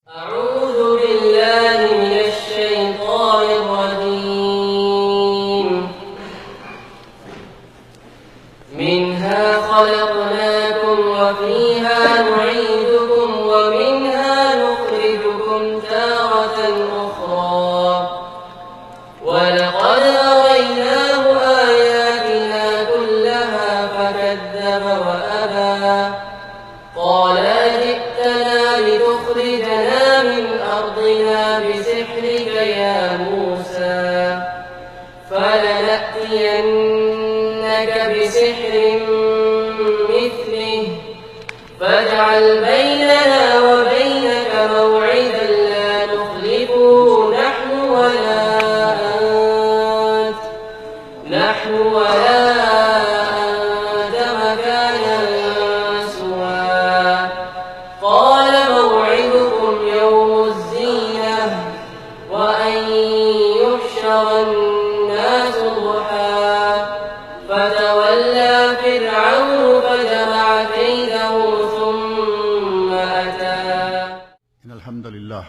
أعوذ بالله من الشيطان الرجيم. منها خلقناكم وفيها نعيدكم ومنها نخرجكم تارة أخرى ولقد أريناه آياتنا كلها فكذب وأبى قال أجئتنا لتخرجنا من أرضنا بسحرك يا موسى فلنأتينك بسحر مثله فاجعل بيننا وبينك موعدا لا نخلفه نحن ولا أنت مكانا سوى قال موعدكم يوم الزينة وأن يحشر الناس ضحى فتولى فرعون فجمع كيده ثم أتى. إن الحمد لله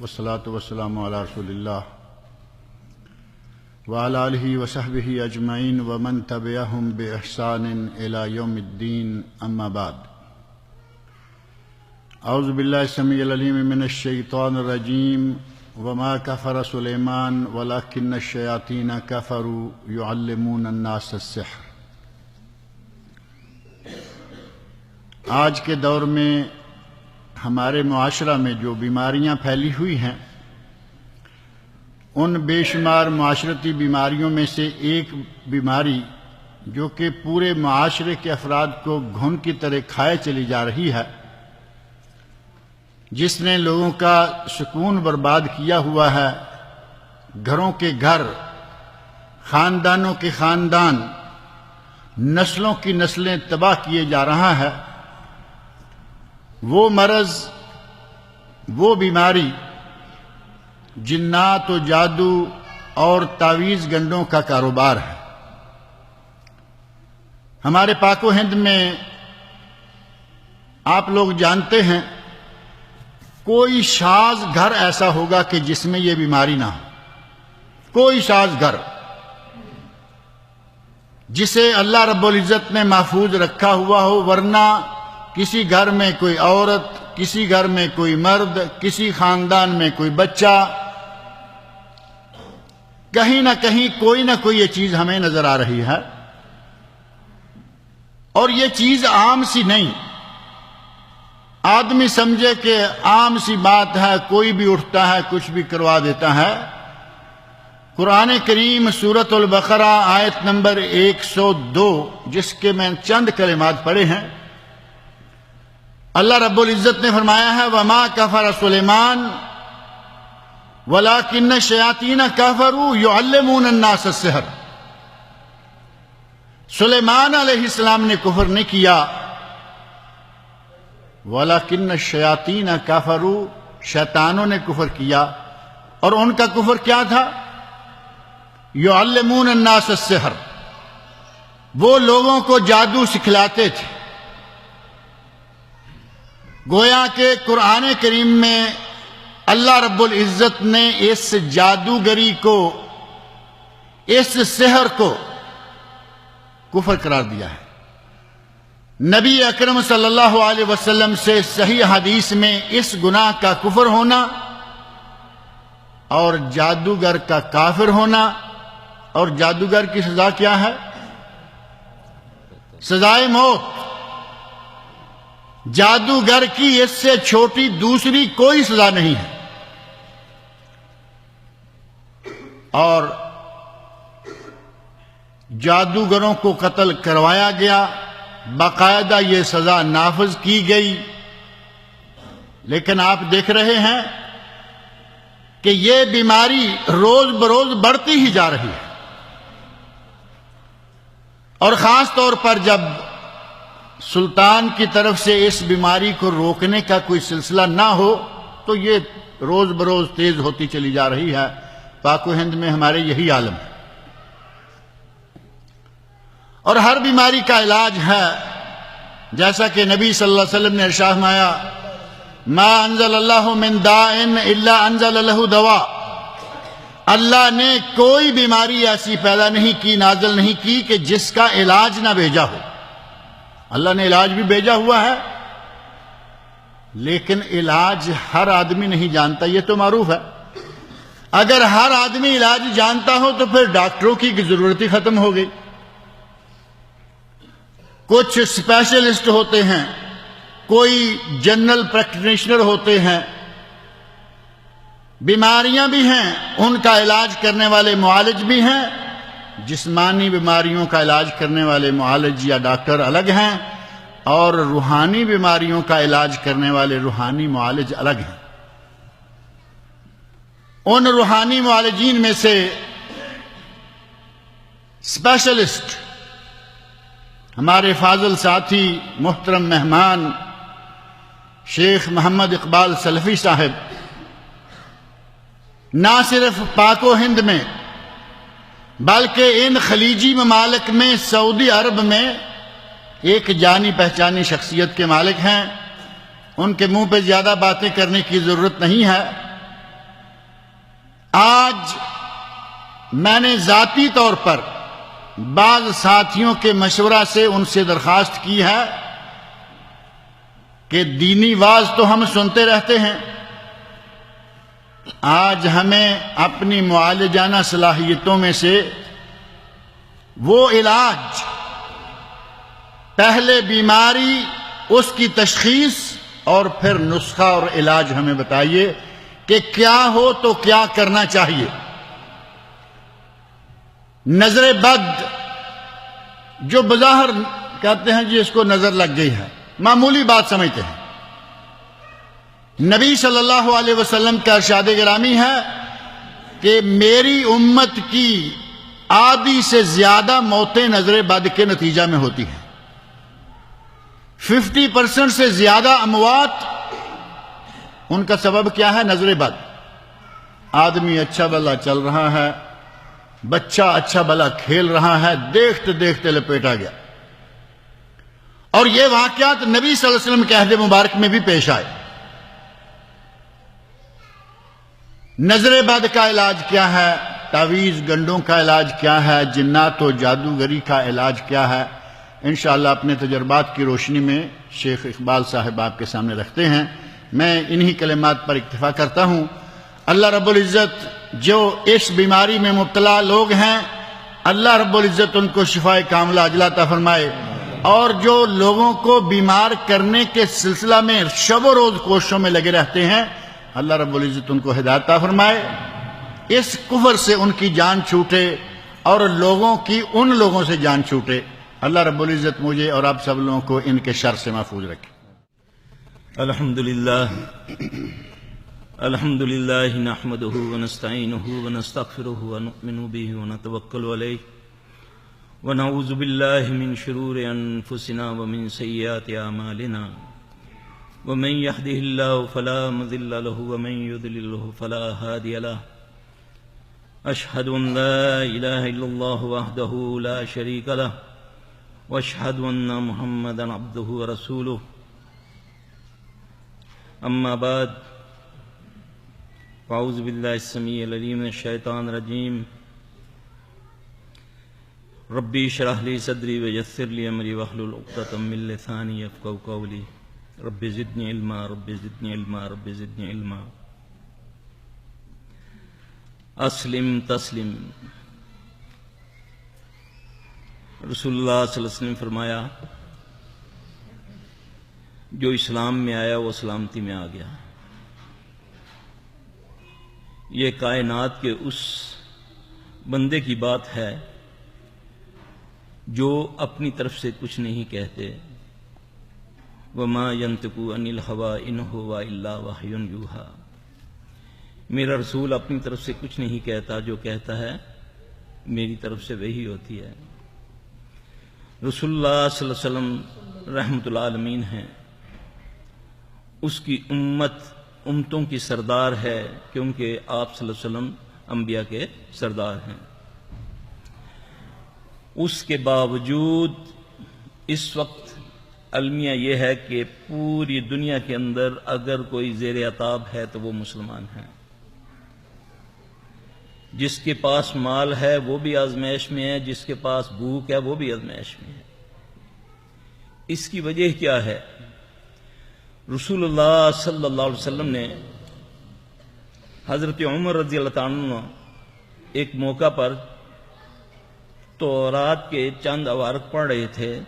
والصلاة والسلام على رسول الله وعلى آله وصحبه أجمعين ومن تبعهم بإحسان إلى يوم الدين أما بعد. أعوذ بالله السميع العليم من الشيطان الرجيم. وما كفر سليمان ولكن الشياطين كفروا يعلمون الناس السحر. آج کے دور میں ہمارے معاشرہ میں جو بیماریاں پھیلی ہوئی ہیں ان بے شمار معاشرتی بیماریوں میں سے ایک بیماری جو کہ پورے معاشرے کے افراد کو گھن کی طرح کھائے چلی جا رہی ہے، جس نے لوگوں کا سکون برباد کیا ہوا ہے، گھروں کے گھر، خاندانوں کے خاندان، نسلوں کی نسلیں تباہ کیے جا رہا ہے، وہ مرض، وہ بیماری جنات و جادو اور تعویذ گنڈوں کا کاروبار ہے۔ ہمارے پاک و ہند میں آپ لوگ جانتے ہیں کوئی شاذ گھر ایسا ہوگا کہ جس میں یہ بیماری نہ ہو، کوئی شاذ گھر جسے اللہ رب العزت نے محفوظ رکھا ہوا ہو، ورنہ کسی گھر میں کوئی عورت، کسی گھر میں کوئی مرد، کسی خاندان میں کوئی بچہ، کہیں نہ کہیں کوئی نہ کوئی یہ چیز ہمیں نظر آ رہی ہے۔ اور یہ چیز عام سی نہیں، آدمی سمجھے کہ عام سی بات ہے، کوئی بھی اٹھتا ہے کچھ بھی کروا دیتا ہے۔ قرآن کریم سورۃ البقرہ آیت نمبر 102 جس کے میں چند کلمات پڑھے ہیں، اللہ رب العزت نے فرمایا ہے وما کفر سلیمان ولکن الشیاطین کفروا یعلمون الناس السحر۔ سلیمان علیہ السلام نے کفر نہیں کیا، وَلَكِنَّ الشَّيَاطِينَ كَفَرُوا، شیطانوں نے کفر کیا۔ اور ان کا کفر کیا تھا؟ يُعَلِّمُونَ النَّاسَ السِّحْرَ، وہ لوگوں کو جادو سکھلاتے تھے۔ گویا کہ قرآن کریم میں اللہ رب العزت نے اس جادوگری کو، اس سحر کو کفر قرار دیا ہے۔ نبی اکرم صلی اللہ علیہ وسلم سے صحیح حدیث میں اس گناہ کا کفر ہونا اور جادوگر کا کافر ہونا، اور جادوگر کی سزا کیا ہے؟ سزائے موت۔ جادوگر کی اس سے چھوٹی دوسری کوئی سزا نہیں ہے۔ اور جادوگروں کو قتل کروایا گیا، باقاعدہ یہ سزا نافذ کی گئی، لیکن آپ دیکھ رہے ہیں کہ یہ بیماری روز بروز بڑھتی ہی جا رہی ہے۔ اور خاص طور پر جب سلطان کی طرف سے اس بیماری کو روکنے کا کوئی سلسلہ نہ ہو تو یہ روز بروز تیز ہوتی چلی جا رہی ہے۔ پاک و ہند میں ہمارے یہی عالم ہے۔ اور ہر بیماری کا علاج ہے، جیسا کہ نبی صلی اللہ علیہ وسلم نے ارشاد فرمایا ما انزل اللہ من داء الا انزل له دواء، اللہ نے کوئی بیماری ایسی پیدا نہیں کی، نازل نہیں کی کہ جس کا علاج نہ بھیجا ہو۔ اللہ نے علاج بھی بھیجا ہوا ہے، لیکن علاج ہر آدمی نہیں جانتا، یہ تو معروف ہے۔ اگر ہر آدمی علاج جانتا ہو تو پھر ڈاکٹروں کی ضرورت ہی ختم ہو گئی۔ کچھ اسپیشلسٹ ہوتے ہیں، کوئی جنرل پریکٹیشنر ہوتے ہیں، بیماریاں بھی ہیں، ان کا علاج کرنے والے معالج بھی ہیں، جسمانی بیماریوں کا علاج کرنے والے معالج یا ڈاکٹر الگ ہیں، اور روحانی بیماریوں کا علاج کرنے والے روحانی معالج الگ ہیں۔ ان روحانی معالجین میں سے اسپیشلسٹ ہمارے فاضل ساتھی محترم مہمان شیخ محمد اقبال سلفی صاحب نہ صرف پاک و ہند میں بلکہ ان خلیجی ممالک میں سعودی عرب میں ایک جانی پہچانی شخصیت کے مالک ہیں۔ ان کے منہ پہ زیادہ باتیں کرنے کی ضرورت نہیں ہے۔ آج میں نے ذاتی طور پر بعض ساتھیوں کے مشورہ سے ان سے درخواست کی ہے کہ دینی واعظ تو ہم سنتے رہتے ہیں، آج ہمیں اپنی معالجانہ صلاحیتوں میں سے وہ علاج، پہلے بیماری، اس کی تشخیص اور پھر نسخہ اور علاج ہمیں بتائیے کہ کیا ہو تو کیا کرنا چاہیے۔ نظر بد جو بظاہر کہتے ہیں جی اس کو نظر لگ گئی ہے، معمولی بات سمجھتے ہیں۔ نبی صلی اللہ علیہ وسلم کا ارشاد گرامی ہے کہ میری امت کی آدھی سے زیادہ موتیں نظر بد کے نتیجہ میں ہوتی ہیں۔ 50% سے زیادہ اموات ان کا سبب کیا ہے؟ نظر بد۔ آدمی اچھا بھلا چل رہا ہے، بچہ اچھا بھلا کھیل رہا ہے، دیکھتے دیکھتے لپیٹا گیا۔ اور یہ واقعات نبی صلی اللہ علیہ وسلم کے عہد مبارک میں بھی پیش آئے۔ نظر بد کا علاج کیا ہے؟ تعویذ گنڈوں کا علاج کیا ہے؟ جنات و جادوگری کا علاج کیا ہے؟ انشاءاللہ اپنے تجربات کی روشنی میں شیخ اقبال صاحب آپ کے سامنے رکھتے ہیں۔ میں انہی کلمات پر اکتفا کرتا ہوں۔ اللہ رب العزت جو اس بیماری میں مبتلا لوگ ہیں، اللہ رب العزت ان کو شفائے کاملہ عاجلہ عطا فرمائے، اور جو لوگوں کو بیمار کرنے کے سلسلہ میں شب و روز کوششوں میں لگے رہتے ہیں، اللہ رب العزت ان کو ہدایت عطا فرمائے، اس کفر سے ان کی جان چھوٹے اور لوگوں کی ان لوگوں سے جان چھوٹے۔ اللہ رب العزت مجھے اور آپ سب لوگوں کو ان کے شر سے محفوظ رکھے۔ الحمد لله نحمده ونستعينه ونستغفره ونؤمن به ونتوكل عليه ونعوذ بالله من شرور أنفسنا ومن سيئات أعمالنا ومن يهده الله فلا مضل له ومن يضلل فلا هادي له أشهد أن لا إله إلا الله وحده لا شريك له وأشهد أن محمدا عبده ورسوله أما بعد فأعوذ بالله السميع العليم من الشيطان الرجيم ربي اشرح لي صدري ويسر لي أمري واحلل عقدة من لساني يفقهوا قولي ربي زدني علما ربي زدني علما ربي زدني علما اسلم تسلم۔ رسول اللہ صلی اللہ علیہ وسلم فرمایا جو اسلام میں آیا وہ سلامتی میں آ گیا۔ یہ کائنات کے اس بندے کی بات ہے جو اپنی طرف سے کچھ نہیں کہتے، وما ينطق عن الهوى ان هو الا وحی یوحی، میرا رسول اپنی طرف سے کچھ نہیں کہتا، جو کہتا ہے میری طرف سے وحی ہوتی ہے۔ رسول اللہ صلی اللہ علیہ وسلم رحمت العالمین ہیں، اس کی امت امتوں کی سردار ہے، کیونکہ آپ صلی اللہ علیہ وسلم انبیاء کے سردار ہیں۔ اس کے باوجود اس وقت المیہ یہ ہے کہ پوری دنیا کے اندر اگر کوئی زیر عتاب ہے تو وہ مسلمان ہیں. جس کے پاس مال ہے وہ بھی آزمائش میں ہے، جس کے پاس بھوک ہے وہ بھی آزمائش میں ہے. اس کی وجہ کیا ہے؟ رسول اللہ صلی اللہ علیہ وسلم نے حضرت عمر رضی اللہ عنہ ایک موقع پر تورات کے چند عوارت پڑھ رہے تھے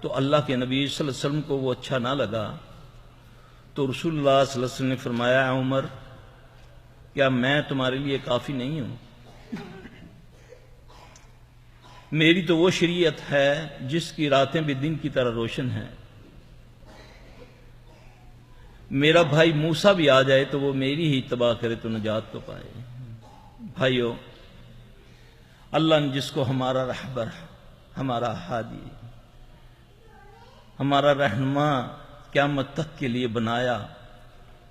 تو اللہ کے نبی صلی اللہ علیہ وسلم کو وہ اچھا نہ لگا، تو رسول اللہ صلی اللہ علیہ وسلم نے فرمایا، عمر کیا میں تمہارے لیے کافی نہیں ہوں؟ میری تو وہ شریعت ہے جس کی راتیں بھی دن کی طرح روشن ہیں. میرا بھائی موسیٰ بھی آ جائے تو وہ میری ہی اتباع کرے تو نجات تو پائے. بھائیو، اللہ نے جس کو ہمارا رہبر، ہمارا ہادی، ہمارا رہنما قیامت تک کے لیے بنایا،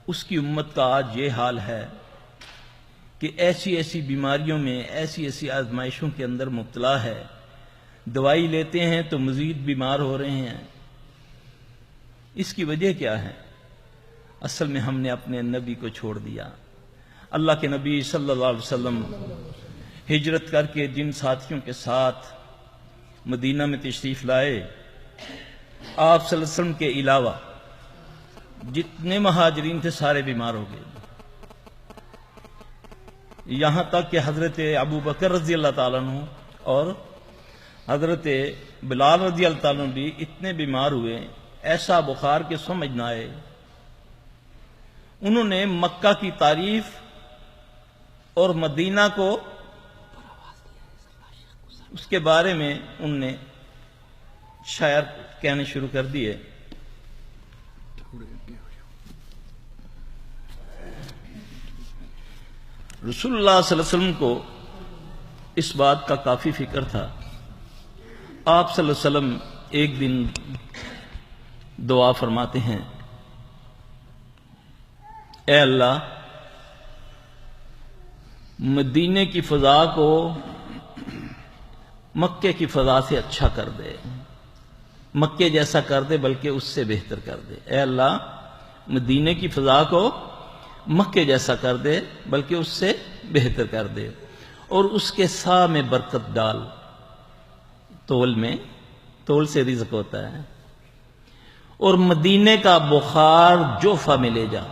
اس کی امت کا آج یہ حال ہے کہ ایسی ایسی بیماریوں میں، ایسی ایسی آزمائشوں کے اندر مبتلا ہے. دوائی لیتے ہیں تو مزید بیمار ہو رہے ہیں. اس کی وجہ کیا ہے؟ اصل میں ہم نے اپنے نبی کو چھوڑ دیا. اللہ کے نبی صلی اللہ علیہ وسلم ہجرت کر کے جن ساتھیوں کے ساتھ مدینہ میں تشریف لائے، آپ صلی اللہ علیہ وسلم کے علاوہ جتنے مہاجرین تھے سارے بیمار ہو گئے. یہاں تک کہ حضرت ابو بکر رضی اللہ تعالیٰ عنہ اور حضرت بلال رضی اللہ تعالیٰ عنہ بھی اتنے بیمار ہوئے، ایسا بخار کے سمجھ نہ آئے. انہوں نے مکہ کی تعریف اور مدینہ کو، اس کے بارے میں انہوں نے شاعر کہنے شروع کر دیے. رسول اللہ صلی اللہ علیہ وسلم کو اس بات کا کافی فکر تھا. آپ صلی اللہ علیہ وسلم ایک دن دعا فرماتے ہیں، اے اللہ مدینے کی فضا کو مکے کی فضا سے اچھا کر دے، مکے جیسا کر دے بلکہ اس سے بہتر کر دے. اے اللہ مدینے کی فضا کو مکے جیسا کر دے بلکہ اس سے بہتر کر دے، اور اس کے سا میں برکت ڈال. تول سے رزق ہوتا ہے، اور مدینے کا بخار جوفہ میں لے جا.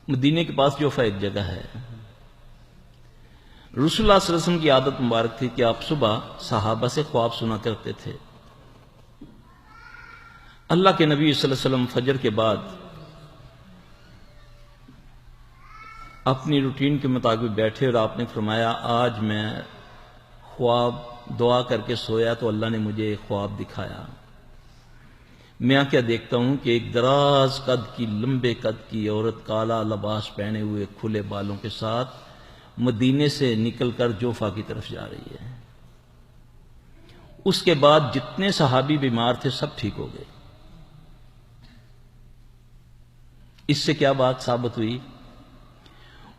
مدینے کے پاس جوفہ ایک جگہ ہے. رسول اللہ صلی اللہ علیہ وسلم کی عادت مبارک تھی کہ آپ صبح صحابہ سے خواب سنا کرتے تھے. اللہ کے نبی صلی اللہ علیہ وسلم فجر کے بعد اپنی روٹین کے مطابق بیٹھے اور آپ نے فرمایا، آج میں خواب دعا کر کے سویا تو اللہ نے مجھے ایک خواب دکھایا. میں کیا دیکھتا ہوں کہ ایک دراز قد کی، لمبے قد کی عورت کالا لباس پہنے ہوئے کھلے بالوں کے ساتھ مدینے سے نکل کر جوفہ کی طرف جا رہی ہے. اس کے بعد جتنے صحابی بیمار تھے سب ٹھیک ہو گئے. اس سے کیا بات ثابت ہوئی؟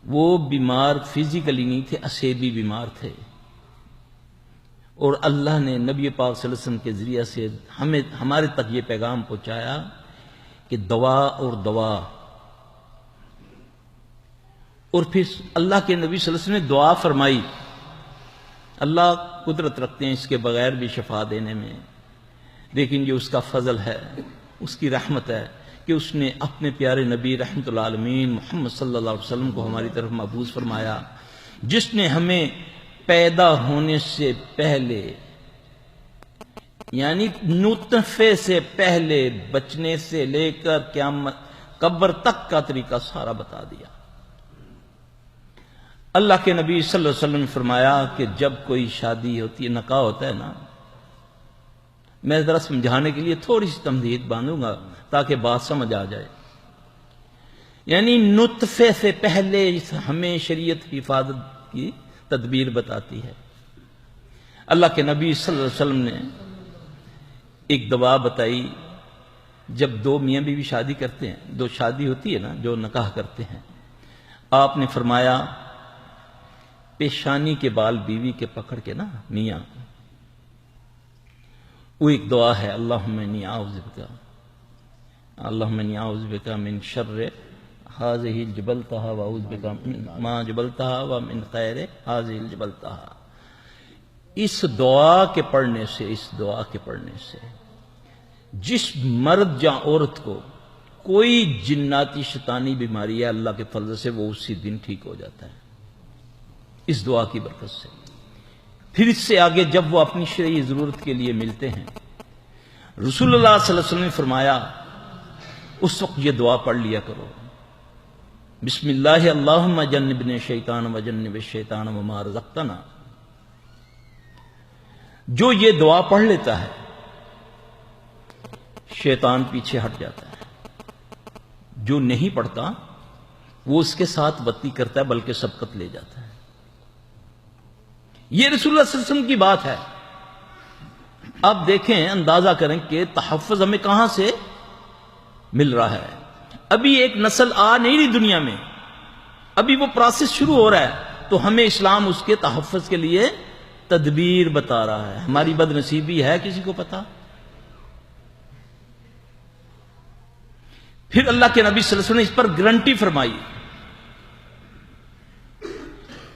وہ بیمار فزیکلی نہیں تھے، اسیبی بیمار تھے. اور اللہ نے نبی پاک صلی اللہ علیہ وسلم کے ذریعہ سے ہمارے تک یہ پیغام پہنچایا کہ دوا اور دوا. اور پھر اللہ کے نبی صلی اللہ علیہ وسلم نے دعا فرمائی. اللہ قدرت رکھتے ہیں اس کے بغیر بھی شفا دینے میں، لیکن یہ اس کا فضل ہے، اس کی رحمت ہے کہ اس نے اپنے پیارے نبی رحمت اللہ عالمین محمد صلی اللہ علیہ وسلم کو ہماری طرف مبعوث فرمایا، جس نے ہمیں پیدا ہونے سے پہلے، یعنی نطفے سے پہلے بچنے سے لے کر قیامت قبر تک کا طریقہ سارا بتا دیا. اللہ کے نبی صلی اللہ علیہ وسلم نے فرمایا کہ جب کوئی شادی ہوتی ہے، نکاح ہوتا ہے نا، میں ذرا سمجھانے کے لیے تھوڑی سی تمہید باندھوں گا تاکہ بات سمجھ آ جائے. یعنی نطفے سے پہلے ہمیں شریعت کی حفاظت کی تدبیر بتاتی ہے. اللہ کے نبی صلی اللہ علیہ وسلم نے ایک دوا بتائی. جب دو میاں بیوی شادی کرتے ہیں، دو شادی ہوتی ہے نا، جو نکاح کرتے ہیں، آپ نے فرمایا پیشانی کے بال بیوی کے پکڑ کے نا میاں، وہ ایک دعا ہے، اللہم انی اعوذ بک من شر ہذہ جبلتہا واعوذ بک من ما جبلتہا ومن خیر ہذہ جبلتہا۔ اس دعا کے پڑھنے سے جس مرد یا عورت کو کوئی جناتی شیطانی بیماری ہے، اللہ کے فضل سے وہ اسی دن ٹھیک ہو جاتا ہے، اس دعا کی برکت سے۔ پھر اس سے آگے جب وہ اپنی شرعی ضرورت کے لیے ملتے ہیں، رسول اللہ صلی اللہ علیہ وسلم نے فرمایا اس وقت یہ دعا پڑھ لیا کرو، بسم اللہ اللہم جنبنا الشیطان وجنب الشیطان وما رزقتنا۔ جو یہ دعا پڑھ لیتا ہے شیطان پیچھے ہٹ جاتا ہے، جو نہیں پڑھتا وہ اس کے ساتھ بدی کرتا ہے بلکہ سبقت لے جاتا ہے۔ یہ رسول اللہ صلی اللہ علیہ وسلم کی بات ہے۔ اب دیکھیں، اندازہ کریں کہ تحفظ ہمیں کہاں سے مل رہا ہے۔ ابھی ایک نسل آ نہیں رہی دنیا میں، ابھی وہ پروسیس شروع ہو رہا ہے، تو ہمیں اسلام اس کے تحفظ کے لیے تدبیر بتا رہا ہے۔ ہماری بد نصیبی ہے کسی کو پتا؟ پھر اللہ کے نبی صلی اللہ علیہ وسلم نے اس پر گارنٹی فرمائی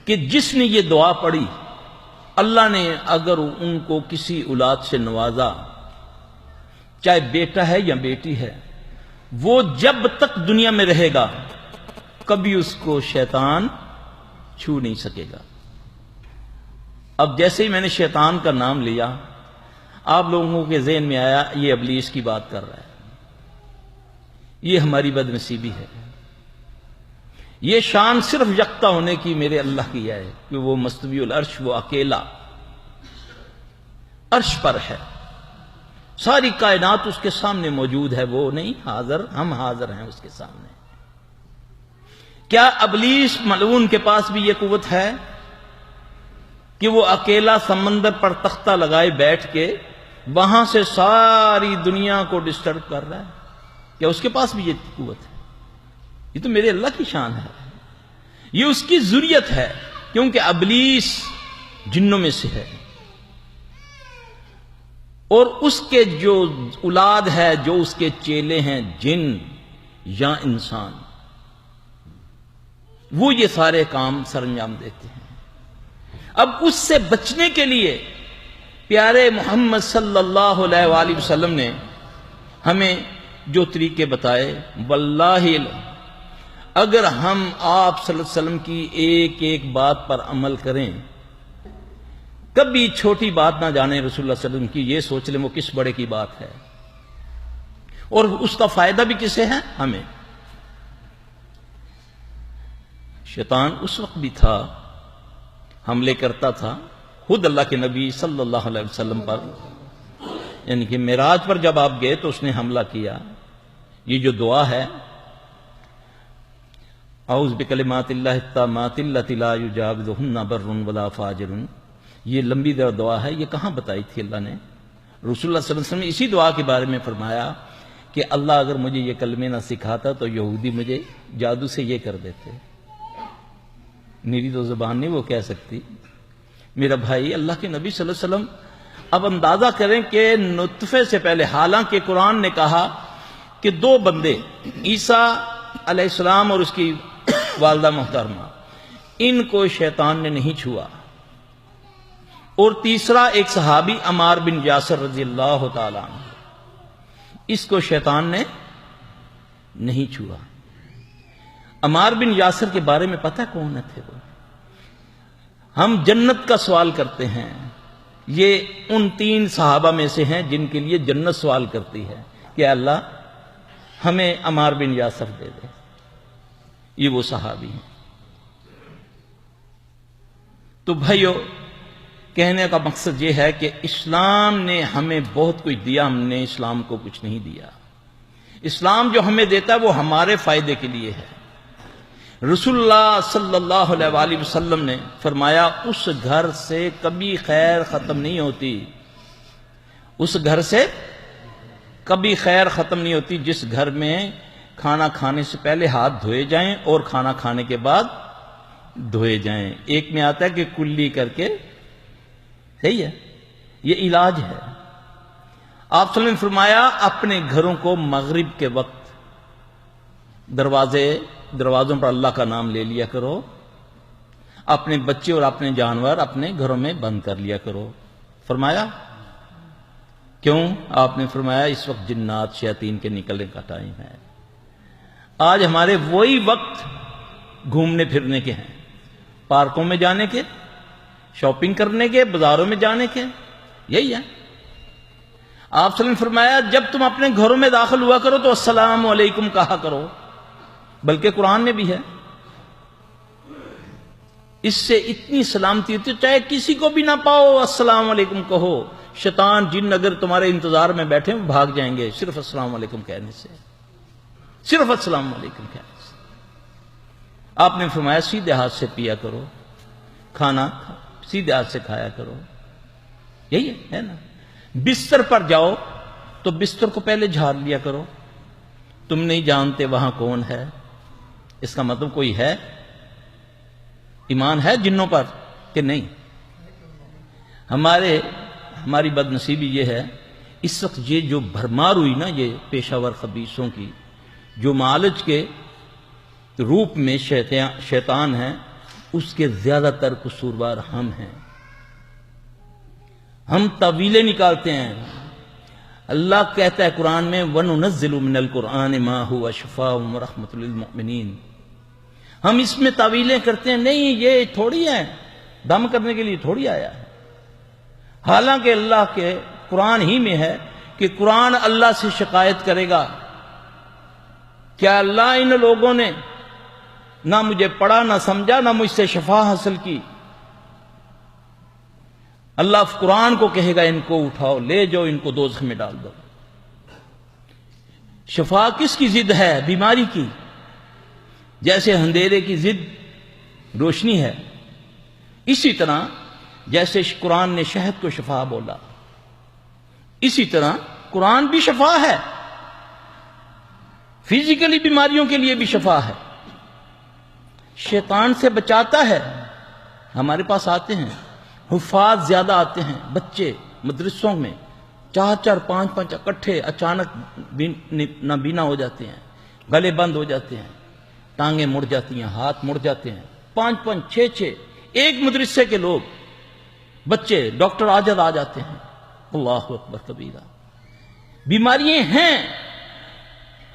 کہ جس نے یہ دعا پڑھی، اللہ نے اگر ان کو کسی اولاد سے نوازا، چاہے بیٹا ہے یا بیٹی ہے، وہ جب تک دنیا میں رہے گا کبھی اس کو شیطان چھو نہیں سکے گا۔ اب جیسے ہی میں نے شیطان کا نام لیا، آپ لوگوں کے ذہن میں آیا یہ ابلیس کی بات کر رہا ہے۔ یہ ہماری بد نصیبی ہے۔ یہ شان صرف یکتا ہونے کی میرے اللہ کی ہے کہ وہ مستوی العرش، وہ اکیلا عرش پر ہے، ساری کائنات اس کے سامنے موجود ہے، وہ نہیں حاضر، ہم حاضر ہیں اس کے سامنے۔ کیا ابلیس ملعون کے پاس بھی یہ قوت ہے کہ وہ اکیلا سمندر پر تختہ لگائے بیٹھ کے وہاں سے ساری دنیا کو ڈسٹرب کر رہا ہے؟ کیا اس کے پاس بھی یہ قوت ہے؟ یہ تو میرے اللہ کی شان ہے، یہ اس کی ذریت ہے، کیونکہ ابلیس جنوں میں سے ہے، اور اس کے جو اولاد ہے، جو اس کے چیلے ہیں، جن یا انسان، وہ یہ سارے کام سر انجام دیتے ہیں۔ اب اس سے بچنے کے لیے پیارے محمد صلی اللہ علیہ وآلہ وسلم نے ہمیں جو طریقے بتائے، واللہ اگر ہم آپ صلی اللہ علیہ وسلم کی ایک ایک بات پر عمل کریں، کبھی چھوٹی بات نہ جانیں رسول اللہ صلی اللہ علیہ وسلم کی، یہ سوچ لیں وہ کس بڑے کی بات ہے، اور اس کا فائدہ بھی کسے ہے؟ ہمیں۔ شیطان اس وقت بھی تھا، حملے کرتا تھا خود اللہ کے نبی صلی اللہ علیہ وسلم پر، یعنی کہ معراج پر جب آپ گئے تو اس نے حملہ کیا۔ یہ جو دعا ہے، اعوذ بکلمات اللہ التامات اللتی لا یجاوزہن بر ولا فاجر، یہ لمبی دعا ہے، یہ کہاں بتائی تھی اللہ نے؟ رسول اللہ صلی اللہ علیہ وسلم نے اسی دعا کے بارے میں فرمایا کہ اللہ اگر مجھے یہ کلمے نہ سکھاتا تو یہودی مجھے جادو سے یہ کر دیتے۔ میری تو زبان نہیں وہ کہہ سکتی۔ میرا بھائی، اللہ کے نبی صلی اللہ علیہ وسلم، اب اندازہ کریں کہ نطفے سے پہلے، حالانکہ قرآن نے کہا کہ دو بندے، عیسیٰ علیہ السلام اور اس کی والدہ محترمہ، ان کو شیطان نے نہیں چھوا، اور تیسرا ایک صحابی عمار بن یاسر رضی اللہ تعالیٰ عنہ، اس کو شیطان نے نہیں چھوا۔ عمار بن یاسر کے بارے میں پتہ کون تھے وہ؟ ہم جنت کا سوال کرتے ہیں، یہ ان 3 صحابہ میں سے ہیں جن کے لیے جنت سوال کرتی ہے کہ اللہ ہمیں عمار بن یاسر دے دے۔ یہ وہ صحابی ہیں۔ تو بھائیو، کہنے کا مقصد یہ ہے کہ اسلام نے ہمیں بہت کچھ دیا، ہم نے اسلام کو کچھ نہیں دیا۔ اسلام جو ہمیں دیتا ہے وہ ہمارے فائدے کے لیے ہے۔ رسول اللہ صلی اللہ علیہ وآلہ وسلم نے فرمایا اس گھر سے کبھی خیر ختم نہیں ہوتی، اس گھر سے کبھی خیر ختم نہیں ہوتی جس گھر میں کھانا کھانے سے پہلے ہاتھ دھوئے جائیں اور کھانا کھانے کے بعد دھوئے جائیں۔ ایک میں آتا ہے کہ کلی کر کے، صحیح ہے، یہ علاج ہے۔ آپ صلی اللہ علیہ وسلم نے فرمایا اپنے گھروں کو مغرب کے وقت دروازوں پر اللہ کا نام لے لیا کرو، اپنے بچے اور اپنے جانور اپنے گھروں میں بند کر لیا کرو۔ فرمایا کیوں؟ آپ نے فرمایا اس وقت جنات شیاطین کے نکلنے کا ٹائم ہے۔ آج ہمارے وہی وقت گھومنے پھرنے کے ہیں، پارکوں میں جانے کے، شاپنگ کرنے کے، بازاروں میں جانے کے، یہی ہے۔ آپ صلی اللہ علیہ وسلم نے فرمایا جب تم اپنے گھروں میں داخل ہوا کرو تو السلام علیکم کہا کرو، بلکہ قرآن میں بھی ہے۔ اس سے اتنی سلامتی ہوتی ہے، چاہے کسی کو بھی نہ پاؤ السلام علیکم کہو۔ شیطان جن اگر تمہارے انتظار میں بیٹھے وہ بھاگ جائیں گے صرف السلام علیکم کہنے سے، صرف السلام علیکم کہنے سے۔ آپ نے فرمایا سیدھے ہاتھ سے پیا کرو، کھانا سیدھے ہاتھ سے کھایا کرو، یہی ہے نا۔ بستر پر جاؤ تو بستر کو پہلے جھاڑ لیا کرو، تم نہیں جانتے وہاں کون ہے، اس کا مطلب کوئی ہے، ایمان ہے جنوں پر کہ نہیں؟ ہماری بد نصیبی یہ ہے اس وقت یہ جو بھرمار ہوئی نا یہ پیشہ ور خبیثوں کی، جو معالج کے روپ میں شیطان ہیں، اس کے زیادہ تر قصوروار ہم ہیں۔ ہم تعویلیں نکالتے ہیں۔ اللہ کہتا ہے قرآن میں وَنُنَزِّلُ مِنَ الْقُرْآنِ مَا هُوَ شِفَاءٌ وَرَحْمَةٌ لِلْمُؤْمِنِينَ۔ ہم اس میں تعویلیں کرتے ہیں، نہیں یہ تھوڑی ہے، دم کرنے کے لیے تھوڑی آیا ہے۔ حالانکہ اللہ کے قرآن ہی میں ہے کہ قرآن اللہ سے شکایت کرے گا، کیا اللہ ان لوگوں نے نہ مجھے پڑھا نہ سمجھا نہ مجھ سے شفا حاصل کی؟ اللہ قرآن کو کہے گا ان کو اٹھاؤ لے جاؤ، ان کو دوزخ میں ڈال دو۔ شفا کس کی ضد ہے؟ بیماری کی۔ جیسے اندھیرے کی ضد روشنی ہے، اسی طرح جیسے قرآن نے شہد کو شفا بولا، اسی طرح قرآن بھی شفا ہے، فزیکلی بیماریوں کے لیے بھی شفا ہے، شیطان سے بچاتا ہے۔ ہمارے پاس آتے ہیں حفاظ، زیادہ آتے ہیں بچے مدرسوں میں، 4 5 اکٹھے، اچانک نابینا ہو جاتے ہیں، گلے بند ہو جاتے ہیں، ٹانگیں مڑ جاتی ہیں، ہاتھ مڑ جاتے ہیں، 5 6 ایک مدرسے کے لوگ بچے ڈاکٹر آجد آ جاتے ہیں۔ اللہ اکبر کبیرہ، بیماریاں ہیں۔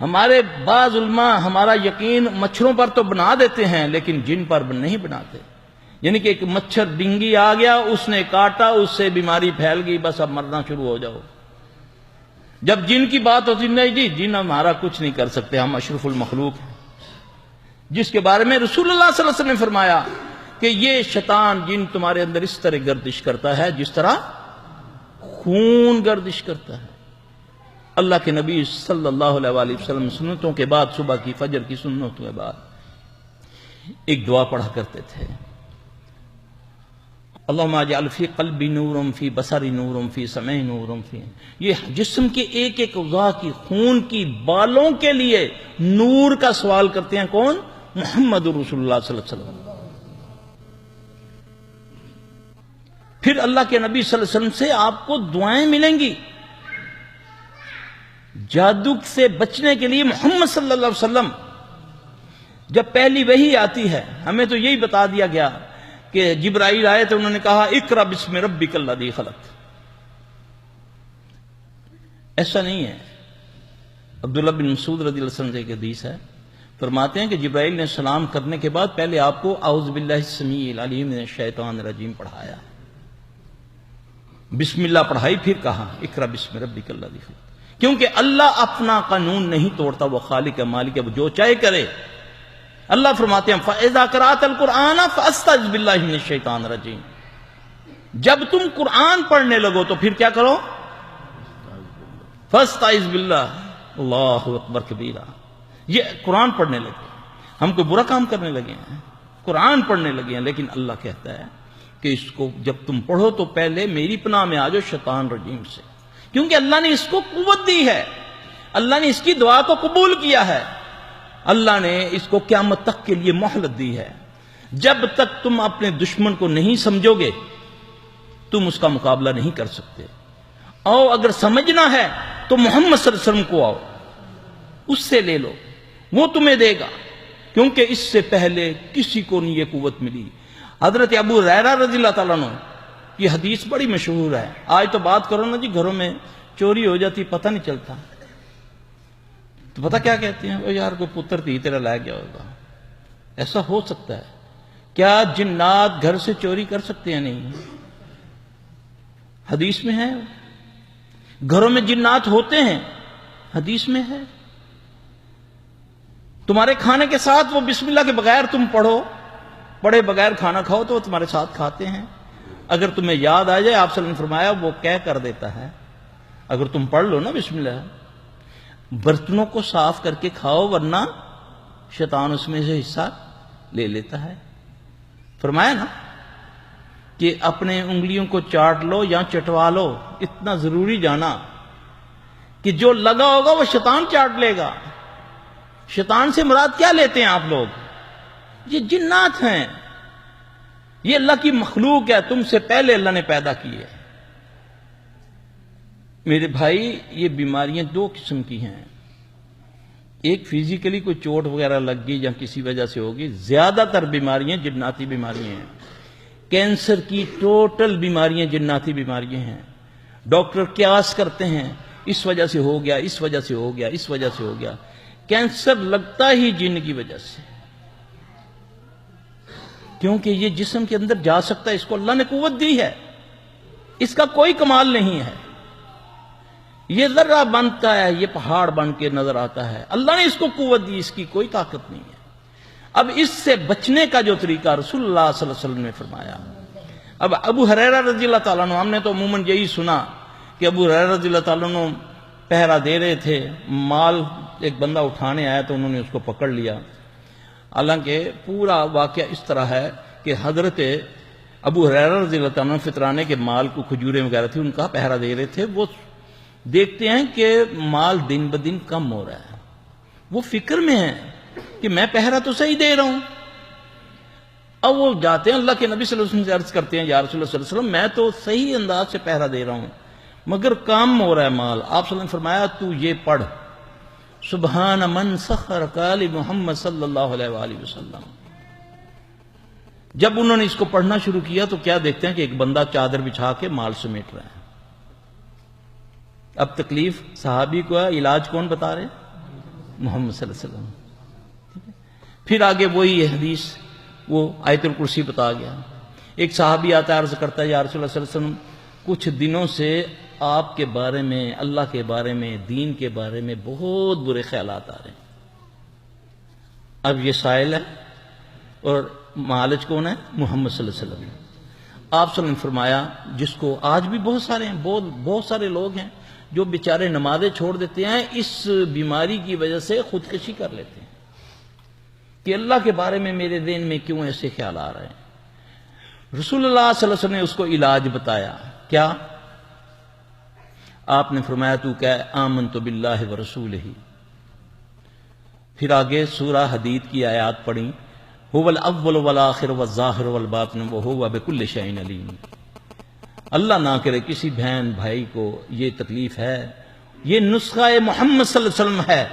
ہمارے بعض علماء ہمارا یقین مچھروں پر تو بنا دیتے ہیں لیکن جن پر نہیں بناتے، یعنی کہ ایک مچھر ڈنگی آ گیا، اس نے کاٹا، اس سے بیماری پھیل گئی، بس اب مرنا شروع ہو جاؤ۔ جب جن کی بات ہوتی نہیں جی جن ہمارا کچھ نہیں کر سکتے، ہم اشرف المخلوق ہیں، جس کے بارے میں رسول اللہ صلی اللہ علیہ وسلم نے فرمایا کہ یہ شیطان جن تمہارے اندر اس طرح گردش کرتا ہے جس طرح خون گردش کرتا ہے۔ اللہ کے نبی صلی اللہ علیہ وآلہ وسلم سنتوں کے بعد، صبح کی فجر کی سنتوں کے بعد ایک دعا پڑھا کرتے تھے، اللہم اجعل فی قلبی نورم فی بصری نورم فی سمعی نورم فی، یہ جسم کے ایک ایک اعضاء کی خون کی بالوں کے لیے نور کا سوال کرتے ہیں۔ کون؟ محمد رسول اللہ صلی اللہ علیہ وسلم۔ پھر اللہ کے نبی صلی اللہ علیہ وسلم سے آپ کو دعائیں ملیں گی۔ جادو سے بچنے کے لیے محمد صلی اللہ علیہ وسلم جب پہلی وحی آتی ہے، ہمیں تو یہی بتا دیا گیا کہ جبرائیل آئے تو انہوں نے کہا اقرأ بسم ربک الذی خلق۔ ایسا نہیں ہے۔ عبداللہ بن مسعود رضی اللہ عنہ سے ایک حدیث ہے، فرماتے ہیں کہ جبرائیل نے سلام کرنے کے بعد پہلے آپ کو اعوذ باللہ السمیع العلیم من الشیطان الرجیم پڑھایا، بسم اللہ پڑھائی، پھر کہا اقرأ بسم ربک الذی خلق، کیونکہ اللہ اپنا قانون نہیں توڑتا، وہ خالق ہے مالک ہے، وہ جو چاہے کرے۔ اللہ فرماتے ہیں فَإِذَا قَرَأْتَ الْقُرْآنَ فَأَسْتَعِذْ بِاللَّهِ مِنَ الشَّيْطَانِ الرَّجِيمِ، جب تم قرآن پڑھنے لگو تو پھر کیا کرو؟ فَأَسْتَعِذْ بِاللَّهِ، اللہ اکبر کبیرہ۔ یہ قرآن پڑھنے لگے، ہم کوئی برا کام کرنے لگے ہیں، قرآن پڑھنے لگے ہیں، لیکن اللہ کہتا ہے کہ اس کو جب تم پڑھو تو پہلے میری پناہ میں آ جاؤ شیطان رجیم سے، کیونکہ اللہ نے اس کو قوت دی ہے، اللہ نے اس کی دعا کو قبول کیا ہے، اللہ نے اس کو قیامت تک کے لیے مہلت دی ہے۔ جب تک تم اپنے دشمن کو نہیں سمجھو گے تم اس کا مقابلہ نہیں کر سکتے۔ آؤ اگر سمجھنا ہے تو محمد صلی اللہ علیہ وسلم کو آؤ، اس سے لے لو، وہ تمہیں دے گا، کیونکہ اس سے پہلے کسی کو نہیں یہ قوت ملی۔ حضرت ابو ہریرہ رضی اللہ تعالیٰ عنہ، یہ حدیث بڑی مشہور ہے، آج تو بات کرو نا جی گھروں میں چوری ہو جاتی پتہ نہیں چلتا، تو پتہ کیا کہتے ہیں، وہ یار کوئی پتر تھی تیرا لے گیا ہوگا۔ ایسا ہو سکتا ہے؟ کیا جنات گھر سے چوری کر سکتے ہیں؟ نہیں، حدیث میں ہے۔ گھروں میں جنات ہوتے ہیں، حدیث میں ہے۔ تمہارے کھانے کے ساتھ وہ بسم اللہ کے بغیر تم پڑھے بغیر کھانا کھاؤ تو وہ تمہارے ساتھ کھاتے ہیں۔ اگر تمہیں یاد آ جائے، آپ صلی اللہ علیہ وسلم نے فرمایا وہ کہہ کر دیتا ہے، اگر تم پڑھ لو نا بسم اللہ، برتنوں کو صاف کر کے کھاؤ ورنہ شیطان اس میں سے حصہ لے لیتا ہے۔ فرمایا نا کہ اپنے انگلیوں کو چاٹ لو یا چٹوا لو، اتنا ضروری جانا کہ جو لگا ہوگا وہ شیطان چاٹ لے گا۔ شیطان سے مراد کیا لیتے ہیں آپ لوگ؟ یہ جنات ہیں، یہ اللہ کی مخلوق ہے، تم سے پہلے اللہ نے پیدا کی ہے۔ میرے بھائی، یہ بیماریاں دو قسم کی ہیں، ایک فزیکلی کوئی چوٹ وغیرہ لگ گئی یا کسی وجہ سے ہوگی، زیادہ تر بیماریاں جناتی بیماریاں ہیں۔ کینسر کی ٹوٹل بیماریاں جناتی بیماریاں ہیں۔ ڈاکٹر قیاس کرتے ہیں، اس وجہ سے ہو گیا، اس وجہ سے ہو گیا، اس وجہ سے ہو گیا۔ کینسر لگتا ہی جن کی وجہ سے، کیونکہ یہ جسم کے اندر جا سکتا ہے، اس کو اللہ نے قوت دی ہے، اس کا کوئی کمال نہیں ہے۔ یہ ذرہ بنتا ہے، یہ پہاڑ بن کے نظر آتا ہے، اللہ نے اس کو قوت دی، اس کی کوئی طاقت نہیں ہے۔ اب اس سے بچنے کا جو طریقہ رسول اللہ صلی اللہ علیہ وسلم نے فرمایا۔ اب ابو ہریرہ رضی اللہ تعالیٰ عنہ، ہم نے تو عموماً یہی سنا کہ ابو ہریرہ رضی اللہ تعالیٰ عنہ پہرا دے رہے تھے، مال ایک بندہ اٹھانے آیا تو انہوں نے اس کو پکڑ لیا۔ حالانکہ پورا واقعہ اس طرح ہے کہ حضرت ابو ہریرہ رضی اللہ تعالیٰ عنہ فطرانے کے مال کو، کھجوریں وغیرہ تھی، ان کا پہرا دے رہے تھے۔ وہ دیکھتے ہیں کہ مال دن بدن کم ہو رہا ہے، وہ فکر میں ہیں کہ میں پہرا تو صحیح دے رہا ہوں۔ اب وہ جاتے ہیں اللہ کے نبی صلی اللہ علیہ وسلم سے عرض کرتے ہیں، یا رسول اللہ صلی اللہ علیہ وسلم، میں تو صحیح انداز سے پہرا دے رہا ہوں مگر کم ہو رہا ہے مال۔ آپ صلی اللہ علیہ وسلم نے فرمایا تو یہ پڑھ، سبحان من سخر قال محمد صلی اللہ علیہ وآلہ وسلم۔ جب انہوں نے اس کو پڑھنا شروع کیا تو کیا دیکھتے ہیں کہ ایک بندہ چادر بچھا کے مال سمیٹ رہا ہے۔ اب تکلیف صحابی کو ہے، علاج کون بتا رہے؟ محمد صلی اللہ علیہ وسلم۔ پھر آگے وہی حدیث، وہ آیت الکرسی بتا گیا۔ ایک صحابی آتا ہے، عرض کرتا ہے، یا رسول اللہ صلی اللہ علیہ وسلم، کچھ دنوں سے آپ کے بارے میں، اللہ کے بارے میں، دین کے بارے میں بہت برے خیالات آ رہے ہیں۔ اب یہ سائل ہے اور معالج کون ہے؟ محمد صلی اللہ علیہ وسلم۔ آپ صلی اللہ علیہ وسلم نے فرمایا، جس کو آج بھی بہت سارے ہیں، بہت سارے لوگ ہیں جو بیچارے نمازیں چھوڑ دیتے ہیں، اس بیماری کی وجہ سے خودکشی کر لیتے ہیں کہ اللہ کے بارے میں میرے ذہن میں کیوں ایسے خیال آ رہے ہیں۔ رسول اللہ صلی اللہ علیہ وسلم نے اس کو علاج بتایا۔ کیا؟ آپ نے فرمایا تو کہ آمنت باللہ ورسولہ۔ پھر آگے سورہ حدید کی آیات پڑھی، هو الاول والآخر والظاہر والباطن وهو بكل شیء علیم۔ اللہ نہ کرے کسی بہن بھائی کو یہ تکلیف ہے، یہ نسخہ محمد صلی اللہ علیہ وسلم ہے،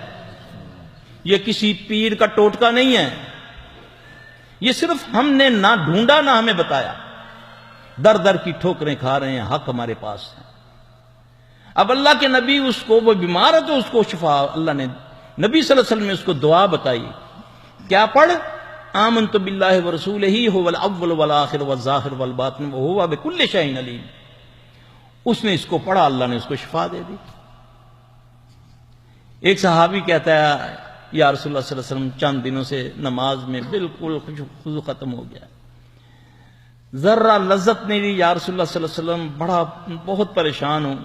یہ کسی پیر کا ٹوٹکا نہیں ہے، یہ صرف ہم نے نہ ڈھونڈا نہ ہمیں بتایا، در در کی ٹھوکریں کھا رہے ہیں، حق ہمارے پاس ہے۔ اب اللہ کے نبی اس کو، وہ بیمار ہے تو اس کو شفا، اللہ نے نبی صلی اللہ علیہ وسلم نے اس کو دعا بتائی، کیا پڑھ؟ آمنت باللہ ورسولہ هو الاول والآخر والظاہر والباطن وهو بكل شیء علیم۔ اس نے اس کو پڑھا، اللہ نے اس کو شفا دے دی۔ ایک صحابی کہتا ہے، یا رسول اللہ صلی اللہ علیہ وسلم، چند دنوں سے نماز میں بالکل خضوع ختم ہو گیا، ذرہ لذت نہیں رہی، یا رسول اللہ صلی اللہ علیہ وسلم، بہت پریشان ہوں۔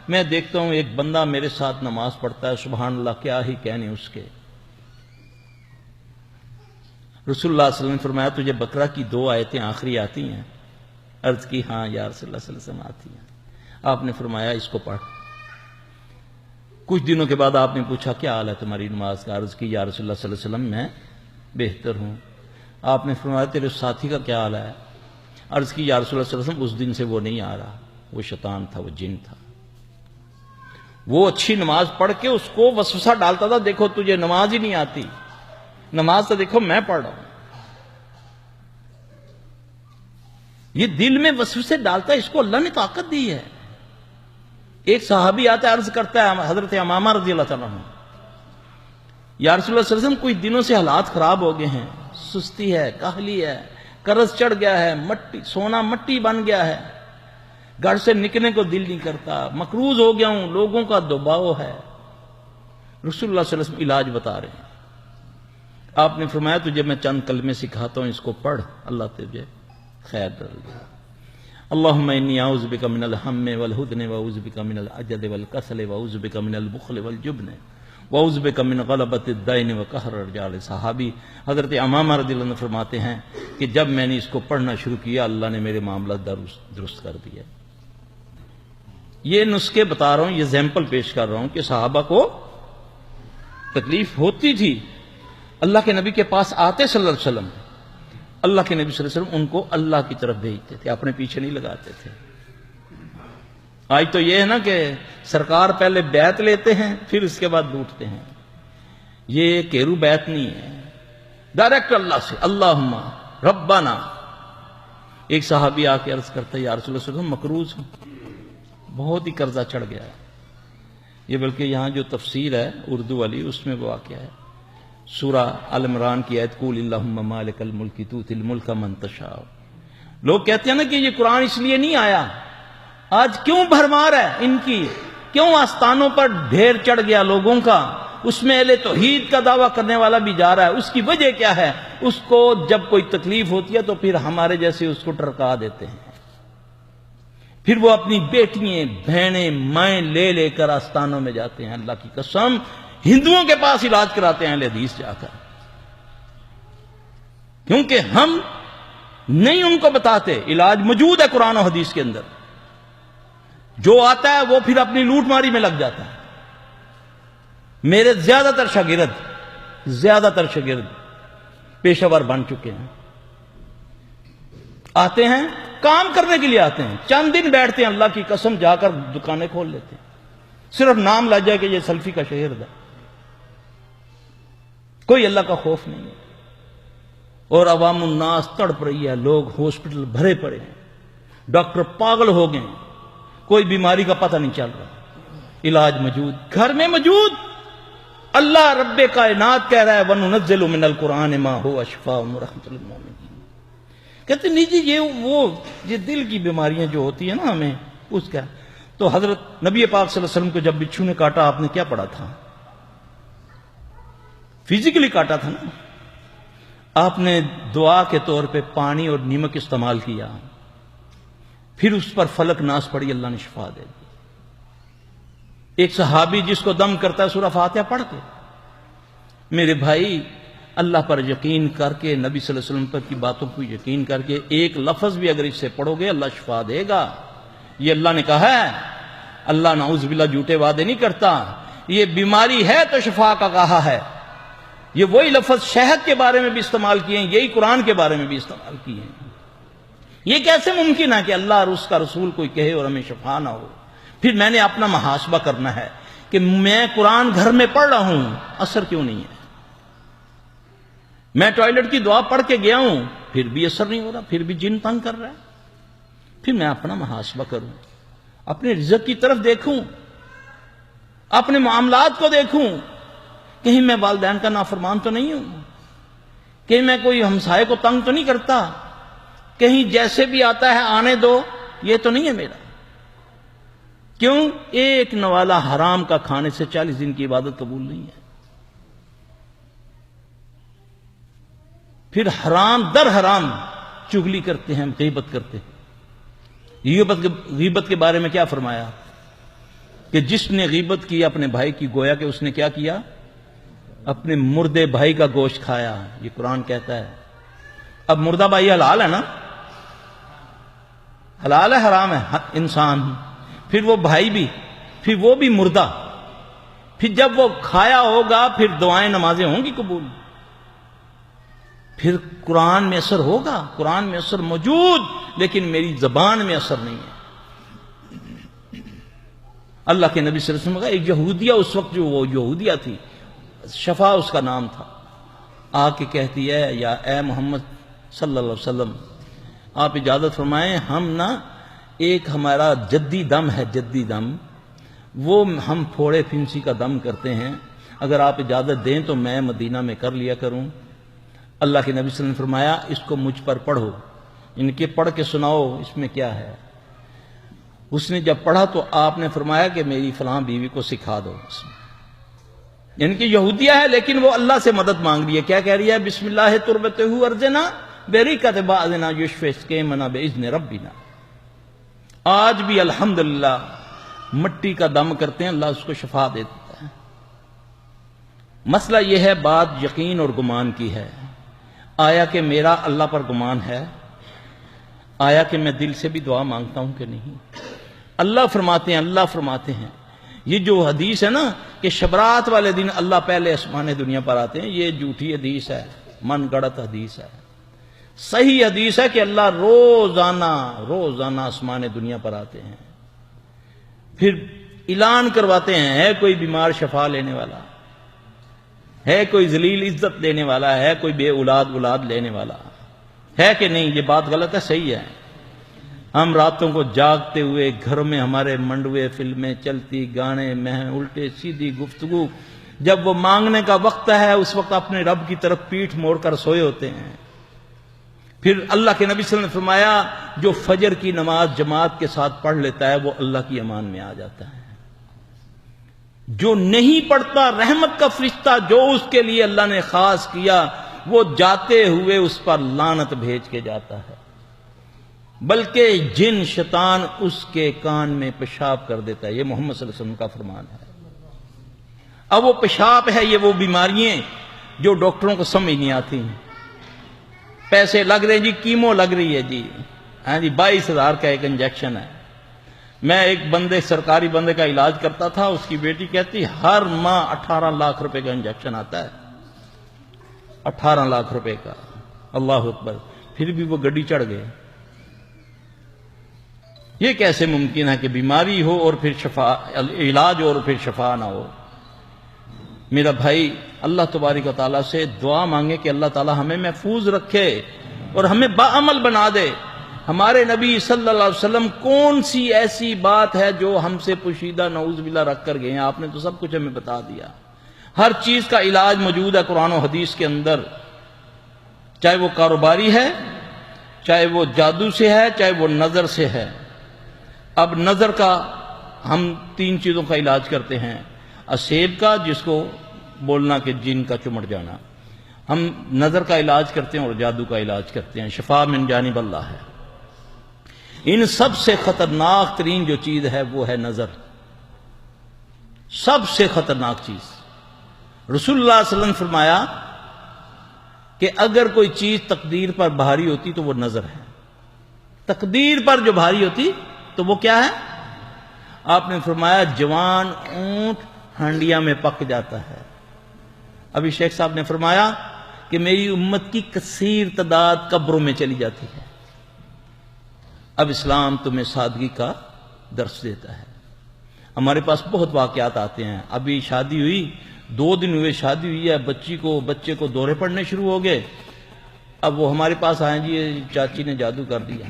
میں دیکھتا ہوں ایک بندہ میرے ساتھ نماز پڑھتا ہے، سبحان اللہ، کیا ہی کہنے اس کے۔ رسول اللہ صلی اللہ علیہ وسلم نے فرمایا، تجھے بقرہ کی 2 آیتیں آخری آتی ہیں؟ عرض کی، ہاں یا رسول اللہ صلی اللہ علیہ وسلم آتی ہیں۔ آپ نے فرمایا اس کو پڑھ۔ کچھ دنوں کے بعد آپ نے پوچھا کیا حال ہے تمہاری نماز کا؟ عرض کی، یا رسول اللہ صلی اللہ علیہ وسلم میں بہتر ہوں۔ آپ نے فرمایا تیرے ساتھی کا کیا حال ہے؟ عرض کی، یا رسول اللہ صلی اللہ علیہ وسلم اس دن سے وہ نہیں آ رہا، وہ شیطان تھا، وہ جن تھا۔ وہ اچھی نماز پڑھ کے اس کو وسوسہ ڈالتا تھا، دیکھو تجھے نماز ہی نہیں آتی، نماز تو دیکھو میں پڑھ رہا ہوں. یہ دل میں وسوسے ڈالتا ہے، اس کو اللہ نے طاقت دی ہے. ایک صحابی آتا ہے، عرض کرتا ہے حضرت امامہ رضی اللہ تعالیٰ عنہ، یا رسول اللہ صلی اللہ علیہ وسلم کچھ دنوں سے حالات خراب ہو گئے ہیں، سستی ہے، کاہلی ہے، قرض چڑھ گیا ہے، سونا مٹی بن گیا ہے، گھر سے نکلنے کو دل نہیں کرتا، مقروض ہو گیا ہوں، لوگوں کا دباؤ ہے. رسول اللہ صلی اللہ علیہ وسلم علاج بتا رہے ہیں. آپ نے فرمایا تجھے میں چند کلمے سکھاتا ہوں، اس کو پڑھ، اللہ تجھے خیر ڈال دے. اللہم انی اعوذ بک من الہم والحزن واعوذ بک من العجز والکسل واعوذ بک من البخل والجبن واعوذ بک من غلبۃ الدین وقہر الرجال. صحابی حضرت امامہ رضی اللہ عنہ فرماتے ہیں کہ جب میں نے اس کو پڑھنا شروع کیا اللہ نے میرے معاملہ درست کر دیا. یہ نسخے بتا رہا ہوں، یہ زیمپل پیش کر رہا ہوں کہ صحابہ کو تکلیف ہوتی تھی، اللہ کے نبی کے پاس آتے صلی اللہ علیہ وسلم، اللہ کے نبی صلی اللہ علیہ وسلم ان کو اللہ کی طرف بھیجتے تھے، اپنے پیچھے نہیں لگاتے تھے. آج تو یہ ہے نا کہ سرکار پہلے بیعت لیتے ہیں پھر اس کے بعد لوٹتے ہیں. یہ کیرو بیعت نہیں ہے، ڈائریکٹ اللہ سے، اللہم ربنا. ایک صحابی آ کے عرض کرتا ہے یا رسول اللہ صلی اللہ علیہ وسلم مقروض ہوں، بہت ہی قرضہ چڑھ گیا ہے. یہ بلکہ یہاں جو تفسیر ہے اردو والی اس میں وہ واقعہ ہے، سورہ آل عمران کی آیت قول اللہم مالک الملک تؤتی الملک من تشاء. لوگ کہتے ہیں نا کہ یہ قرآن اس لیے نہیں آیا، آج کیوں بھرمار ہے ان کی، کیوں آستانوں پر ڈھیر چڑھ گیا لوگوں کا، اس میں اہل توحید کا دعویٰ کرنے والا بھی جا رہا ہے. اس کی وجہ کیا ہے؟ اس کو جب کوئی تکلیف ہوتی ہے تو پھر ہمارے جیسے اس کو ٹرکا دیتے ہیں، پھر وہ اپنی بیٹیاں بہنیں مائیں لے کر آستانوں میں جاتے ہیں. اللہ کی قسم ہندوؤں کے پاس علاج کراتے ہیں اہل حدیث جا کر، کیونکہ ہم نہیں ان کو بتاتے. علاج موجود ہے قرآن و حدیث کے اندر، جو آتا ہے وہ پھر اپنی لوٹ ماری میں لگ جاتا ہے. میرے زیادہ تر شاگرد پیشہ ور بن چکے ہیں، آتے ہیں کام کرنے کے لیے، آتے ہیں چند دن بیٹھتے ہیں، اللہ کی قسم جا کر دکانیں کھول لیتے ہیں، صرف نام لا جائے کہ یہ سلفی کا شاگرد ہے. کوئی اللہ کا خوف نہیں ہے. اور عوام الناس تڑپ رہی ہے، لوگ ہاسپٹل بھرے پڑے ہیں، ڈاکٹر پاگل ہو گئے ہیں، کوئی بیماری کا پتہ نہیں چل رہا. علاج موجود، گھر میں موجود. اللہ رب کائنات کہہ رہا ہے وَنُنَزِّلُ مِنَ الْقُرْآنِ مَا هُوَ شِفَاءٌ وَرَحْمَةٌ لِلْمُؤْمِنِينَ. کہتے نہیں جی یہ دل کی بیماریاں جو ہوتی ہیں نا ہمیں اس کا. تو حضرت نبی پاک صلی اللہ علیہ وسلم کو جب بچھو نے کاٹا آپ نے کیا پڑھا تھا؟ فزیکلی کاٹا تھا نا. آپ نے دعا کے طور پہ پانی اور نمک استعمال کیا، پھر اس پر فلک ناس پڑی، اللہ نے شفا دے دی. ایک صحابی جس کو دم کرتا ہے سورہ فاتحہ پڑھ کے. میرے بھائی اللہ پر یقین کر کے، نبی صلی اللہ علیہ وسلم پر کی باتوں کو یقین کر کے ایک لفظ بھی اگر اس سے پڑھو گے اللہ شفا دے گا. یہ اللہ نے کہا ہے، اللہ نعوذ باللہ جھوٹے وعدے نہیں کرتا. یہ بیماری ہے تو شفا کا کہا ہے. یہ وہی لفظ شہد کے بارے میں بھی استعمال کیے ہیں، یہی قرآن کے بارے میں بھی استعمال کیے ہیں. یہ کیسے ممکن ہے کہ اللہ اور اس کا رسول کوئی کہے اور ہمیں شفا نہ ہو؟ پھر میں نے اپنا محاسبہ کرنا ہے کہ میں قرآن گھر میں پڑھ رہا ہوں، اثر کیوں نہیں ہے؟ میں ٹوائلٹ کی دعا پڑھ کے گیا ہوں پھر بھی اثر نہیں ہو رہا، پھر بھی جن تنگ کر رہا ہے. پھر میں اپنا محاسبہ کروں، اپنے رزق کی طرف دیکھوں، اپنے معاملات کو دیکھوں. کہیں میں والدین کا نافرمان تو نہیں ہوں، کہیں میں کوئی ہمسائے کو تنگ تو نہیں کرتا، کہیں جیسے بھی آتا ہے آنے دو یہ تو نہیں ہے میرا. کیوں؟ ایک نوالا حرام کا کھانے سے 40 دن کی عبادت قبول نہیں ہے. پھر حرام در حرام چغلی کرتے ہیں، غیبت کرتے ہیں. غیبت کے بارے میں کیا فرمایا کہ جس نے غیبت کی اپنے بھائی کی، گویا کہ اس نے کیا کیا؟ اپنے مردے بھائی کا گوشت کھایا. یہ قرآن کہتا ہے. اب مردہ بھائی حلال ہے نا؟ حلال ہے حرام ہے؟ انسان. پھر وہ بھائی بھی، پھر وہ بھی مردہ. پھر جب وہ کھایا ہوگا پھر دعائیں نمازیں ہوں گی قبول. پھر قرآن میں اثر ہوگا، قرآن میں اثر موجود، لیکن میری زبان میں اثر نہیں ہے. اللہ کے نبی صلی اللہ علیہ وسلم کا ایک یہودیہ، اس وقت جو وہ یہودیہ تھی، شفا اس کا نام تھا، آ کے کہتی ہے یا اے محمد صلی اللہ علیہ وسلم آپ اجازت فرمائیں، ہم نا ایک ہمارا جدی دم ہے، جدی دم، وہ ہم پھوڑے پھنسی کا دم کرتے ہیں، اگر آپ اجازت دیں تو میں مدینہ میں کر لیا کروں۔ اللہ کے نبی صلی اللہ علیہ وسلم نے فرمایا اس کو مجھ پر پڑھو، ان کے پڑھ کے سناؤ اس میں کیا ہے۔ اس نے جب پڑھا تو آپ نے فرمایا کہ میری فلاں بیوی کو سکھا دو، یعنی کہ یہودیہ ہے لیکن وہ اللہ سے مدد مانگ رہی ہے، کیا کہہ رہی ہے؟ بسم اللہ تربتہ ارجنا بریکت بعضنا یشفی اسکیمنا باذن ربنا۔ آج بھی الحمدللہ مٹی کا دم کرتے ہیں، اللہ اس کو شفا دے دیتا ہے۔ مسئلہ یہ ہے، بات یقین اور گمان کی ہے، آیا کہ میرا اللہ پر گمان ہے؟ آیا کہ میں دل سے بھی دعا مانگتا ہوں کہ نہیں؟ اللہ فرماتے ہیں یہ جو حدیث ہے نا کہ شبرات والے دن اللہ پہلے آسمان دنیا پر آتے ہیں، یہ جھوٹی حدیث ہے، من گڑت حدیث ہے۔ صحیح حدیث ہے کہ اللہ روزانہ آسمان دنیا پر آتے ہیں، پھر اعلان کرواتے ہیں ہے کوئی بیمار شفا لینے والا، ہے کوئی ذلیل عزت دینے والا، ہے کوئی بے اولاد لینے والا، ہے کہ نہیں؟ یہ بات غلط ہے، صحیح ہے۔ ہم راتوں کو جاگتے ہوئے گھروں میں ہمارے منڈوے فلمیں چلتی، گانے الٹے سیدھی گفتگو، جب وہ مانگنے کا وقت ہے اس وقت اپنے رب کی طرف پیٹھ موڑ کر سوئے ہوتے ہیں۔ پھر اللہ کے نبی صلی اللہ علیہ وسلم نے فرمایا جو فجر کی نماز جماعت کے ساتھ پڑھ لیتا ہے وہ اللہ کی امان میں آ جاتا ہے، جو نہیں پڑھتا رحمت کا فرشتہ جو اس کے لیے اللہ نے خاص کیا وہ جاتے ہوئے اس پر لعنت بھیج کے جاتا ہے، بلکہ جن شیطان اس کے کان میں پیشاب کر دیتا ہے۔ یہ محمد صلی اللہ علیہ وسلم کا فرمان ہے۔ اب وہ پیشاب ہے، یہ وہ بیماریاں جو ڈاکٹروں کو سمجھ نہیں آتی، پیسے لگ رہے جی، کیمو لگ رہی ہے جی، ہاں جی 22,000 کا ایک انجیکشن ہے۔ میں ایک سرکاری بندے کا علاج کرتا تھا، اس کی بیٹی کہتی ہر ماہ 18 لاکھ روپے کا انجیکشن آتا ہے، 18 لاکھ روپے کا، اللہ اکبر، پھر بھی وہ گڈی چڑھ گئے۔ یہ کیسے ممکن ہے کہ بیماری ہو اور پھر علاج ہو اور پھر شفا نہ ہو؟ میرا بھائی اللہ تبارک و تعالیٰ سے دعا مانگے کہ اللہ تعالیٰ ہمیں محفوظ رکھے اور ہمیں باعمل بنا دے۔ ہمارے نبی صلی اللہ علیہ وسلم کون سی ایسی بات ہے جو ہم سے پوشیدہ نعوذ باللہ رکھ کر گئے ہیں؟ آپ نے تو سب کچھ ہمیں بتا دیا، ہر چیز کا علاج موجود ہے قرآن و حدیث کے اندر، چاہے وہ کاروباری ہے، چاہے وہ جادو سے ہے، چاہے وہ نظر سے ہے۔ اب نظر کا ہم 3 چیزوں کا علاج کرتے ہیں، اسیب کا جس کو بولنا کہ جن کا چمٹ جانا، ہم نظر کا علاج کرتے ہیں اور جادو کا علاج کرتے ہیں، شفا من جانب اللہ ہے۔ ان سب سے خطرناک ترین جو چیز ہے وہ ہے نظر، سب سے خطرناک چیز۔ رسول اللہ صلی اللہ علیہ وسلم نے فرمایا کہ اگر کوئی چیز تقدیر پر بھاری ہوتی تو وہ نظر ہے، تقدیر پر جو بھاری ہوتی تو وہ کیا ہے؟ آپ نے فرمایا جوان اونٹ ہانڈیاں میں پک جاتا ہے۔ ابھی شیخ صاحب نے فرمایا کہ میری امت کی کثیر تعداد قبروں میں چلی جاتی ہے۔ اب اسلام تمہیں سادگی کا درس دیتا ہے۔ ہمارے پاس بہت واقعات آتے ہیں، ابھی شادی ہوئی، 2 دن ہوئے شادی ہوئی ہے، بچے کو دورے پڑنے شروع ہو گئے، اب وہ ہمارے پاس آئیں جی چاچی نے جادو کر دیا،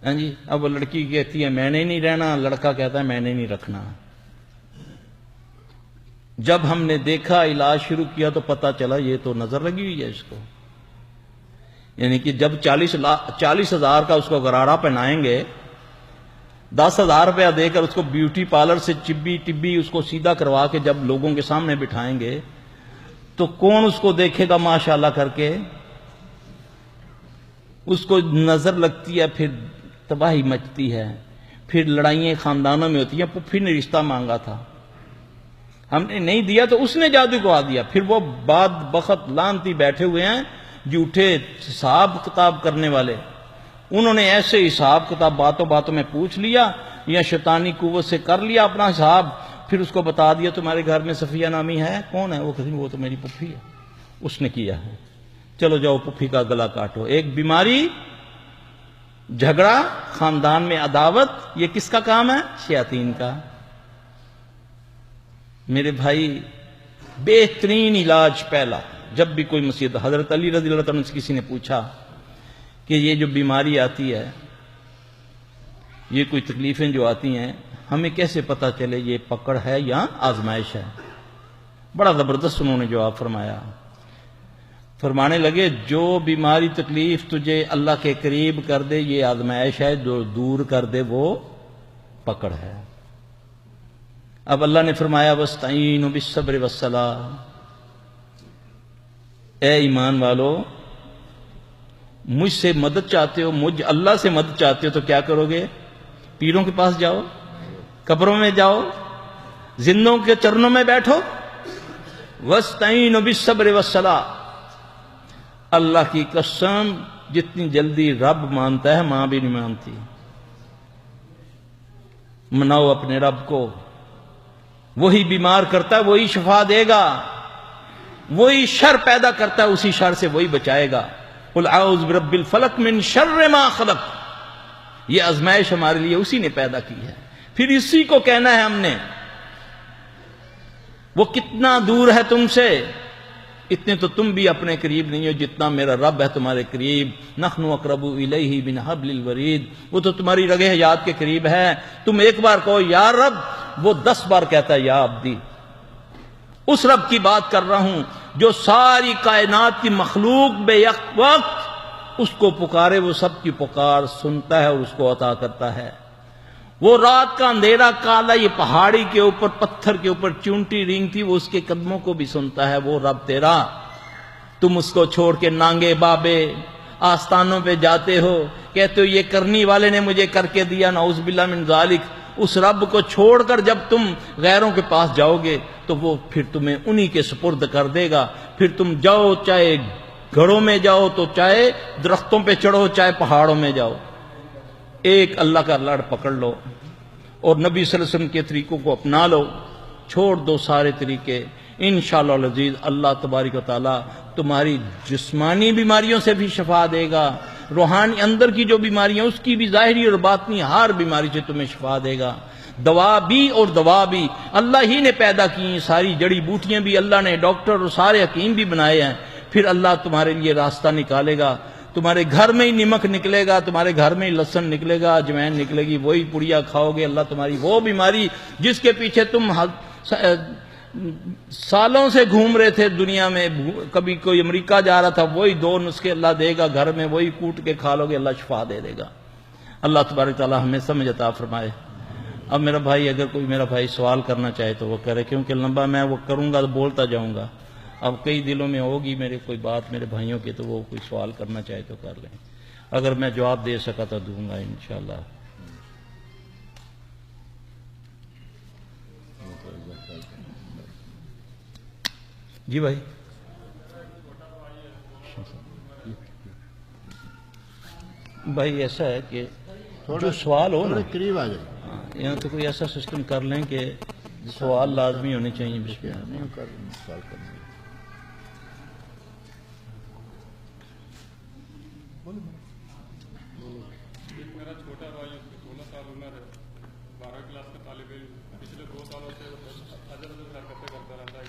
ہاں جی۔ اب وہ لڑکی کہتی ہے میں نے نہیں رہنا، لڑکا کہتا ہے میں نے نہیں رکھنا۔ جب ہم نے دیکھا علاج شروع کیا تو پتہ چلا یہ تو نظر لگی ہوئی ہے اس کو، یعنی کہ جب 40,000 کا اس کو غرارہ پہنائیں گے، 10,000 روپیہ دے کر اس کو بیوٹی پارلر سے ٹبی اس کو سیدھا کروا کے جب لوگوں کے سامنے بٹھائیں گے تو کون اس کو دیکھے گا ماشاءاللہ کر کے؟ اس کو نظر لگتی ہے، پھر تباہی مچتی ہے، پھر لڑائیاں خاندانوں میں ہوتی ہیں۔ پھپھی نے رشتہ مانگا تھا، ہم نے نہیں دیا تو اس نے جادو کروا دیا، پھر وہ بعد بخت لانتی بیٹھے ہوئے ہیں جھوٹے حساب کتاب کرنے والے، انہوں نے ایسے حساب کتاب باتوں باتوں میں پوچھ لیا یا شیطانی قوت سے کر لیا اپنا حساب، پھر اس کو بتا دیا تمہارے گھر میں صفیہ نامی ہے، کون ہے وہ؟ کہتی وہ تو میری پپھی ہے، اس نے کیا ہے، چلو جاؤ پپھی کا گلا کاٹو۔ ایک بیماری جھگڑا، خاندان میں عداوت، یہ کس کا کام ہے؟ شیاطین کا۔ میرے بھائی بہترین علاج پہلا، جب بھی کوئی مصیبت، حضرت علی رضی اللہ عنہ سے کسی نے پوچھا کہ یہ جو بیماری آتی ہے، یہ کوئی تکلیفیں جو آتی ہیں، ہمیں کیسے پتہ چلے یہ پکڑ ہے یا آزمائش ہے؟ بڑا زبردست انہوں نے جواب فرمایا۔ فرمانے لگے جو بیماری تکلیف تجھے اللہ کے قریب کر دے یہ آزمائش ہے، جو دور کر دے وہ پکڑ ہے۔ اب اللہ نے فرمایا وَاسْتَعِينُوا بِالصَّبْرِ وَالصَّلَاةِ، اے ایمان والو مجھ سے مدد چاہتے ہو، مجھ اللہ سے مدد چاہتے ہو تو کیا کرو گے؟ پیروں کے پاس جاؤ، قبروں میں جاؤ، زندوں کے چرنوں میں بیٹھو۔ وَاسْتَعِينُوا بِالصَّبْرِ وَالصَّلَاةِ، اللہ کی قسم جتنی جلدی رب مانتا ہے ماں بھی نہیں مانتی۔ مناؤ اپنے رب کو، وہی بیمار کرتا ہے وہی شفا دے گا، وہی شر پیدا کرتا ہے اسی شر سے وہی بچائے گا۔ قُلْ أَعُوذُ بِرَبِّ الْفَلَقِ مِنْ شَرِّ مَا خَلَقَ، یہ آزمائش ہمارے لیے اسی نے پیدا کی ہے، پھر اسی کو کہنا ہے ہم نے۔ وہ کتنا دور ہے تم سے، اتنے تو تم بھی اپنے قریب نہیں ہو جتنا میرا رب ہے تمہارے قریب۔ نحن اقرب الیہ من حبل الورید، وہ تو تمہاری رگ حیات کے قریب ہے۔ تم ایک بار کہو یا رب، وہ 10 بار کہتا ہے یا عبدی۔ اس رب کی بات کر رہا ہوں جو ساری کائنات کی مخلوق بے یک وقت اس کو پکارے، وہ سب کی پکار سنتا ہے اور اس کو عطا کرتا ہے۔ وہ رات کا اندھیرا کالا، یہ پہاڑی کے اوپر پتھر کے اوپر چونٹی رینگتی، وہ اس کے قدموں کو بھی سنتا ہے، وہ رب تیرا۔ تم اس کو چھوڑ کے نانگے بابے آستانوں پہ جاتے ہو، کہتے ہو یہ کرنی والے نے مجھے کر کے دیا، نعوذ باللہ من ذالک۔ اس رب کو چھوڑ کر جب تم غیروں کے پاس جاؤ گے تو وہ پھر تمہیں انہی کے سپرد کر دے گا۔ پھر تم جاؤ، چاہے گھروں میں جاؤ تو چاہے درختوں پہ چڑھو، چاہے پہاڑوں میں جاؤ، ایک اللہ کا لڑ پکڑ لو اور نبی صلی اللہ علیہ وسلم کے طریقوں کو اپنا لو، چھوڑ دو سارے طریقے۔ انشاءاللہ العزیز اللہ تبارک و تعالی تمہاری جسمانی بیماریوں سے بھی شفا دے گا، روحانی اندر کی جو بیماریاں اس کی بھی، ظاہری اور باطنی ہر بیماری سے تمہیں شفا دے گا۔ دوا بھی اور دوا بھی اللہ ہی نے پیدا کی، ساری جڑی بوٹیاں بھی اللہ نے، ڈاکٹر اور سارے حکیم بھی بنائے ہیں۔ پھر اللہ تمہارے لیے راستہ نکالے گا، تمہارے گھر میں ہی نمک نکلے گا، تمہارے گھر میں ہی لہسن نکلے گا، اجوائن نکلے گی، وہی پڑیا کھاؤ گے، اللہ تمہاری وہ بیماری جس کے پیچھے تم سالوں سے گھوم رہے تھے دنیا میں، کبھی کوئی امریکہ جا رہا تھا، وہی 2 نسخے اللہ دے گا گھر میں، وہی کوٹ کے کھا لو گے، اللہ شفا دے دے گا۔ اللہ تبارک تعالی ہمیں سمجھ عطا فرمائے۔ اب میرا بھائی، اگر کوئی میرا بھائی سوال کرنا چاہے تو وہ کرے، کیونکہ لمبا میں وہ کروں گا تو بولتا جاؤں گا، اب کئی دلوں میں ہوگی میرے کوئی بات میرے بھائیوں کی، تو وہ کوئی سوال کرنا چاہے تو کر لیں، اگر میں جواب دے سکا تو دوں گا انشاءاللہ۔ جی بھائی، بھائی ایسا ہے کہ جو سوال ہو نا، قریب آ جائے، یہاں تو کوئی ایسا سسٹم کر لیں کہ سوال لازمی ہونے چاہیے۔ سوال کرنا میرا چھوٹا بھائی 16 سال عمر ہے، 12 کلاس کا طالب علم، پچھلے 2 سالوں سے ادھر ادھر حرکتیں کرتا رہتا ہے۔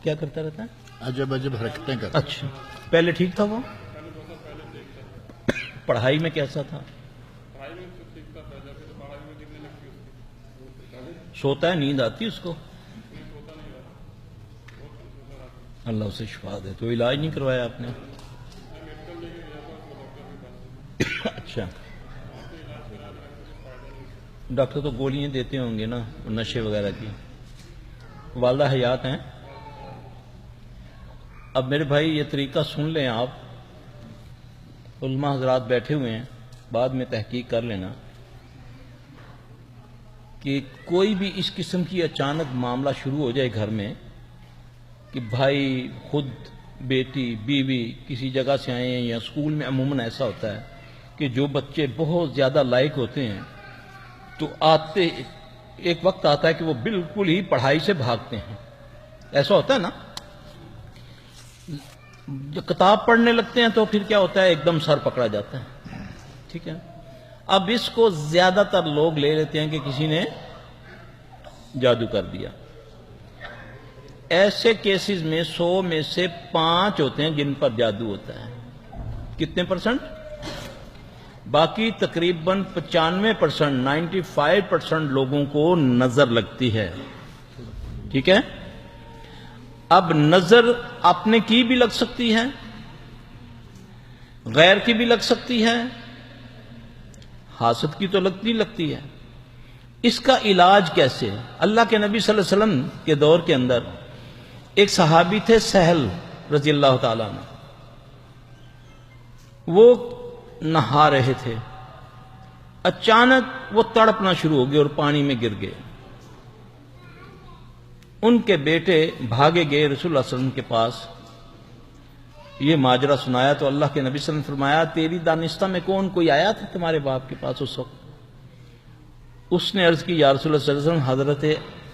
کیا کرتا رہتا ہے؟ عجب عجب حرکتیں کرتا۔ اچھا، پہلے ٹھیک تھا وہ؟ پہلے 2 سال پہلے ٹھیک تھا، پڑھائی میں کیسا تھا؟ پڑھائی میں تو ٹھیک تھا، جب پھر پڑھائی میں گرنے لگتی اس کی، سوتا ہے، نیند آتی اس کو؟ سوتا نہیں رہا۔ اللہ اسے شفا دے۔ تو علاج نہیں کروایا آپ نے؟ اچھا، ڈاکٹر تو گولیاں دیتے ہوں گے نا نشے وغیرہ کی۔ والدہ حیات ہیں؟ اب میرے بھائی یہ طریقہ سن لیں آپ، علماء حضرات بیٹھے ہوئے ہیں، بعد میں تحقیق کر لینا کہ کوئی بھی اس قسم کی اچانک معاملہ شروع ہو جائے گھر میں کہ بھائی خود، بیٹی، بیوی کسی جگہ سے آئے ہیں، یا اسکول میں عموماً ایسا ہوتا ہے کہ جو بچے بہت زیادہ لائق ہوتے ہیں تو آتے ایک وقت آتا ہے کہ وہ بالکل ہی پڑھائی سے بھاگتے ہیں، ایسا ہوتا ہے نا، جب کتاب پڑھنے لگتے ہیں تو پھر کیا ہوتا ہے، ایک دم سر پکڑا جاتا ہے، ٹھیک ہے. اب اس کو زیادہ تر لوگ لے لیتے ہیں کہ کسی نے جادو کر دیا. ایسے کیسز میں 100 میں سے 5 ہوتے ہیں جن پر جادو ہوتا ہے. کتنے پرسنٹ؟ باقی تقریباً 95%، 95% لوگوں کو نظر لگتی ہے. ٹھیک ہے. اب نظر اپنے کی بھی لگ سکتی ہے، غیر کی بھی لگ سکتی ہے، حاسد کی تو لگتی ہے. اس کا علاج کیسے؟ اللہ کے نبی صلی اللہ علیہ وسلم کے دور کے اندر ایک صحابی تھے سہل رضی اللہ تعالیٰ عنہ. وہ نہا رہے تھے، اچانک وہ تڑپنا شروع ہو گئے اور پانی میں گر گئے. ان کے بیٹے بھاگے گئے رسول اللہ صلی اللہ علیہ وسلم کے پاس، یہ ماجرا سنایا تو اللہ کے نبی صلی اللہ علیہ وسلم فرمایا تیری دانستہ میں کون کوئی آیا تھا تمہارے باپ کے پاس اس وقت؟ اس نے عرض کی یا رسول اللہ صلی اللہ علیہ وسلم حضرت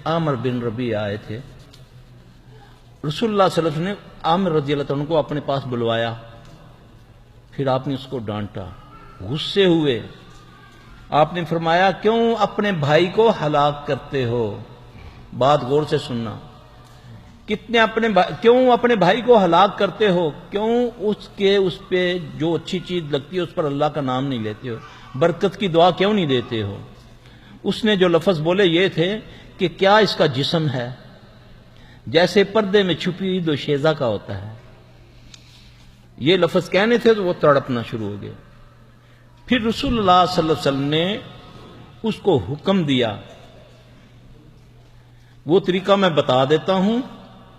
عامر بن ربیع آئے تھے. رسول اللہ صلی اللہ علیہ وسلم نے عامر رضی اللہ عنہ کو اپنے پاس بلوایا، پھر آپ نے اس کو ڈانٹا، غصے ہوئے. آپ نے فرمایا کیوں اپنے بھائی کو ہلاک کرتے ہو؟ بات غور سے سننا. کیوں اپنے بھائی کو ہلاک کرتے ہو؟ کیوں اس پہ جو اچھی چیز لگتی ہے اس پر اللہ کا نام نہیں لیتے ہو؟ برکت کی دعا کیوں نہیں دیتے ہو؟ اس نے جو لفظ بولے یہ تھے کہ کیا اس کا جسم ہے جیسے پردے میں چھپی ہوئی دوشیزہ کا ہوتا ہے. یہ لفظ کہنے تھے تو وہ تڑپنا شروع ہو گئے. پھر رسول اللہ صلی اللہ علیہ وسلم نے اس کو حکم دیا. وہ طریقہ میں بتا دیتا ہوں،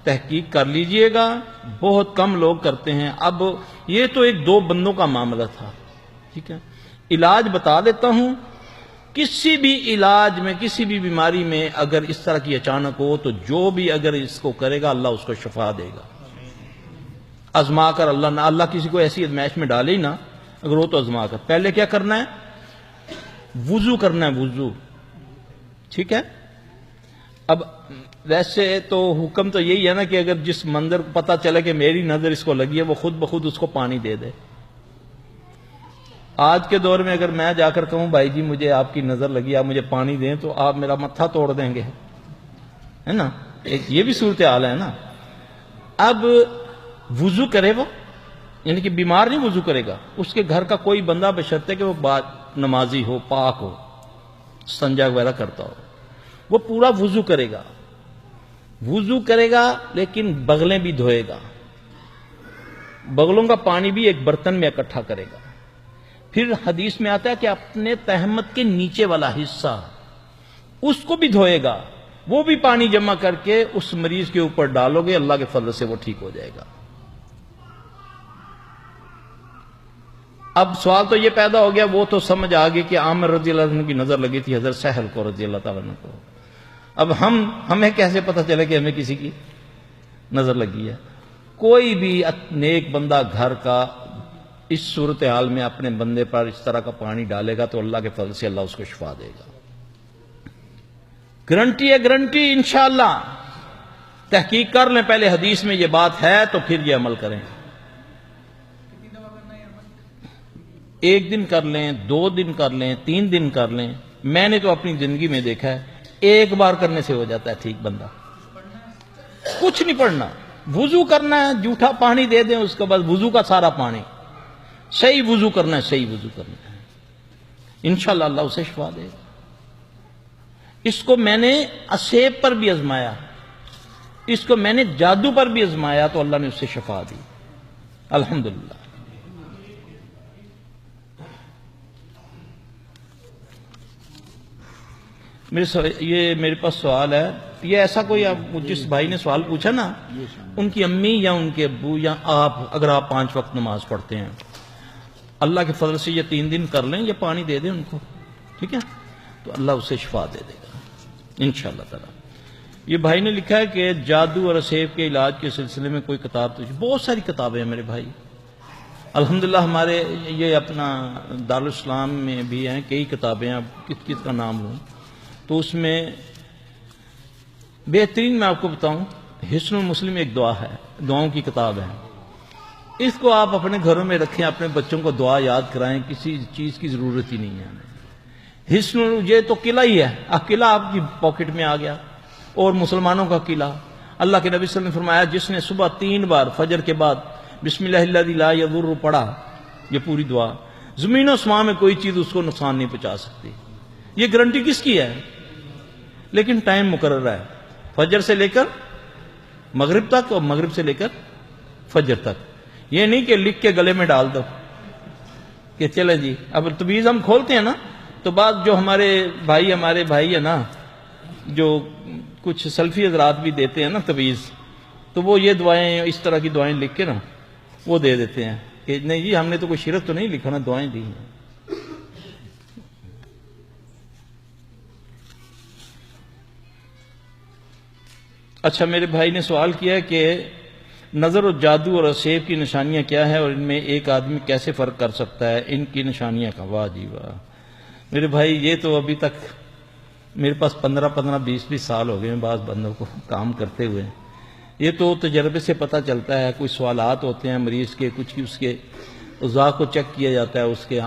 تحقیق کر لیجئے گا، بہت کم لوگ کرتے ہیں. اب یہ تو 1-2 بندوں کا معاملہ تھا. ٹھیک ہے. علاج بتا دیتا ہوں. کسی بھی علاج میں، کسی بھی بیماری میں اگر اس طرح کی اچانک ہو تو جو بھی اگر اس کو کرے گا اللہ اس کو شفا دے گا. آزما کر اللہ کسی کو ایسی ازمائش میں ڈالے ہی نہ، اگر وہ تو آزما کر. پہلے کیا کرنا ہے؟ وضو کرنا ہے، وضو. ٹھیک ہے. اب ویسے تو حکم تو یہی ہے نا کہ اگر جس منظر کو پتا چلے کہ میری نظر اس کو لگی ہے وہ خود بخود اس کو پانی دے دے. آج کے دور میں اگر میں جا کر کہوں بھائی جی مجھے آپ کی نظر لگی، آپ مجھے پانی دیں، تو آپ میرا متھا توڑ دیں گے، ہے نا. یہ بھی صورتحال ہے نا. اب وضو کرے وہ، یعنی کہ بیمار نہیں وضو کرے گا، اس کے گھر کا کوئی بندہ بشرطے کہ وہ نمازی ہو، پاک ہو، استنجا وغیرہ کرتا ہو، وہ پورا وضو کرے گا. وضو کرے گا لیکن بغلیں بھی دھوئے گا. بغلوں کا پانی بھی ایک برتن میں اکٹھا کرے گا. پھر حدیث میں آتا ہے کہ اپنے تہمت کے نیچے والا حصہ اس کو بھی دھوئے گا، وہ بھی پانی جمع کر کے اس مریض کے اوپر ڈالو گے، اللہ کے فضل سے وہ ٹھیک ہو جائے گا. اب سوال تو یہ پیدا ہو گیا، وہ تو سمجھ آ گئی کہ عامر رضی اللہ عنہ کی نظر لگی تھی حضرت سہل کو رضی اللہ تعالیٰ عنہ کو. اب ہمیں کیسے پتہ چلے کہ ہمیں کسی کی نظر لگی ہے؟ کوئی بھی نیک بندہ گھر کا اس صورتحال میں اپنے بندے پر اس طرح کا پانی ڈالے گا تو اللہ کے فضل سے اللہ اس کو شفا دے گا. گارنٹی ہے، گارنٹی انشاءاللہ. تحقیق کر لیں پہلے حدیث میں یہ بات ہے تو پھر یہ عمل کریں. 1 دن کر لیں، 2 دن کر لیں، 3 دن کر لیں. میں نے تو اپنی زندگی میں دیکھا ہے 1 بار کرنے سے ہو جاتا ہے ٹھیک بندہ. کچھ نہیں پڑھنا، وضو کرنا ہے، جھوٹا پانی دے دیں اس کے بعد وضو کا سارا پانی. صحیح وضو کرنا ہے، صحیح وضو کرنا ہے، انشاءاللہ اللہ اسے شفا دے گا. اس کو میں نے اسیب پر بھی آزمایا، اس کو میں نے جادو پر بھی آزمایا تو اللہ نے اسے شفا دی الحمدللہ. یہ میرے پاس سوال ہے، یہ ایسا کوئی جس بھائی نے سوال پوچھا نا، ان کی امی یا ان کے ابو یا آپ، اگر آپ 5 وقت نماز پڑھتے ہیں، اللہ کے فضل سے یہ 3 دن کر لیں، یہ پانی دے دیں ان کو، ٹھیک ہے، تو اللہ اسے شفا دے دے گا انشاءاللہ تعالی. یہ بھائی نے لکھا ہے کہ جادو اور اسیب کے علاج کے سلسلے میں کوئی کتاب تو بہت ساری کتابیں ہیں میرے بھائی الحمدللہ. ہمارے یہ اپنا دارالاسلام میں بھی ہیں کئی کتابیں، اب کس کا نام لوں تو اس میں بہترین میں آپ کو بتاؤں، حسن المسلم ایک دعا ہے، دعاؤں کی کتاب ہے. اس کو آپ اپنے گھروں میں رکھیں، اپنے بچوں کو دعا یاد کرائیں، کسی چیز کی ضرورت ہی نہیں ہے ہمیں۔ حسن یہ تو قلعہ ہی ہے، قلعہ آپ کی پاکٹ میں آ گیا، اور مسلمانوں کا قلعہ۔ اللہ کے نبی صلی اللہ علیہ وسلم نے فرمایا جس نے صبح 3 بار فجر کے بعد بسم اللہ الذی لا یضر پڑھا، یہ پوری دعا، زمین و آسمان میں کوئی چیز اس کو نقصان نہیں پہنچا سکتی۔ یہ گارنٹی کس کی ہے؟ لیکن ٹائم مقرر ہے، فجر سے لے کر مغرب تک اور مغرب سے لے کر فجر تک۔ یہ نہیں کہ لکھ کے گلے میں ڈال دو کہ چلے جی۔ اب تویز ہم کھولتے ہیں نا، تو بعض جو ہمارے بھائی ہے نا، جو کچھ سلفی حضرات بھی دیتے ہیں نا تویز، تو وہ یہ دعائیں، اس طرح کی دعائیں لکھ کے نا وہ دے دیتے ہیں کہ نہیں جی ہم نے تو کوئی شرک تو نہیں لکھا نا، دعائیں دی ہیں۔ اچھا، میرے بھائی نے سوال کیا ہے کہ نظر و جادو اور اسیب کی نشانیاں کیا ہے اور ان میں ایک آدمی کیسے فرق کر سکتا ہے ان کی نشانیاں کا؟ واہ جی واہ میرے بھائی، یہ تو ابھی تک میرے پاس 15-20 سال ہو گئے ہیں بعض بندوں کو کام کرتے ہوئے۔ یہ تو تجربے سے پتہ چلتا ہے، کوئی سوالات ہوتے ہیں مریض کے، کچھ اس کے اعضاء کو چیک کیا جاتا ہے، اس کے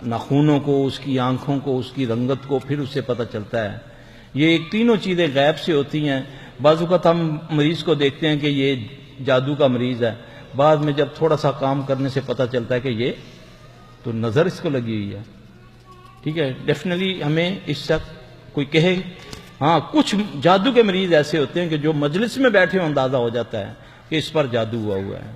ناخنوں کو، اس کی آنکھوں کو، اس کی رنگت کو، پھر اس سے پتہ چلتا ہے۔ یہ تینوں چیزیں غیب سے ہوتی ہیں۔ بعض اوقات ہم مریض کو دیکھتے ہیں کہ یہ جادو کا مریض ہے، بعد میں جب تھوڑا سا کام کرنے سے پتہ چلتا ہے کہ یہ تو نظر اس کو لگی ہوئی ہے۔ ٹھیک ہے، ڈیفینیٹلی ہمیں اس سے کوئی کہے، ہاں کچھ جادو کے مریض ایسے ہوتے ہیں کہ جو مجلس میں بیٹھے اندازہ ہو جاتا ہے کہ اس پر جادو ہوا ہے۔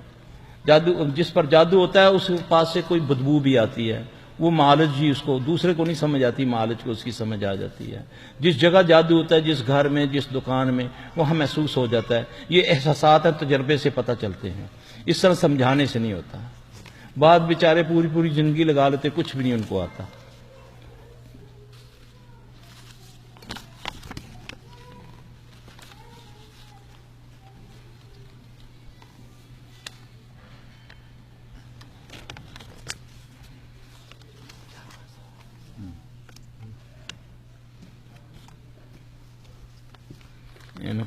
جادو جس پر جادو ہوتا ہے اس کے پاس سے کوئی بدبو بھی آتی ہے، وہ معالج جی اس کو، دوسرے کو نہیں سمجھ آتی، معالج کو اس کی سمجھ آ جاتی ہے۔ جس جگہ جادو ہوتا ہے، جس گھر میں، جس دکان میں، وہاں محسوس ہو جاتا ہے۔ یہ احساسات ہیں، تجربے سے پتہ چلتے ہیں، اس طرح سمجھانے سے نہیں ہوتا۔ بعض بیچارے پوری زندگی لگا لیتے، کچھ بھی نہیں ان کو آتا۔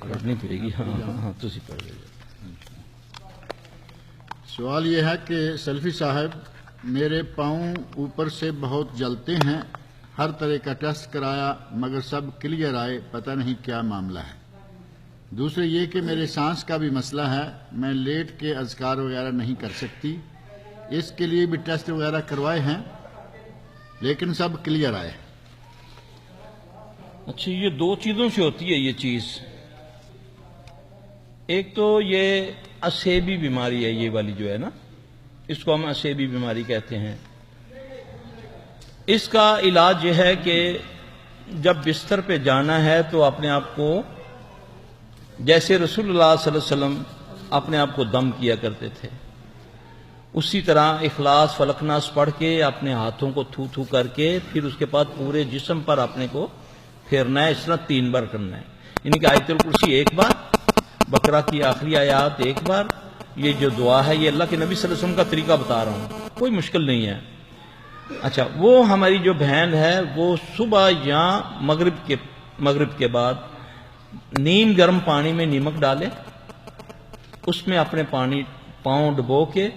پڑھنی پڑے گی، ہاں تسی پڑھ لیں۔ سوال یہ ہے کہ سلفی صاحب میرے پاؤں اوپر سے بہت جلتے ہیں، ہر طرح کا ٹیسٹ کرایا مگر سب کلیئر آئے، پتہ نہیں کیا معاملہ ہے۔ دوسرے یہ کہ میرے سانس کا بھی مسئلہ ہے، میں لیٹ کے اذکار وغیرہ نہیں کر سکتی، اس کے لیے بھی ٹیسٹ وغیرہ کروائے ہیں لیکن سب کلیئر آئے۔ اچھا، یہ 2 چیزوں سے ہوتی ہے یہ چیز۔ ایک تو یہ اسیبی بیماری ہے، یہ والی جو ہے نا، اس کو ہم اسیبی بیماری کہتے ہیں۔ اس کا علاج یہ ہے کہ جب بستر پہ جانا ہے تو اپنے آپ کو، جیسے رسول اللہ صلی اللہ علیہ وسلم اپنے آپ کو دم کیا کرتے تھے، اسی طرح اخلاص فلق ناس پڑھ کے اپنے ہاتھوں کو تھو کر کے پھر اس کے بعد پورے جسم پر اپنے کو پھیرنا ہے۔ اس طرح 3 بار کرنا ہے، یعنی کہ آیت الکرسی 1 بار، بقرہ کی آخری آیات 1 بار۔ یہ جو دعا ہے یہ اللہ کے نبی صلی اللہ علیہ وسلم کا طریقہ بتا رہا ہوں، کوئی مشکل نہیں ہے۔ اچھا، وہ ہماری جو بہن ہے وہ صبح یا مغرب کے بعد نیم گرم پانی میں نمک ڈالے، اس میں اپنے پاؤں ڈبو کے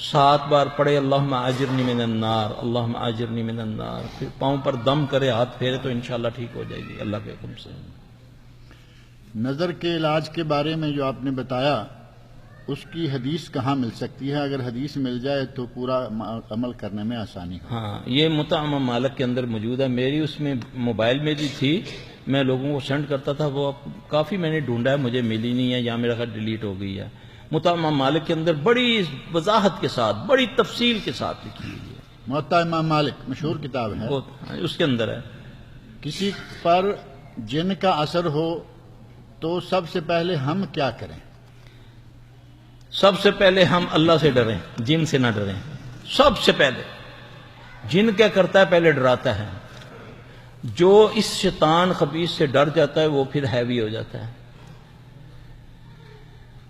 7 بار پڑھے اللہم اجرنی من النار، اللہم اجرنی من النار، پھر پاؤں پر دم کرے، ہاتھ پھیرے تو انشاءاللہ ٹھیک ہو جائے گی اللہ کے حکم سے۔ نظر کے علاج کے بارے میں جو آپ نے بتایا، اس کی حدیث کہاں مل سکتی ہے؟ اگر حدیث مل جائے تو پورا عمل کرنے میں آسانی ہو۔ ہاں، یہ مطعم مالک کے اندر موجود ہے، میری اس میں موبائل میں بھی تھی، میں لوگوں کو سینڈ کرتا تھا، وہ کافی میں نے ڈھونڈا ہے، مجھے ملی نہیں ہے، یا میرا خیال ڈیلیٹ ہو گئی ہے۔ مطعم مالک کے اندر بڑی وضاحت کے ساتھ، بڑی تفصیل کے ساتھ لکھی ہوئی ہے۔ موطا امام مالک مشہور کتاب ہے، اس کے اندر ہے۔ کسی پر جن کا اثر ہو تو سب سے پہلے ہم کیا کریں؟ سب سے پہلے ہم اللہ سے ڈریں، جن سے نہ ڈریں۔ سب سے پہلے جن کیا کرتا ہے؟ پہلے ڈراتا ہے۔ جو اس شیطان خبیث سے ڈر جاتا ہے وہ پھر ہیوی ہو جاتا ہے۔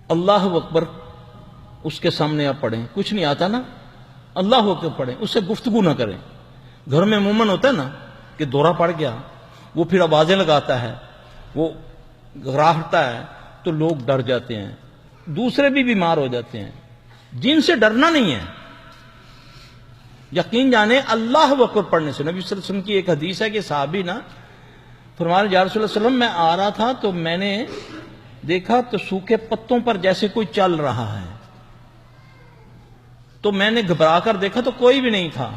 اللہ اکبر اس کے سامنے آپ پڑھیں، کچھ نہیں آتا نا، اللہ اکبر پڑھیں، اس سے گفتگو نہ کریں۔ گھر میں عموماً ہوتا ہے نا کہ دورہ پڑ گیا، وہ پھر آوازیں لگاتا ہے، وہ گھراہتا ہے، تو لوگ ڈر جاتے ہیں، دوسرے بھی بیمار ہو جاتے ہیں۔ جن سے ڈرنا نہیں ہے. یقین جانے اللہ اکبر پڑھنے سے. نبی صلی اللہ علیہ وسلم کی ایک حدیث ہے کہ صحابی نا فرمایا یا رسول اللہ صلی اللہ علیہ وسلم میں آ رہا تھا تو میں نے دیکھا تو سوکھے پتوں پر جیسے کوئی چل رہا ہے, تو میں نے گھبرا کر دیکھا تو کوئی بھی نہیں تھا,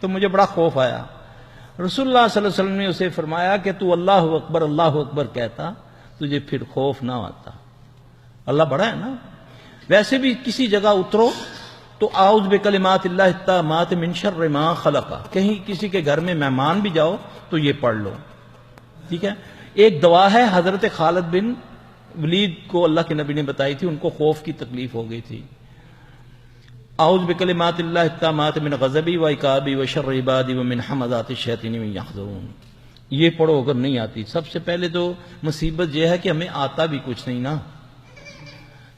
تو مجھے بڑا خوف آیا. رسول اللہ صلی اللہ علیہ وسلم نے اسے فرمایا کہ تو اللہ اکبر کہتا تجھے پھر خوف نہ آتا. اللہ بڑا ہے نا. ویسے بھی کسی جگہ اترو تو اعوذ بکلمات اللہ التامات من شر ما خلق, کہیں کسی کے گھر میں مہمان بھی جاؤ تو یہ پڑھ لو, ٹھیک ہے. ایک دعا ہے حضرت خالد بن ولید کو اللہ کے نبی نے بتائی تھی, ان کو خوف کی تکلیف ہو گئی تھی. اعوذ بکلمات اللہ التامات من غضبی و عقابی و شر عبادی و من حمزات الشیاطین یحضرون. یہ پڑھو اگر نہیں آتی. سب سے پہلے تو مصیبت یہ ہے کہ ہمیں آتا بھی کچھ نہیں نا.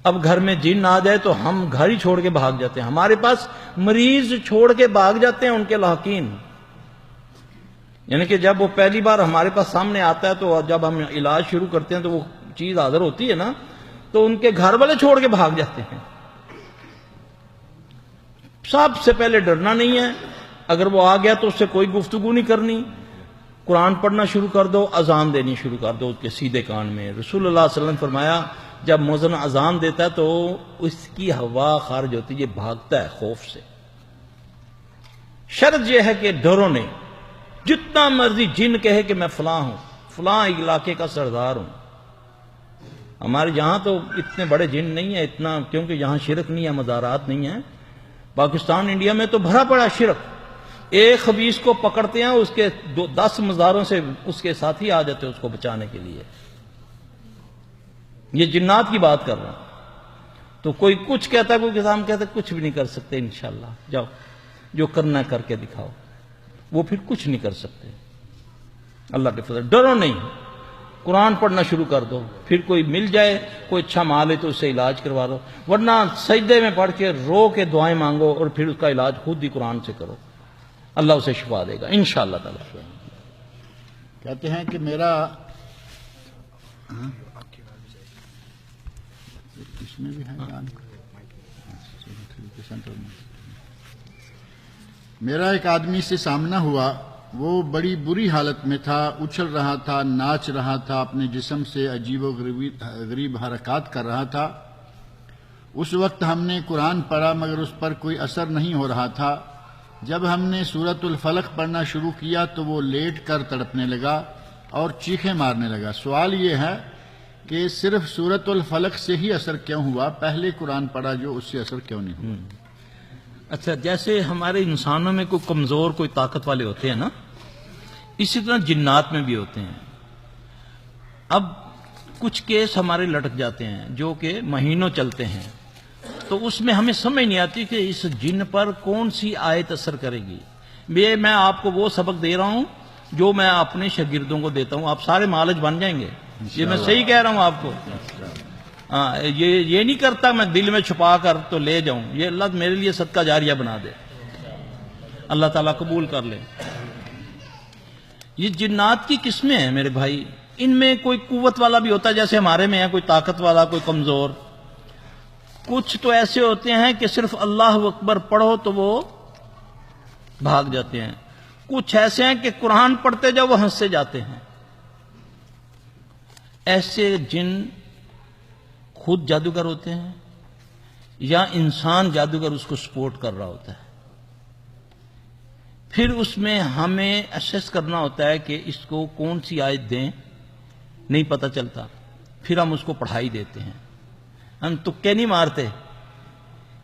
اب گھر میں جن آ جائے تو ہم گھر ہی چھوڑ کے بھاگ جاتے ہیں. ہمارے پاس مریض چھوڑ کے بھاگ جاتے ہیں ان کے لاحقین, یعنی کہ جب وہ پہلی بار ہمارے پاس سامنے آتا ہے تو جب ہم علاج شروع کرتے ہیں تو وہ چیز حاضر ہوتی ہے نا, تو ان کے گھر والے چھوڑ کے بھاگ جاتے ہیں. سب سے پہلے ڈرنا نہیں ہے. اگر وہ آ گیا تو اس سے کوئی گفتگو نہیں کرنی, قرآن پڑھنا شروع کر دو, اذان دینی شروع کر دو اس کے سیدھے کان میں. رسول اللہ صلی اللہ علیہ وسلم نے فرمایا جب مؤذن اذان دیتا ہے تو اس کی ہوا خارج ہوتی ہے, یہ بھاگتا ہے خوف سے. شرط یہ ہے کہ ڈرو نہیں. جتنا مرضی جن کہے کہ میں فلاں ہوں, فلاں علاقے کا سردار ہوں. ہمارے یہاں تو اتنے بڑے جن نہیں ہیں اتنا, کیونکہ یہاں شرک نہیں ہے, مزارات نہیں ہیں. پاکستان انڈیا میں تو بھرا پڑا شرک. ایک خبیث کو پکڑتے ہیں, اس کے 10 مزاروں سے اس کے ساتھی آ جاتے ہیں اس کو بچانے کے لیے. یہ جنات کی بات کر رہا ہوں. تو کوئی کچھ کہتا ہے, کوئی کسان کہتا ہے, کچھ بھی نہیں کر سکتے. انشاءاللہ جاؤ جو کرنا ہے کر کے دکھاؤ. وہ پھر کچھ نہیں کر سکتے. اللہ کے فضل. ڈرو نہیں, قرآن پڑھنا شروع کر دو. پھر کوئی مل جائے, کوئی اچھا مال ہے تو اس سے علاج کروا دو, ورنہ سجدے میں پڑھ کے رو کے دعائیں مانگو اور پھر اس کا علاج خود ہی قرآن سے کرو. اللہ اسے شفا دے گا انشاءاللہ تعالی. کہتے ہیں کہ میرا اس میں بھی ہے میرا ایک آدمی سے سامنا ہوا, وہ بڑی بری حالت میں تھا, اچھل رہا تھا, ناچ رہا تھا, اپنے جسم سے عجیب و غریب حرکات کر رہا تھا. اس وقت ہم نے قرآن پڑھا مگر اس پر کوئی اثر نہیں ہو رہا تھا. جب ہم نے سورۃ الفلق پڑھنا شروع کیا تو وہ لیٹ کر تڑپنے لگا اور چیخیں مارنے لگا. سوال یہ ہے کہ صرف سورۃ الفلق سے ہی اثر کیوں ہوا, پہلے قرآن پڑھا جو اس سے اثر کیوں نہیں ہوا؟ اچھا, جیسے ہمارے انسانوں میں کوئی کمزور کوئی طاقت والے ہوتے ہیں نا, اسی طرح جنات میں بھی ہوتے ہیں. اب کچھ کیس ہمارے لٹک جاتے ہیں جو کہ مہینوں چلتے ہیں, تو اس میں ہمیں سمجھ نہیں آتی کہ اس جن پر کون سی آیت اثر کرے گی. میں آپ کو وہ سبق دے رہا ہوں جو میں اپنے شاگردوں کو دیتا ہوں. آپ سارے معالج بن جائیں گے. یہ میں صحیح کہہ رہا ہوں آپ کو. ہاں, یہ نہیں کرتا میں دل میں چھپا کر تو لے جاؤں. یہ اللہ میرے لیے صدقہ جاریہ بنا دے, اللہ تعالیٰ قبول کر لے. یہ جنات کی قسمیں ہیں میرے بھائی. ان میں کوئی قوت والا بھی ہوتا ہے جیسے ہمارے میں ہے, کوئی طاقت والا, کوئی کمزور. کچھ تو ایسے ہوتے ہیں کہ صرف اللہ اکبر پڑھو تو وہ بھاگ جاتے ہیں. کچھ ایسے ہیں کہ قرآن پڑھتے جاؤ وہ ہنستے جاتے ہیں. ایسے جن خود جادوگر ہوتے ہیں یا انسان جادوگر اس کو سپورٹ کر رہا ہوتا ہے. پھر اس میں ہمیں اسیس کرنا ہوتا ہے کہ اس کو کون سی آیت دیں, نہیں پتہ چلتا. پھر ہم اس کو پڑھائی دیتے ہیں. ہم تکے نہیں مارتے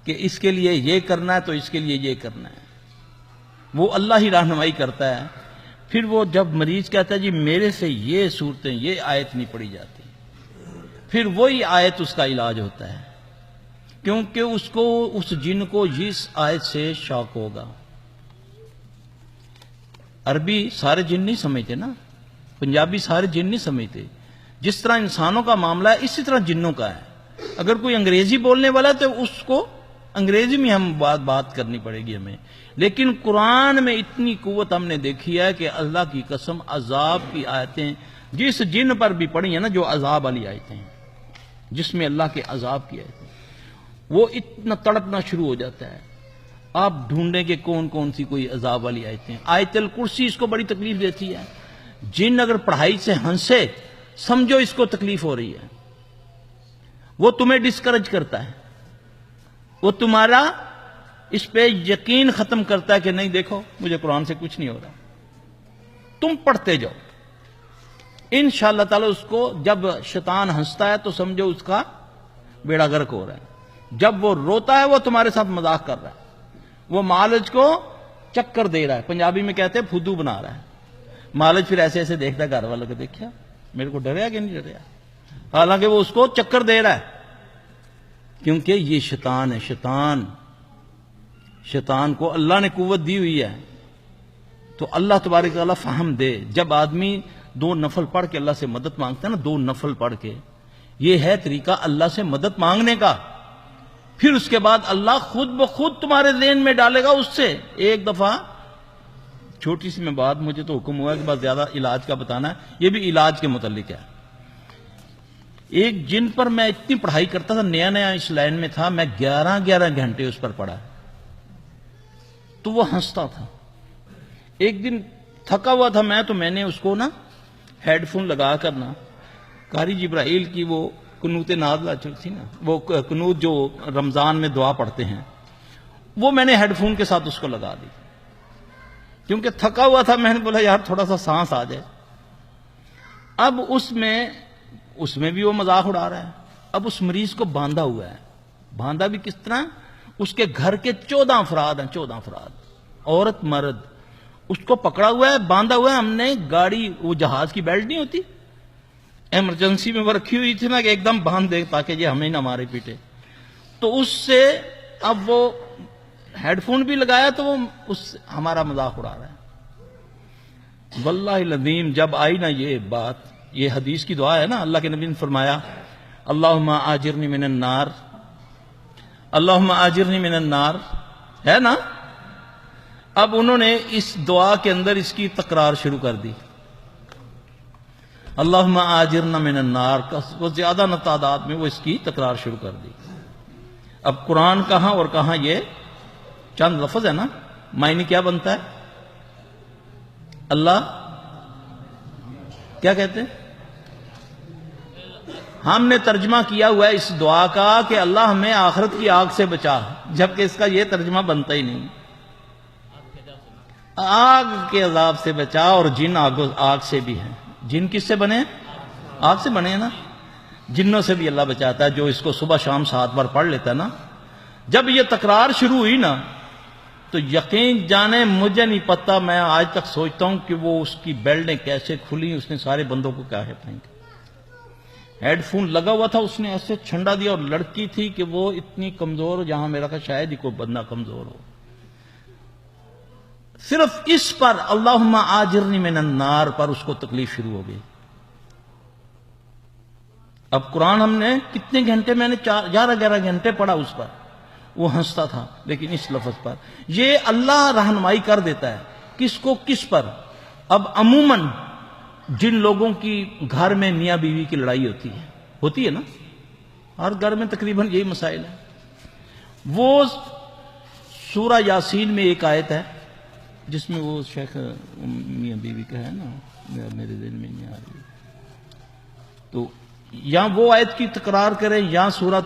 کہ اس کے لیے یہ کرنا ہے تو اس کے لیے یہ کرنا ہے. وہ اللہ ہی رہنمائی کرتا ہے. پھر وہ جب مریض کہتا ہے جی میرے سے یہ صورتیں, یہ آیت نہیں پڑھی جاتی, پھر وہی آیت اس کا علاج ہوتا ہے, کیونکہ اس کو اس جن کو اس آیت سے شوق ہوگا. عربی سارے جن نہیں سمجھتے نا, پنجابی سارے جن نہیں سمجھتے. جس طرح انسانوں کا معاملہ ہے اسی طرح جنوں کا ہے. اگر کوئی انگریزی بولنے والا ہے تو اس کو انگریزی میں ہم بات کرنی پڑے گی ہمیں. لیکن قرآن میں اتنی قوت ہم نے دیکھی ہے کہ اللہ کی قسم عذاب کی آیتیں جس جن پر بھی پڑھی ہیں نا, جو عذاب والی آیتیں ہیں جس میں اللہ کے عذاب کی آیتیں, وہ اتنا تڑپنا شروع ہو جاتا ہے. آپ ڈھونڈیں کہ کون کون سی کوئی عذاب والی آیتیں. آیت الکرسی اس کو بڑی تکلیف دیتی ہے. جن اگر پڑھائی سے ہنسے سمجھو اس کو تکلیف ہو رہی ہے. وہ تمہیں ڈسکریج کرتا ہے, وہ تمہارا اس پہ یقین ختم کرتا ہے کہ نہیں دیکھو مجھے قرآن سے کچھ نہیں ہو رہا. تم پڑھتے جاؤ, انشاءاللہ تعالی اس کو جب شیطان ہنستا ہے تو سمجھو اس کا بیڑا غرق ہو رہا ہے. جب وہ روتا ہے وہ تمہارے ساتھ مذاق کر رہا ہے, وہ مالج کو چکر دے رہا ہے. پنجابی میں کہتے ہیں پھدو بنا رہا ہے. مالج پھر ایسے ایسے دیکھتا ہے گھر والوں کو, دیکھا میرے کو ڈریا کہ نہیں ڈریا, حالانکہ وہ اس کو چکر دے رہا ہے. کیونکہ یہ شیطان ہے. شیطان کو اللہ نے قوت دی ہوئی ہے, تو اللہ تبارک تعالیٰ فہم دے. جب آدمی 2 نفل پڑھ کے اللہ سے مدد مانگتا ہے نا, 2 نفل پڑھ کے, یہ ہے طریقہ اللہ سے مدد مانگنے کا. پھر اس کے بعد اللہ خود بخود تمہارے ذہن میں ڈالے گا اس سے. ایک دفعہ چھوٹی سی میں بات, مجھے تو حکم ہوا کہ بس زیادہ علاج کا بتانا ہے, یہ بھی علاج کے متعلق ہے. ایک جن پر میں اتنی پڑھائی کرتا تھا, نیا نیا اس لائن میں تھا, میں 11 گھنٹے اس پر پڑھا, تو وہ ہنستا تھا. ایک دن تھکا ہوا تھا میں, تو میں نے اس کو نا ہیڈ فون لگا کر نا قاری جبرائیل کی وہ قنوت نازلہ تھی نا, وہ قنوت جو رمضان میں دعا پڑھتے ہیں, وہ میں نے ہیڈ فون کے ساتھ اس کو لگا دی. کیونکہ تھکا ہوا تھا, میں نے بولا یار تھوڑا سا سانس آ جائے. اب اس میں بھی وہ مذاق اڑا رہا ہے. اب اس مریض کو باندھا ہوا ہے. باندھا بھی کس طرح؟ اس کے گھر کے 14 افراد ہیں, 14 افراد, عورت مرد, اس کو پکڑا ہوا ہے, باندھا ہوا ہے. ہم نے گاڑی, وہ جہاز کی بیلٹ نہیں ہوتی, ایمرجنسی میں وہ رکھی ہوئی تھی نا, کہ ایک دم باندھ دے تاکہ یہ ہمیں نہ مارے پیٹے. تو اس سے اب وہ ہیڈ فون بھی لگایا, تو وہ ہمارا مذاق اڑا رہا ہے. واللہ العظیم جب آئی نا یہ بات, یہ حدیث کی دعا ہے نا, اللہ کے نبی نے فرمایا اللہم آجرنی من النار, اللہم آجرنی من النار, ہے نا. اب انہوں نے اس دعا کے اندر اس کی تکرار شروع کر دی, اللہم آجرنا من النار, وہ زیادہ نہ تعداد میں وہ اس کی تکرار شروع کر دی. اب قرآن کہاں اور کہاں یہ چند لفظ ہے نا, معنی کیا بنتا ہے؟ اللہ کیا کہتے ہیں؟ ہم نے ترجمہ کیا ہوا ہے اس دعا کا کہ اللہ ہمیں آخرت کی آگ سے بچا, جبکہ اس کا یہ ترجمہ بنتا ہی نہیں. آگ کے عذاب سے بچا, اور جن آگ سے بھی ہیں. جن کس سے بنے؟ آگ سے بنے نا. جنوں سے بھی اللہ بچاتا ہے, جو اس کو صبح شام 7 بار پڑھ لیتا ہے نا. جب یہ تکرار شروع ہوئی نا, تو یقین جانے مجھے نہیں پتا, میں آج تک سوچتا ہوں کہ وہ اس کی بیلٹیں کیسے کھلی, اس نے سارے بندوں کو کیا ہے پھینکا. ہیڈ فون لگا ہوا تھا, اس نے ایسے چھنڈا دیا, اور لڑکی تھی کہ وہ اتنی کمزور, جہاں میرا کہ شاید ہی کوئی بندہ کمزور ہو. صرف اس پر اللہم آجرنی من النار پر اس کو تکلیف شروع ہو گئی. اب قرآن ہم نے کتنے گھنٹے, میں نے 11 گھنٹے پڑھا اس پر, وہ ہنستا تھا. لیکن اس لفظ پر یہ اللہ رہنمائی کر دیتا ہے کس کو کس پر. اب عموماً جن لوگوں کی گھر میں میاں بیوی کی لڑائی ہوتی ہے نا, ہر گھر میں تقریباً یہی مسائل ہے. وہ سورہ یاسین میں ایک آیت ہے جس میں وہ شیخ میاں بیوی کا ہے نا, میرے ذہن میں نہیں آ رہی, تو یا وہ آیت کی تکرار کریں, یا سورہ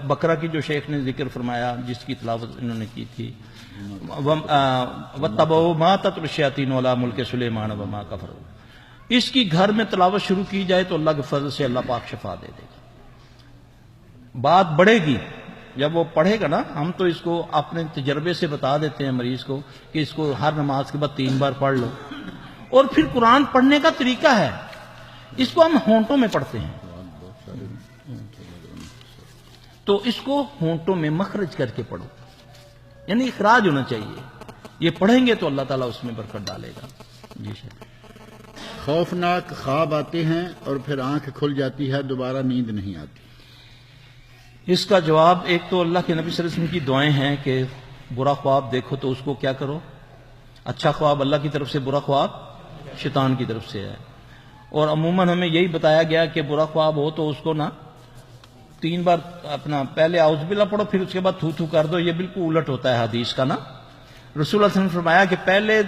بقرہ کی جو شیخ نے ذکر فرمایا جس کی تلاوت انہوں نے کی تھی, وَاتَّبَعُوا مَا تَتْلُو الشَّيَاطِينُ عَلَىٰ مُلْكِ سُلَيْمَانَ وَمَا كَفَرَ. اس کی گھر میں تلاوت شروع کی جائے تو اللہ کے فضل سے اللہ پاک شفا دے دے گا. بات بڑھے گی جب وہ پڑھے گا نا. ہم تو اس کو اپنے تجربے سے بتا دیتے ہیں مریض کو کہ اس کو ہر نماز کے بعد 3 بار پڑھ لو. اور پھر قرآن پڑھنے کا طریقہ ہے, اس کو ہم ہونٹوں میں پڑھتے ہیں, تو اس کو ہونٹوں میں مخرج کر کے پڑھو, یعنی اخراج ہونا چاہیے. یہ پڑھیں گے تو اللہ تعالیٰ اس میں برکت ڈالے گا. جی شاید خوفناک خواب آتے ہیں اور پھر آنکھ کھل جاتی ہے, دوبارہ نیند نہیں آتی. اس کا جواب ایک تو اللہ کے نبی صلی اللہ علیہ وسلم کی دعائیں ہیں کہ برا خواب دیکھو تو اس کو کیا کرو, اچھا خواب اللہ کی طرف سے, برا خواب شیطان کی طرف سے ہے. اور عموماً ہمیں یہی بتایا گیا کہ برا خواب ہو تو اس کو نہ 3 بار اپنا پہلے اعوذ باللہ پڑھو، پھر اس کے بعد تھو تھو کر دو. یہ بالکل الٹ ہوتا ہے حدیث کا نا. رسول اللہ صلی اللہ علیہ وسلم نے فرمایا کہ پہلے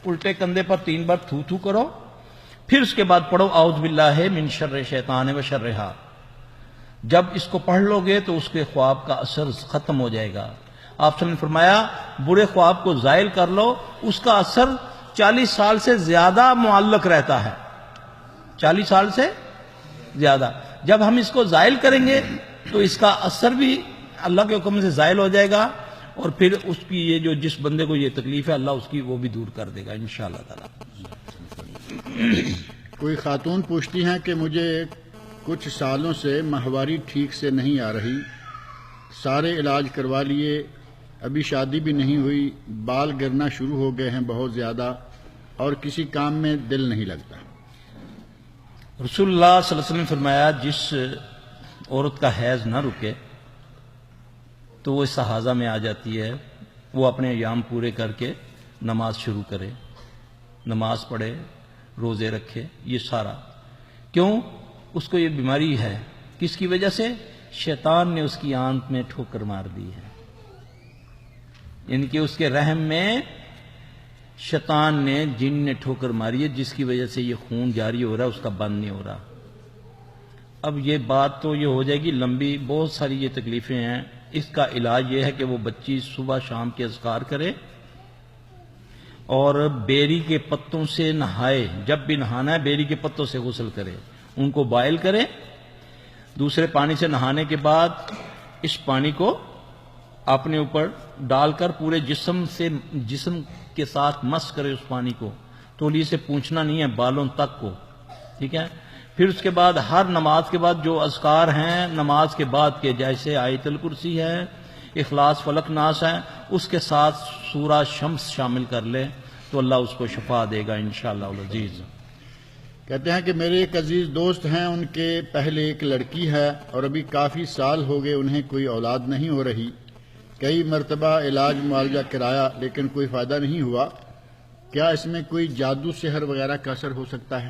الٹے کندھے پر 3 بار تھو تھو کرو، پھر اس کے بعد پڑھو اعوذ باللہ من شر شیطان و شرہا. جب اس کو پڑھ لو گے تو اس کے خواب کا اثر ختم ہو جائے گا. آپ صلی اللہ علیہ وسلم نے فرمایا برے خواب کو زائل کر لو، اس کا اثر 40 سال سے زیادہ معلق رہتا ہے. 40 سال سے زیادہ. جب ہم اس کو زائل کریں گے تو اس کا اثر بھی اللہ کے حکم سے زائل ہو جائے گا، اور پھر اس کی یہ جو جس بندے کو یہ تکلیف ہے اللہ اس کی وہ بھی دور کر دے گا انشاءاللہ تعالی. کوئی خاتون پوچھتی ہیں کہ مجھے کچھ سالوں سے ماہواری ٹھیک سے نہیں آ رہی، سارے علاج کروا لیے، ابھی شادی بھی نہیں ہوئی، بال گرنا شروع ہو گئے ہیں بہت زیادہ، اور کسی کام میں دل نہیں لگتا. رسول اللہ صلی اللہ علیہ وسلم نے فرمایا جس عورت کا حیض نہ رکے تو وہ استحاضہ میں آ جاتی ہے، وہ اپنے ایام پورے کر کے نماز شروع کرے، نماز پڑھے، روزے رکھے. یہ سارا کیوں؟ اس کو یہ بیماری ہے. کس کی وجہ سے؟ شیطان نے اس کی آنت میں ٹھوکر مار دی ہے. یعنی کہ اس کے رحم میں شیطان نے، جن نے ٹھوکر ماری ہے، جس کی وجہ سے یہ خون جاری ہو رہا ہے، اس کا بند نہیں ہو رہا. اب یہ بات تو یہ ہو جائے گی لمبی، بہت ساری یہ تکلیفیں ہیں. اس کا علاج یہ ہے کہ وہ بچی صبح شام کے اذکار کرے اور بیری کے پتوں سے نہائے. جب بھی نہانا ہے بیری کے پتوں سے غسل کرے، ان کو بائل کرے، دوسرے پانی سے نہانے کے بعد اس پانی کو اپنے اوپر ڈال کر پورے جسم کے ساتھ مس کرے اس پانی کو. تولیے سے پوچھنا نہیں ہے، بالوں تک کو. ٹھیک ہے. پھر اس کے بعد ہر نماز کے بعد جو اذکار ہیں نماز کے بعد کے، جیسے آیت الکرسی ہے، اخلاص فلق ناس ہے، اس کے ساتھ سورہ شمس شامل کر لے تو اللہ اس کو شفا دے گا انشاءاللہ العزیز. کہتے ہیں کہ میرے ایک عزیز دوست ہیں، ان کے پہلے ایک لڑکی ہے اور ابھی کافی سال ہو گئے انہیں کوئی اولاد نہیں ہو رہی. کئی مرتبہ علاج معالجہ کرایا لیکن کوئی فائدہ نہیں ہوا. کیا اس میں کوئی جادو سحر وغیرہ کا اثر ہو سکتا ہے؟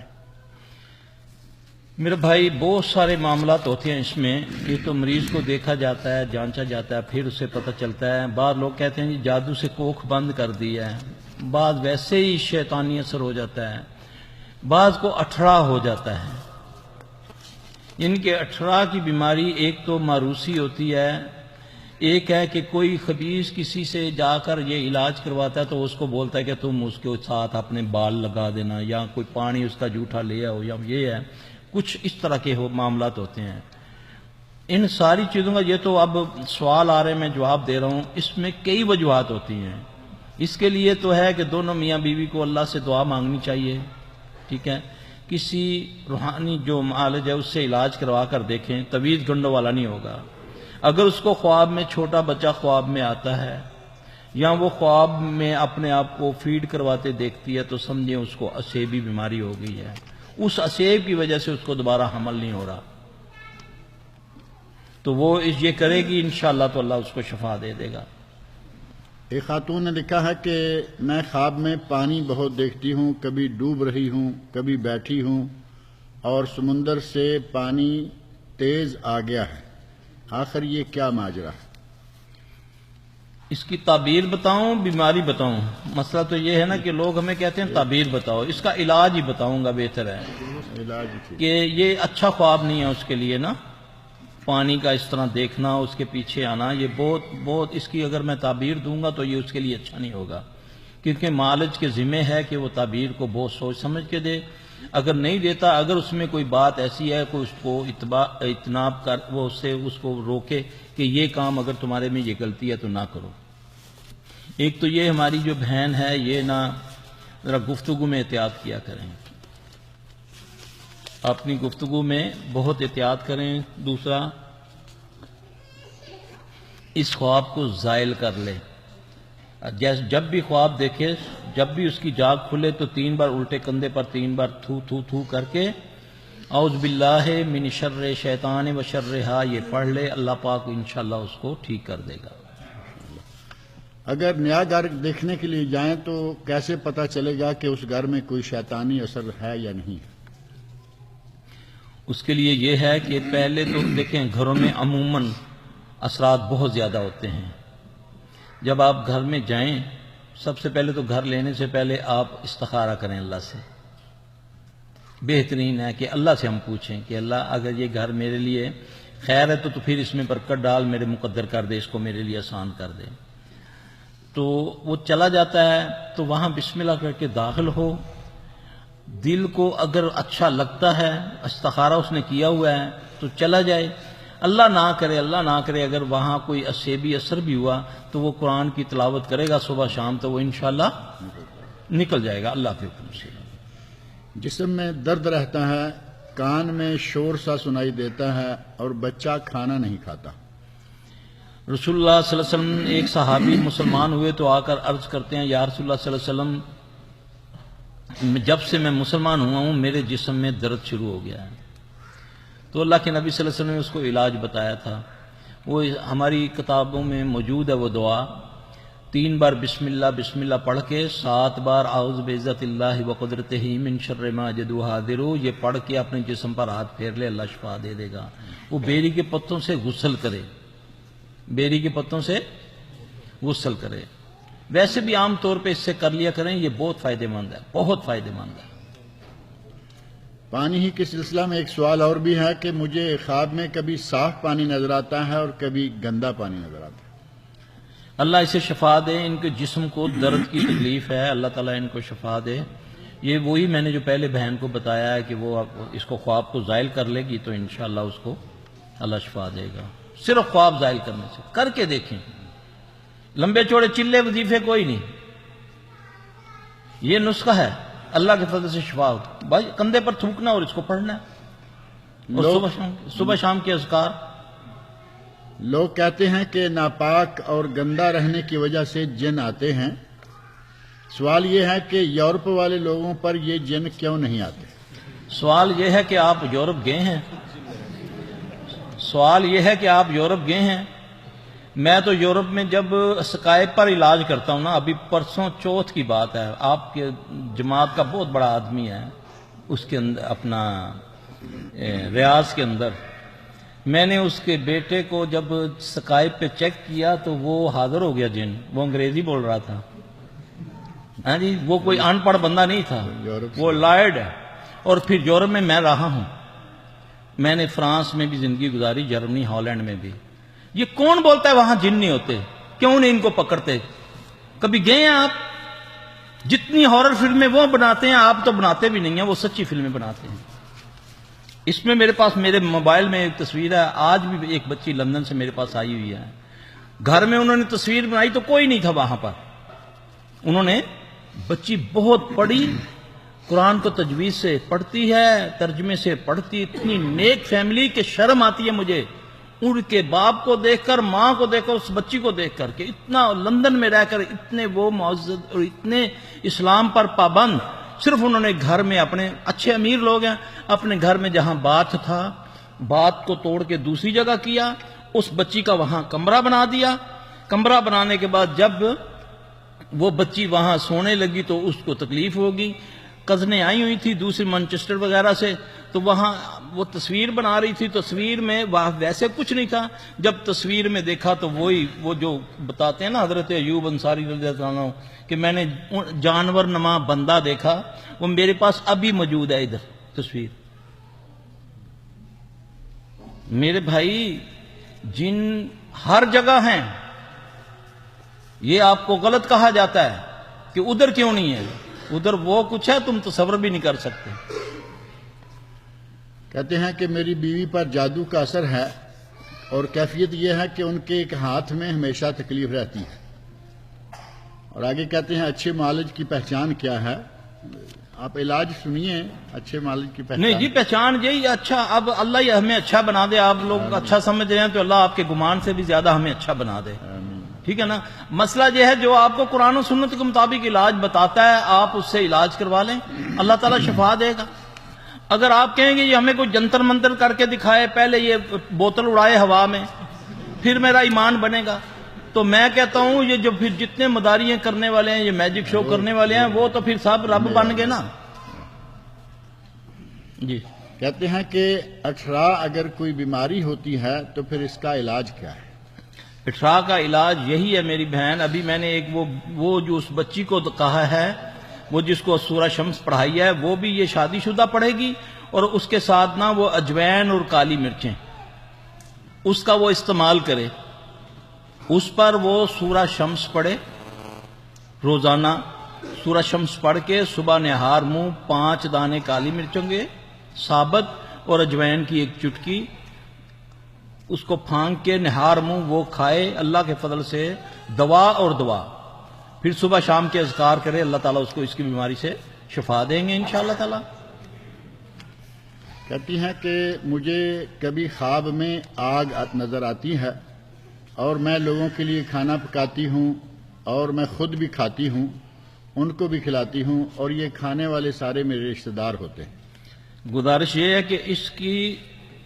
میرے بھائی بہت سارے معاملات ہوتے ہیں اس میں. یہ تو مریض کو دیکھا جاتا ہے، جانچا جاتا ہے، پھر اسے پتہ چلتا ہے. بعض لوگ کہتے ہیں جی جادو سے کوکھ بند کر دی ہے، بعض ویسے ہی شیطانی اثر ہو جاتا ہے، بعض کو اٹھڑا ہو جاتا ہے. ان کے اٹھڑا کی بیماری ایک تو ماروسی ہوتی ہے، ایک ہے کہ کوئی خبیث کسی سے جا کر یہ علاج کرواتا ہے تو اس کو بولتا ہے کہ تم اس کے ساتھ اپنے بال لگا دینا، یا کوئی پانی اس کا جھوٹا لے آؤ، یا یہ ہے. کچھ اس طرح کے معاملات ہوتے ہیں. ان ساری چیزوں کا یہ تو اب سوال آ رہے ہیں، میں جواب دے رہا ہوں. اس میں کئی وجوہات ہوتی ہیں. اس کے لیے تو ہے کہ دونوں میاں بیوی کو اللہ سے دعا مانگنی چاہیے. ٹھیک ہے. کسی روحانی جو معالج ہے اس سے علاج کروا کر دیکھیں، تویز گنڈوں والا نہیں ہوگا. اگر اس کو خواب میں چھوٹا بچہ خواب میں آتا ہے یا وہ خواب میں اپنے آپ کو فیڈ کرواتے دیکھتی ہے تو سمجھیں اس کو اسیبی بیماری ہو گئی ہے. اس اسیب کی وجہ سے اس کو دوبارہ حمل نہیں ہو رہا، تو وہ یہ کرے گی انشاءاللہ تو اللہ اس کو شفا دے دے گا. ایک خاتون نے لکھا ہے کہ میں خواب میں پانی بہت دیکھتی ہوں، کبھی ڈوب رہی ہوں، کبھی بیٹھی ہوں، اور سمندر سے پانی تیز آ گیا ہے. آخر یہ کیا ماجرا ہے؟ اس کی تعبیر بتاؤں، بیماری بتاؤں؟ مسئلہ تو یہ ہے نا کہ لوگ ہمیں کہتے ہیں تعبیر بتاؤ. اس کا علاج ہی بتاؤں گا، بہتر ہے کہ یہ اچھا خواب نہیں ہے اس کے لیے نا. پانی کا اس طرح دیکھنا، اس کے پیچھے آنا، یہ بہت اس کی اگر میں تعبیر دوں گا تو یہ اس کے لیے اچھا نہیں ہوگا، کیونکہ معالج کے ذمہ ہے کہ وہ تعبیر کو بہت سوچ سمجھ کے دے. اگر نہیں دیتا، اگر اس میں کوئی بات ایسی ہے کوئی اس کو اجتناب کر وہ اس کو روکے کہ یہ کام اگر تمہارے میں یہ غلطی ہے تو نہ کرو. ایک تو یہ ہماری جو بہن ہے یہ نا ذرا گفتگو میں احتیاط کیا کریں، اپنی گفتگو میں بہت احتیاط کریں. دوسرا اس خواب کو زائل کر لے. جب بھی خواب دیکھے، جب بھی اس کی جاگ کھلے تو 3 بار الٹے کندھے پر 3 بار تھو تھو تھو کر کے اعوذ باللہ من شر شیطان و شرہا یہ پڑھ لے. اللہ پاک انشاءاللہ اس کو ٹھیک کر دے گا. اگر نیا گھر دیکھنے کے لیے جائیں تو کیسے پتہ چلے گا کہ اس گھر میں کوئی شیطانی اثر ہے یا نہیں؟ اس کے لیے یہ ہے کہ پہلے تو دیکھیں گھروں میں عموماً اثرات بہت زیادہ ہوتے ہیں. جب آپ گھر میں جائیں سب سے پہلے تو گھر لینے سے پہلے آپ استخارہ کریں اللہ سے. بہترین ہے کہ اللہ سے ہم پوچھیں کہ اللہ اگر یہ گھر میرے لیے خیر ہے تو پھر اس میں برکت ڈال، میرے مقدر کر دے، اس کو میرے لیے آسان کر دے. تو وہ چلا جاتا ہے تو وہاں بسم اللہ کر کے داخل ہو. دل کو اگر اچھا لگتا ہے، استخارہ اس نے کیا ہوا ہے تو چلا جائے. اللہ نہ کرے اگر وہاں کوئی اسیبی اثر بھی ہوا تو وہ قرآن کی تلاوت کرے گا صبح شام تو وہ انشاءاللہ نکل جائے گا اللہ کے حکم سے. جسم میں درد رہتا ہے، کان میں شور سا سنائی دیتا ہے اور بچہ کھانا نہیں کھاتا. رسول اللہ صلی اللہ علیہ وسلم ایک صحابی مسلمان ہوئے تو آ کر عرض کرتے ہیں یا رسول اللہ صلی اللہ علیہ وسلم جب سے میں مسلمان ہوا ہوں میرے جسم میں درد شروع ہو گیا ہے. تو اللہ کے نبی صلی اللہ علیہ وسلم نے اس کو علاج بتایا تھا. وہ ہماری کتابوں میں موجود ہے وہ دعا. 3 بار بسم اللہ پڑھ کے 7 بار اعوذ بعزت اللہ وقدرتہ من شر ما یجد حاضر، یہ پڑھ کے اپنے جسم پر ہاتھ پھیر لے، اللہ شفا دے دے گا. وہ بیری کے پتوں سے غسل کرے، بیری کے پتوں سے غسل کرے. ویسے بھی عام طور پہ اس سے کر لیا کریں، یہ بہت فائدہ مند ہے، بہت فائدہ مند ہے. پانی ہی کے سلسلہ میں ایک سوال اور بھی ہے کہ مجھے خواب میں کبھی صاف پانی نظر آتا ہے اور کبھی گندا پانی نظر آتا ہے. اللہ اسے شفا دے. ان کے جسم کو درد کی تکلیف ہے، اللہ تعالیٰ ان کو شفا دے. یہ وہی میں نے جو پہلے بہن کو بتایا ہے کہ وہ اس کو خواب کو زائل کر لے گی تو انشاءاللہ اس کو اللہ شفا دے گا. صرف خواب زائل کرنے سے. کر کے دیکھیں، لمبے چوڑے چلے وظیفے کوئی نہیں، یہ نسخہ ہے، اللہ کے فضل سے شفا ہوتا. بھائی کندھے پر تھوکنا اور اس کو پڑھنا ہے، اور صبح شام کے اذکار. لوگ کہتے ہیں کہ ناپاک اور گندا رہنے کی وجہ سے جن آتے ہیں. سوال یہ ہے کہ یورپ والے لوگوں پر یہ جن کیوں نہیں آتے؟ سوال یہ ہے کہ آپ یورپ گئے ہیں؟ سوال یہ ہے کہ آپ یورپ گئے ہیں؟ میں تو یورپ میں جب اسکائپ پر علاج کرتا ہوں نا، ابھی پرسوں چوتھ کی بات ہے، آپ کے جماعت کا بہت بڑا آدمی ہے اس کے اندر اپنا ریاض کے اندر، میں نے اس کے بیٹے کو جب اسکائپ پہ چیک کیا تو وہ حاضر ہو گیا جن. وہ انگریزی بول رہا تھا. ہاں جی، وہ کوئی ان پڑھ بندہ نہیں تھا، وہ لائرڈ ہے. اور پھر یورپ میں میں رہا ہوں، میں نے فرانس میں بھی زندگی گزاری، جرمنی، ہالینڈ میں بھی. یہ کون بولتا ہے وہاں جن نہیں ہوتے؟ کیوں نہیں ان کو پکڑتے؟ کبھی گئے ہیں آپ؟ جتنی ہارر فلمیں وہ بناتے ہیں آپ تو بناتے بھی نہیں ہیں، وہ سچی فلمیں بناتے ہیں. اس میں میرے پاس میرے موبائل میں ایک تصویر ہے، آج بھی ایک بچی لندن سے میرے پاس آئی ہوئی ہے. گھر میں انہوں نے تصویر بنائی تو کوئی نہیں تھا وہاں پر. انہوں نے بچی بہت پڑھی، قرآن کو تجوید سے پڑھتی ہے، ترجمے سے پڑھتی، اتنی نیک فیملی کہ شرم آتی ہے مجھے ان کے باپ کو دیکھ کر، ماں کو دیکھ کر، اس بچی کو دیکھ کر کہ اتنا لندن میں رہ کر اتنے وہ معزز اور اتنے اسلام پر پابند. صرف انہوں نے گھر میں اپنے اچھے امیر لوگ ہیں، اپنے گھر میں جہاں باتھ تھا، باتھ کو توڑ کے دوسری جگہ کیا، اس بچی کا وہاں کمرہ بنا دیا. کمرہ بنانے کے بعد جب وہ بچی وہاں سونے لگی تو اس کو تکلیف ہوگی. کزنیں آئی ہوئی تھی دوسری مانچسٹر وغیرہ سے، تو وہاں وہ تصویر بنا رہی تھی. تصویر میں ویسے کچھ نہیں تھا. جب تصویر میں دیکھا تو وہی وہ جو بتاتے ہیں نا حضرت ایوب انصاری رضی اللہ عنہ کہ میں نے جانور نما بندہ دیکھا، وہ میرے پاس ابھی موجود ہے ادھر تصویر. میرے بھائی جن ہر جگہ ہیں. یہ آپ کو غلط کہا جاتا ہے کہ ادھر کیوں نہیں ہے، ادھر وہ کچھ ہے تم تصور بھی نہیں کر سکتے. کہتے ہیں کہ میری بیوی پر جادو کا اثر ہے اور کیفیت یہ ہے کہ ان کے ایک ہاتھ میں ہمیشہ تکلیف رہتی ہے. اور آگے کہتے ہیں اچھے معالج کی پہچان کیا ہے؟ آپ علاج سنیے اچھے معالج کی پہچان. نہیں جی، پہچان یہی اچھا. اب اللہ ہی ہمیں اچھا بنا دے. آپ لوگ اچھا سمجھ رہے ہیں تو اللہ آپ کے گمان سے بھی زیادہ ہمیں اچھا بنا دے. ٹھیک ہے نا. مسئلہ یہ ہے جو آپ کو قرآن و سنت کے مطابق علاج بتاتا ہے آپ اس سے علاج کروا لیں، اللہ تعالیٰ شفا دے گا. اگر آپ کہیں گے یہ ہمیں کوئی جنتر منتر کر کے دکھائے، پہلے یہ بوتل اڑائے ہوا میں پھر میرا ایمان بنے گا، تو میں کہتا ہوں یہ جو پھر جتنے مداریاں کرنے والے ہیں، یہ میجک شو کرنے والے ہیں، وہ تو پھر سب رب بن گئے نا. جی کہتے ہیں کہ 18 اگر کوئی بیماری ہوتی ہے تو پھر اس کا علاج کیا ہے؟ 18 کا علاج یہی ہے میری بہن. ابھی میں نے ایک وہ جو اس بچی کو کہا ہے، وہ جس کو سورہ شمس پڑھائی ہے، وہ بھی یہ شادی شدہ پڑھے گی، اور اس کے ساتھ نا وہ اجوین اور کالی مرچیں اس کا وہ استعمال کرے. اس پر وہ سورہ شمس پڑھے، روزانہ سورہ شمس پڑھ کے صبح نہار منہ 5 دانے کالی مرچوں کے ثابت اور اجوین کی 1 چٹکی اس کو پھانک کے نہار منہ وہ کھائے. اللہ کے فضل سے دوا اور دوا. پھر صبح شام کے اذکار کرے، اللہ تعالیٰ اس کو اس کی بیماری سے شفا دیں گے انشاءاللہ تعالیٰ. کہتی ہیں کہ مجھے کبھی خواب میں آگ نظر آتی ہے اور میں لوگوں کے لیے کھانا پکاتی ہوں اور میں خود بھی کھاتی ہوں، ان کو بھی کھلاتی ہوں، اور یہ کھانے والے سارے میرے رشتہ دار ہوتے ہیں. گزارش یہ ہے کہ اس کی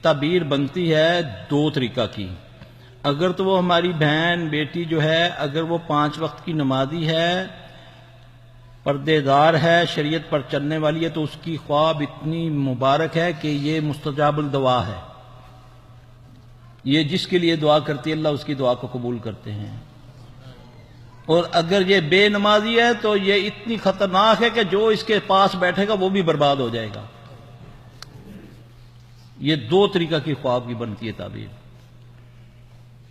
تعبیر بنتی ہے 2 طریقہ کی. اگر تو وہ ہماری بہن بیٹی جو ہے، اگر وہ 5 وقت کی نمازی ہے، پردے دار ہے، شریعت پر چلنے والی ہے، تو اس کی خواب اتنی مبارک ہے کہ یہ مستجاب الدعا ہے. یہ جس کے لیے دعا کرتی ہے اللہ اس کی دعا کو قبول کرتے ہیں. اور اگر یہ بے نمازی ہے تو یہ اتنی خطرناک ہے کہ جو اس کے پاس بیٹھے گا وہ بھی برباد ہو جائے گا. یہ 2 طریقہ کی خواب کی بنتی ہے تعبیر.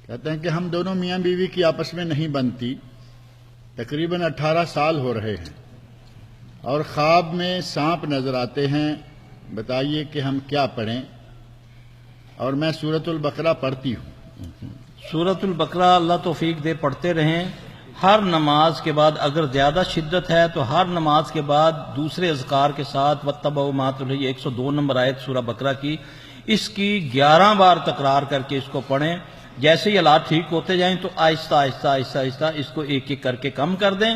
کہتے ہیں کہ ہم دونوں میاں بیوی کی آپس میں نہیں بنتی، تقریباً 18 سال ہو رہے ہیں، اور خواب میں سانپ نظر آتے ہیں. بتائیے کہ ہم کیا پڑھیں؟ اور میں سورۃ البقرہ پڑھتی ہوں. سورۃ البقرہ اللہ توفیق دے پڑھتے رہیں. ہر نماز کے بعد اگر زیادہ شدت ہے تو ہر نماز کے بعد دوسرے اذکار کے ساتھ وَاتَّبَعُوا مَا تُتْلَى 102 نمبر آیت سورہ بقرہ کی، اس کی 11 بار تکرار کر کے اس کو پڑھیں. جیسے ہی حالات ٹھیک ہوتے جائیں تو آہستہ آہستہ آہستہ آہستہ اس کو ایک ایک کر کے کم کر دیں.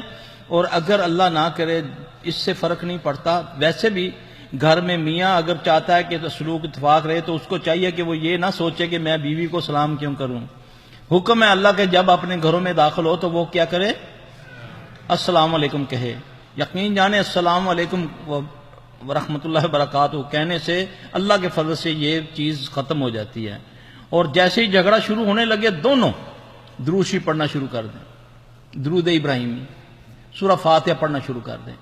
اور اگر اللہ نہ کرے اس سے فرق نہیں پڑتا، ویسے بھی گھر میں میاں اگر چاہتا ہے کہ سلوک اتفاق رہے تو اس کو چاہیے کہ وہ یہ نہ سوچے کہ میں بیوی کو سلام کیوں کروں. حکم ہے اللہ کے جب اپنے گھروں میں داخل ہو تو وہ کیا کرے؟ السلام علیکم کہے. یقین جانے السلام علیکم ورحمۃ اللہ وبرکاتہ کہنے سے اللہ کے فضل سے یہ چیز ختم ہو جاتی ہے. اور جیسے ہی جھگڑا شروع ہونے لگے دونوں درود شریف پڑھنا شروع کر دیں، درود ابراہیمی، سورہ فاتحہ پڑھنا شروع کر دیں.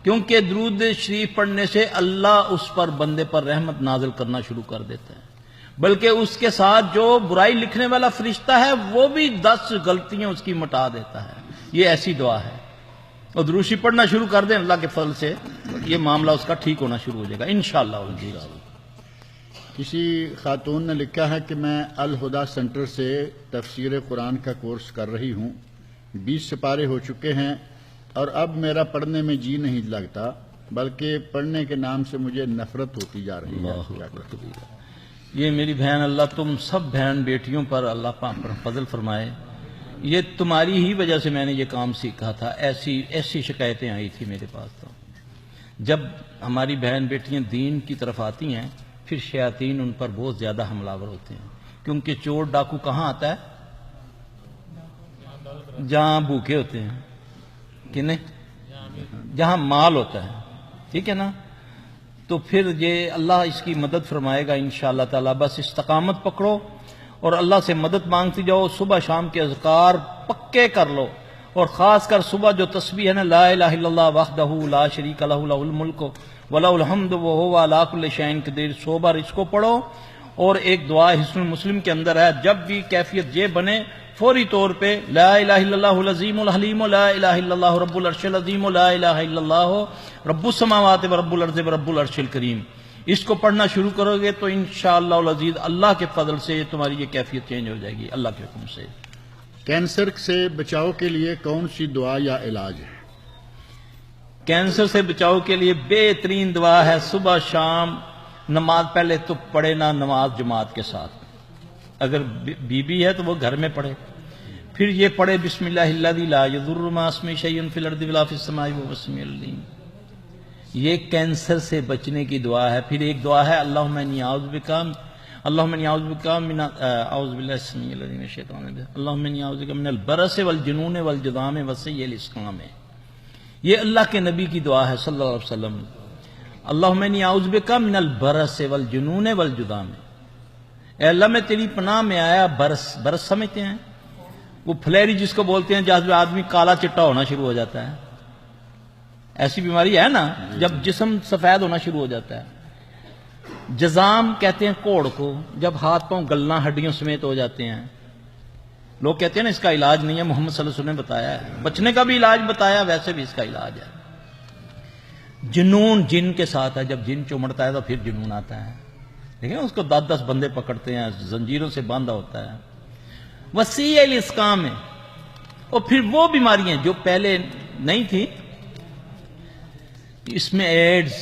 کیونکہ درود شریف پڑھنے سے اللہ اس پر بندے پر رحمت نازل کرنا شروع کر دیتا ہے. بلکہ اس کے ساتھ جو برائی لکھنے والا فرشتہ ہے وہ بھی 10 غلطیاں اس کی مٹا دیتا ہے. یہ ایسی دعا ہے. اور درود شریف پڑھنا شروع کر دیں، اللہ کے فضل سے یہ معاملہ اس کا ٹھیک ہونا شروع ہو جائے گا انشاءاللہ. کسی خاتون نے لکھا ہے کہ میں الہدا سینٹر سے تفسیر قرآن کا کورس کر رہی ہوں، 20 سپارے ہو چکے ہیں، اور اب میرا پڑھنے میں جی نہیں لگتا، بلکہ پڑھنے کے نام سے مجھے نفرت ہوتی جا رہی ہے. یہ میری بہن، اللہ تم سب بہن بیٹیوں پر اللہ پاک پر فضل فرمائے. یہ تمہاری ہی وجہ سے میں نے یہ کام سیکھا تھا. ایسی شکایتیں آئی تھی میرے پاس. تو جب ہماری بہن بیٹیاں دین کی طرف آتی ہیں پھر شیاطین ان پر بہت زیادہ حملہ آور ہوتے ہیں. کیونکہ چور ڈاکو کہاں آتا ہے؟ جہاں بھوکے ہوتے ہیں، کہ نہیں، جہاں مال ہوتا ہے. ٹھیک ہے نا؟ تو پھر یہ اللہ اس کی مدد فرمائے گا انشاءاللہ تعالی. بس استقامت پکڑو اور اللہ سے مدد مانگتی جاؤ. صبح شام کے اذکار پکے کر لو، اور خاص کر صبح جو تسبیح ہے نا، لا الہ الا اللہ وحدہ لا شریک لہ لہ الملک ولہ الحمد وہو علی کل شیء قدیر. 100 بار اس کو پڑھو. اور ایک دعا حصن مسلم کے اندر ہے، جب بھی کیفیت یہ بنے فوری طور پہ لا الہ الا اللہ العظیم الحلیم لا الہ الا اللہ رب العرش العظیم لا الہ الا اللہ رب السماوات و رب الارض و رب العرش الکریم. اس کو پڑھنا شروع کرو گے تو انشاءاللہ العزیز اللہ کے فضل سے تمہاری یہ کیفیت چینج ہو جائے گی اللہ کے حکم سے. کینسر سے بچاؤ کے لیے کون سی دعا یا علاج ہے؟ کینسر سے بچاؤ کے لیے بہترین دعا ہے صبح شام نماز. پہلے تو پڑھے نا نماز جماعت کے ساتھ، اگر بی ہے تو وہ گھر میں پڑھے. پھر یہ پڑھے بسم اللہ الذی لا یضر مع اسمہ شیء فی الارض ولا فی السماء وهو السمیع العلیم. یہ کینسر سے بچنے کی دعا ہے. پھر ایک دعا ہے اللہم انی اعوذ بک من اعوذ باللہ السمیع العلیم من الشیطان الرجیم اللہم انی اعوذ بک من البرص والجنون والجذام وسیء الاسقام. یہ اللہ کے نبی کی دعا ہے صلی اللہ علیہ وسلم. اللہم انی اعوذ بک من البرص والجنون والجذام، اے اللہ میں تیری پناہ میں آیا برس سمجھتے ہیں وہ پھلیری جس کو بولتے ہیں جہاں آدمی کالا چٹا ہونا شروع ہو جاتا ہے، ایسی بیماری ہے نا جب جسم سفید ہونا شروع ہو جاتا ہے۔ جزام کہتے ہیں کوڑ کو، جب ہاتھ پاؤں گلنا ہڈیوں سمیت ہو جاتے ہیں۔ لوگ کہتے ہیں نا اس کا علاج نہیں ہے، محمد صلی اللہ علیہ وسلم نے بتایا ہے، بچنے کا بھی علاج بتایا، ویسے بھی اس کا علاج ہے۔ جنون جن کے ساتھ ہے، جب جن چمڑتا ہے تو پھر جنون آتا ہے، دیکھیں اس کو 10 بندے پکڑتے ہیں، زنجیروں سے باندھا ہوتا ہے۔ وسیع الاسقام ہے، اور پھر وہ بیماریاں جو پہلے نہیں تھی، اس میں ایڈز،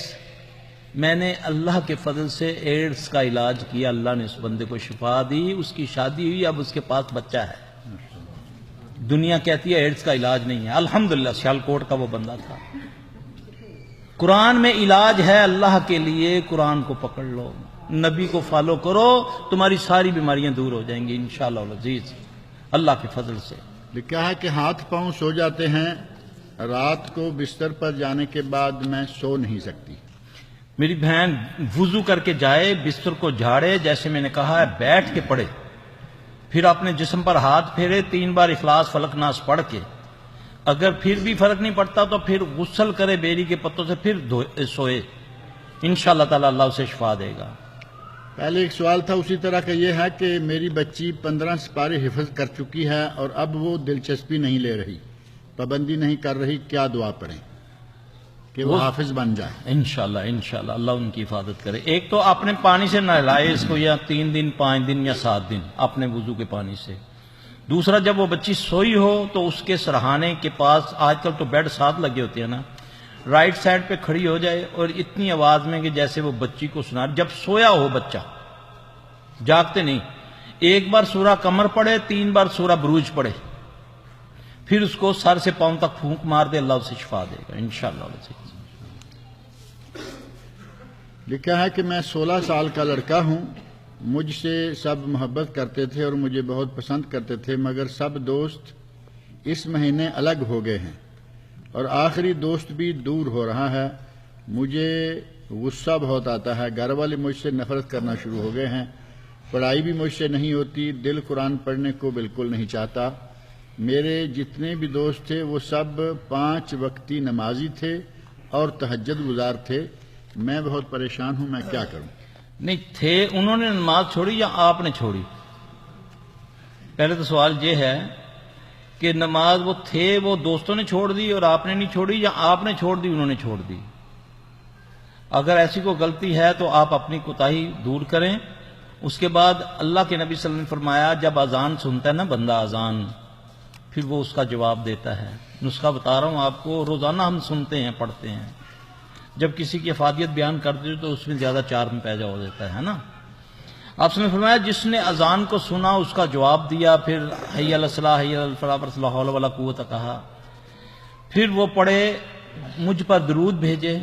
میں نے اللہ کے فضل سے ایڈز کا علاج کیا، اللہ نے اس بندے کو شفا دی، اس کی شادی ہوئی، اب اس کے پاس بچہ ہے۔ دنیا کہتی ہے ایڈز کا علاج نہیں ہے، الحمدللہ سیالکوٹ کا وہ بندہ تھا۔ قرآن میں علاج ہے اللہ کے لیے، قرآن کو پکڑ لو، نبی کو فالو کرو، تمہاری ساری بیماریاں دور ہو جائیں گی انشاءاللہ العزیز اللہ کے فضل سے۔ لکھا ہے کہ ہاتھ پاؤں سو جاتے ہیں، رات کو بستر پر جانے کے بعد میں سو نہیں سکتی۔ میری بہن وضو کر کے جائے، بستر کو جھاڑے، جیسے میں نے کہا ہے بیٹھ کے پڑھے، پھر اپنے جسم پر ہاتھ پھیرے، 3 بار اخلاص فلق ناس پڑھ کے، اگر پھر بھی فرق نہیں پڑتا تو پھر غسل کرے بیری کے پتوں سے، پھر سوئے، انشاءاللہ تعالی اللہ اسے شفا دے گا۔ پہلے ایک سوال تھا اسی طرح کا، یہ ہے کہ میری بچی 15 سپارے حفظ کر چکی ہے اور اب وہ دلچسپی نہیں لے رہی، پابندی نہیں کر رہی، کیا دعا پڑھیں کہ وہ حافظ بن جائے؟ انشاءاللہ اللہ ان کی حفاظت کرے۔ ایک تو اپنے پانی سے نہلائے اس کو، یا 3 دن 5 دن یا 7 دن اپنے وضو کے پانی سے۔ دوسرا، جب وہ بچی سوئی ہو تو اس کے سرہانے کے پاس، آج کل تو بیڈ 7 لگے ہوتے ہیں نا، رائٹ سائڈ پہ کھڑی ہو جائے اور اتنی آواز میں کہ جیسے وہ بچی کو سنا، جب سویا ہو بچہ، جاگتے نہیں، 1 بار سورہ قمر پڑھے، 3 بار سورہ بروج پڑھے، پھر اس کو سر سے پاؤں تک پھونک مار دے، اللہ اسے شفا دے گا انشاءاللہ۔ لکھا ہے کہ میں 16 سال کا لڑکا ہوں، مجھ سے سب محبت کرتے تھے اور مجھے بہت پسند کرتے تھے، مگر سب دوست اس مہینے الگ ہو گئے ہیں اور آخری دوست بھی دور ہو رہا ہے۔ مجھے غصہ بہت آتا ہے، گھر والے مجھ سے نفرت کرنا شروع ہو گئے ہیں، پڑھائی بھی مجھ سے نہیں ہوتی، دل قرآن پڑھنے کو بالکل نہیں چاہتا۔ میرے جتنے بھی دوست تھے وہ سب 5 وقتی نمازی تھے اور تہجد گزار تھے، میں بہت پریشان ہوں، میں کیا کروں؟ نہیں تھے، انہوں نے نماز چھوڑی یا آپ نے چھوڑی؟ پہلے تو سوال یہ ہے کہ نماز وہ تھے، وہ دوستوں نے چھوڑ دی اور آپ نے نہیں چھوڑی، یا آپ نے چھوڑ دی انہوں نے چھوڑ دی؟ اگر ایسی کوئی غلطی ہے تو آپ اپنی کوتاہی دور کریں۔ اس کے بعد اللہ کے نبی صلی اللہ علیہ وسلم نے فرمایا، جب اذان سنتا ہے نا بندہ اذان، پھر وہ اس کا جواب دیتا ہے۔ نسخہ بتا رہا ہوں آپ کو، روزانہ ہم سنتے ہیں، پڑھتے ہیں، جب کسی کی افادیت بیان کرتے ہو تو اس میں زیادہ چارم پیدا ہو دیتا ہے نا۔ آپ نے فرمایا جس نے اذان کو سنا اس کا جواب دیا، پھر حی علی الصلاۃ حی علی الفلاح پر لا حول ولا قوت کہا، پھر وہ پڑھے، مجھ پر درود بھیجے،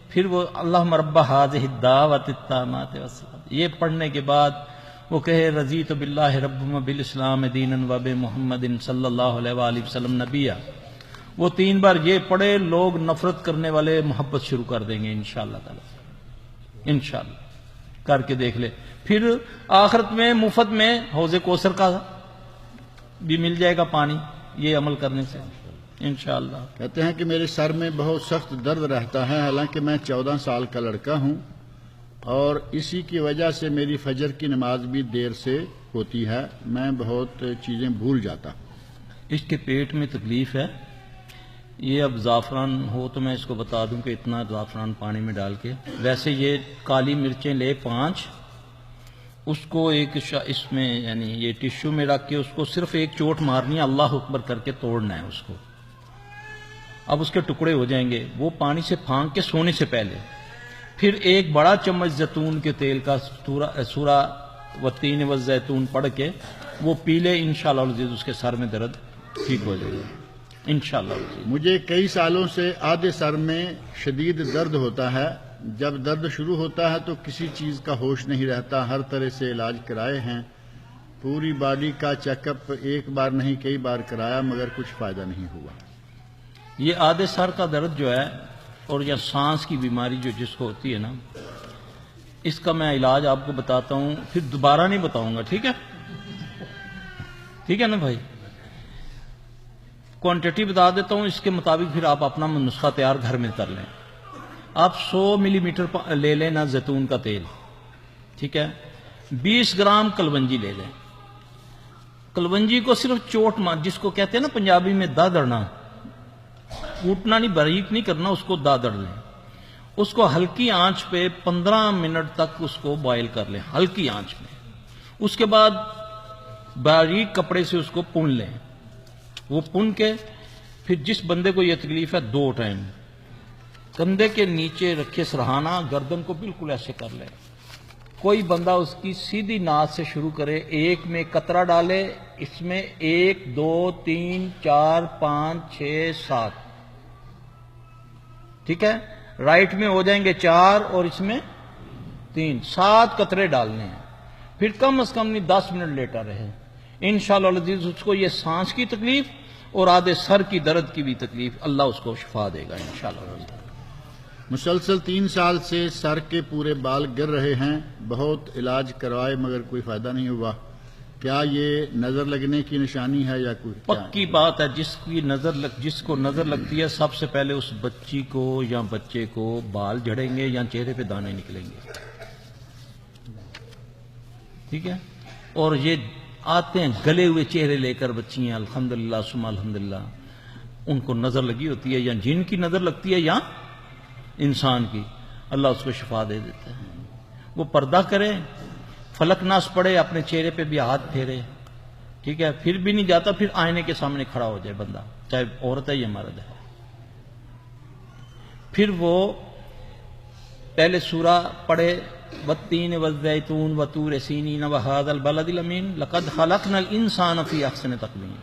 پھر وہ اللہم رب ھذہ الدعوۃ التامۃ والصلاۃ، یہ پڑھنے کے بعد وہ کہے رضیت باللہ ربا وبالاسلام دینا وبمحمد صلی اللہ علیہ وآلہ وسلم نبیہ، وہ 3 بار یہ پڑھے، لوگ نفرت کرنے والے محبت شروع کر دیں گے انشاءاللہ تعالی، انشاءاللہ کر کے دیکھ لے۔ پھر آخرت میں مفت میں حوض کوثر کا بھی مل جائے گا پانی، یہ عمل کرنے سے انشاءاللہ۔ کہتے ہیں کہ میرے سر میں بہت سخت درد رہتا ہے، حالانکہ میں 14 سال کا لڑکا ہوں اور اسی کی وجہ سے میری فجر کی نماز بھی دیر سے ہوتی ہے، میں بہت چیزیں بھول جاتا۔ اس کے پیٹ میں تکلیف ہے، یہ اب زعفران ہو تو میں اس کو بتا دوں کہ اتنا زعفران پانی میں ڈال کے، ویسے یہ کالی مرچیں لے 5، اس کو ایک اس میں یعنی یہ ٹشو میں رکھ کے اس کو صرف ایک چوٹ مارنی ہے، اللہ اکبر کر کے توڑنا ہے اس کو، اب اس کے ٹکڑے ہو جائیں گے، وہ پانی سے پھانک کے سونے سے پہلے، پھر 1 بڑا چمچ زیتون کے تیل کا سورہ والتین والزیتون پڑھ کے وہ پی لے، انشاءاللہ العزیز اس کے سر میں درد ٹھیک ہو جائے گا انشاءاللہ العزیز۔ مجھے کئی سالوں سے آدھے سر میں شدید درد ہوتا ہے، جب درد شروع ہوتا ہے تو کسی چیز کا ہوش نہیں رہتا، ہر طرح سے علاج کرائے ہیں، پوری باڈی کا چیک اپ 1 بار نہیں کئی بار کرایا مگر کچھ فائدہ نہیں ہوا۔ یہ آدھے سر کا درد جو ہے اور یا سانس کی بیماری جو جس کو ہوتی ہے نا، اس کا میں علاج آپ کو بتاتا ہوں، پھر دوبارہ نہیں بتاؤں گا، ٹھیک ہے؟ ٹھیک ہے نا بھائی؟ کوانٹٹی بتا دیتا ہوں، اس کے مطابق پھر آپ اپنا نسخہ تیار گھر میں کر لیں۔ آپ 100 ملی میٹر لے لیں نا زیتون کا تیل، ٹھیک ہے؟ 20 گرام کلونجی لے لیں۔ کلونجی کو صرف چوٹ مار، جس کو کہتے ہیں نا پنجابی میں دادڑنا، کوٹنا نہیں، باریک نہیں کرنا، اس کو دادڑ لیں۔ اس کو ہلکی آنچ پہ 15 منٹ تک اس کو بوائل کر لیں، ہلکی آنچ میں۔ اس کے بعد باریک کپڑے سے اس کو پن لیں۔ وہ پن کے پھر جس بندے کو یہ تکلیف ہے 2 ٹائم کندھے کے نیچے رکھے سرہانہ، گردن کو بالکل ایسے کر لے۔ کوئی بندہ اس کی سیدھی ناک سے شروع کرے، ایک میں قطرہ ڈالے، اس میں 1 2 3 4 5 6 7، ٹھیک ہے؟ رائٹ میں ہو جائیں گے 4 اور اس میں 3، 7 قطرے ڈالنے ہیں۔ پھر کم از کم نہیں 10 منٹ لیٹا رہے۔ انشاءاللہ العزیز اس کو یہ سانس کی تکلیف اور آدھے سر کی درد کی بھی تکلیف، اللہ اس کو شفا دے گا انشاءاللہ العزیز۔ مسلسل 3 سال سے سر کے پورے بال گر رہے ہیں، بہت علاج کروائے مگر کوئی فائدہ نہیں ہوا، کیا یہ نظر لگنے کی نشانی ہے یا کوئی؟ پکی بات ہے، جس کو نظر لگتی ہے سب سے پہلے اس بچی کو یا بچے کو بال جھڑیں گے یا چہرے پہ دانے نکلیں گے، ٹھیک ہے؟ اور یہ آتے ہیں گلے ہوئے چہرے لے کر بچیاں، الحمدللہ ثم الحمدللہ، ان کو نظر لگی ہوتی ہے، یا جن کی نظر لگتی ہے یا انسان کی، اللہ اس کو شفا دے دیتا ہے۔ وہ پردہ کرے، فلک ناس پڑے، اپنے چہرے پہ بھی ہاتھ پھیرے، ٹھیک ہے؟ پھر بھی نہیں جاتا، پھر آئینے کے سامنے کھڑا ہو جائے بندہ، چاہے عورت ہے یا مرد ہے۔ پھر وہ پہلے سورہ پڑھے، والتین والزیتون وطور سینین وہذا البلد الامین لقد خلقنا الانسان فی احسن تقویم،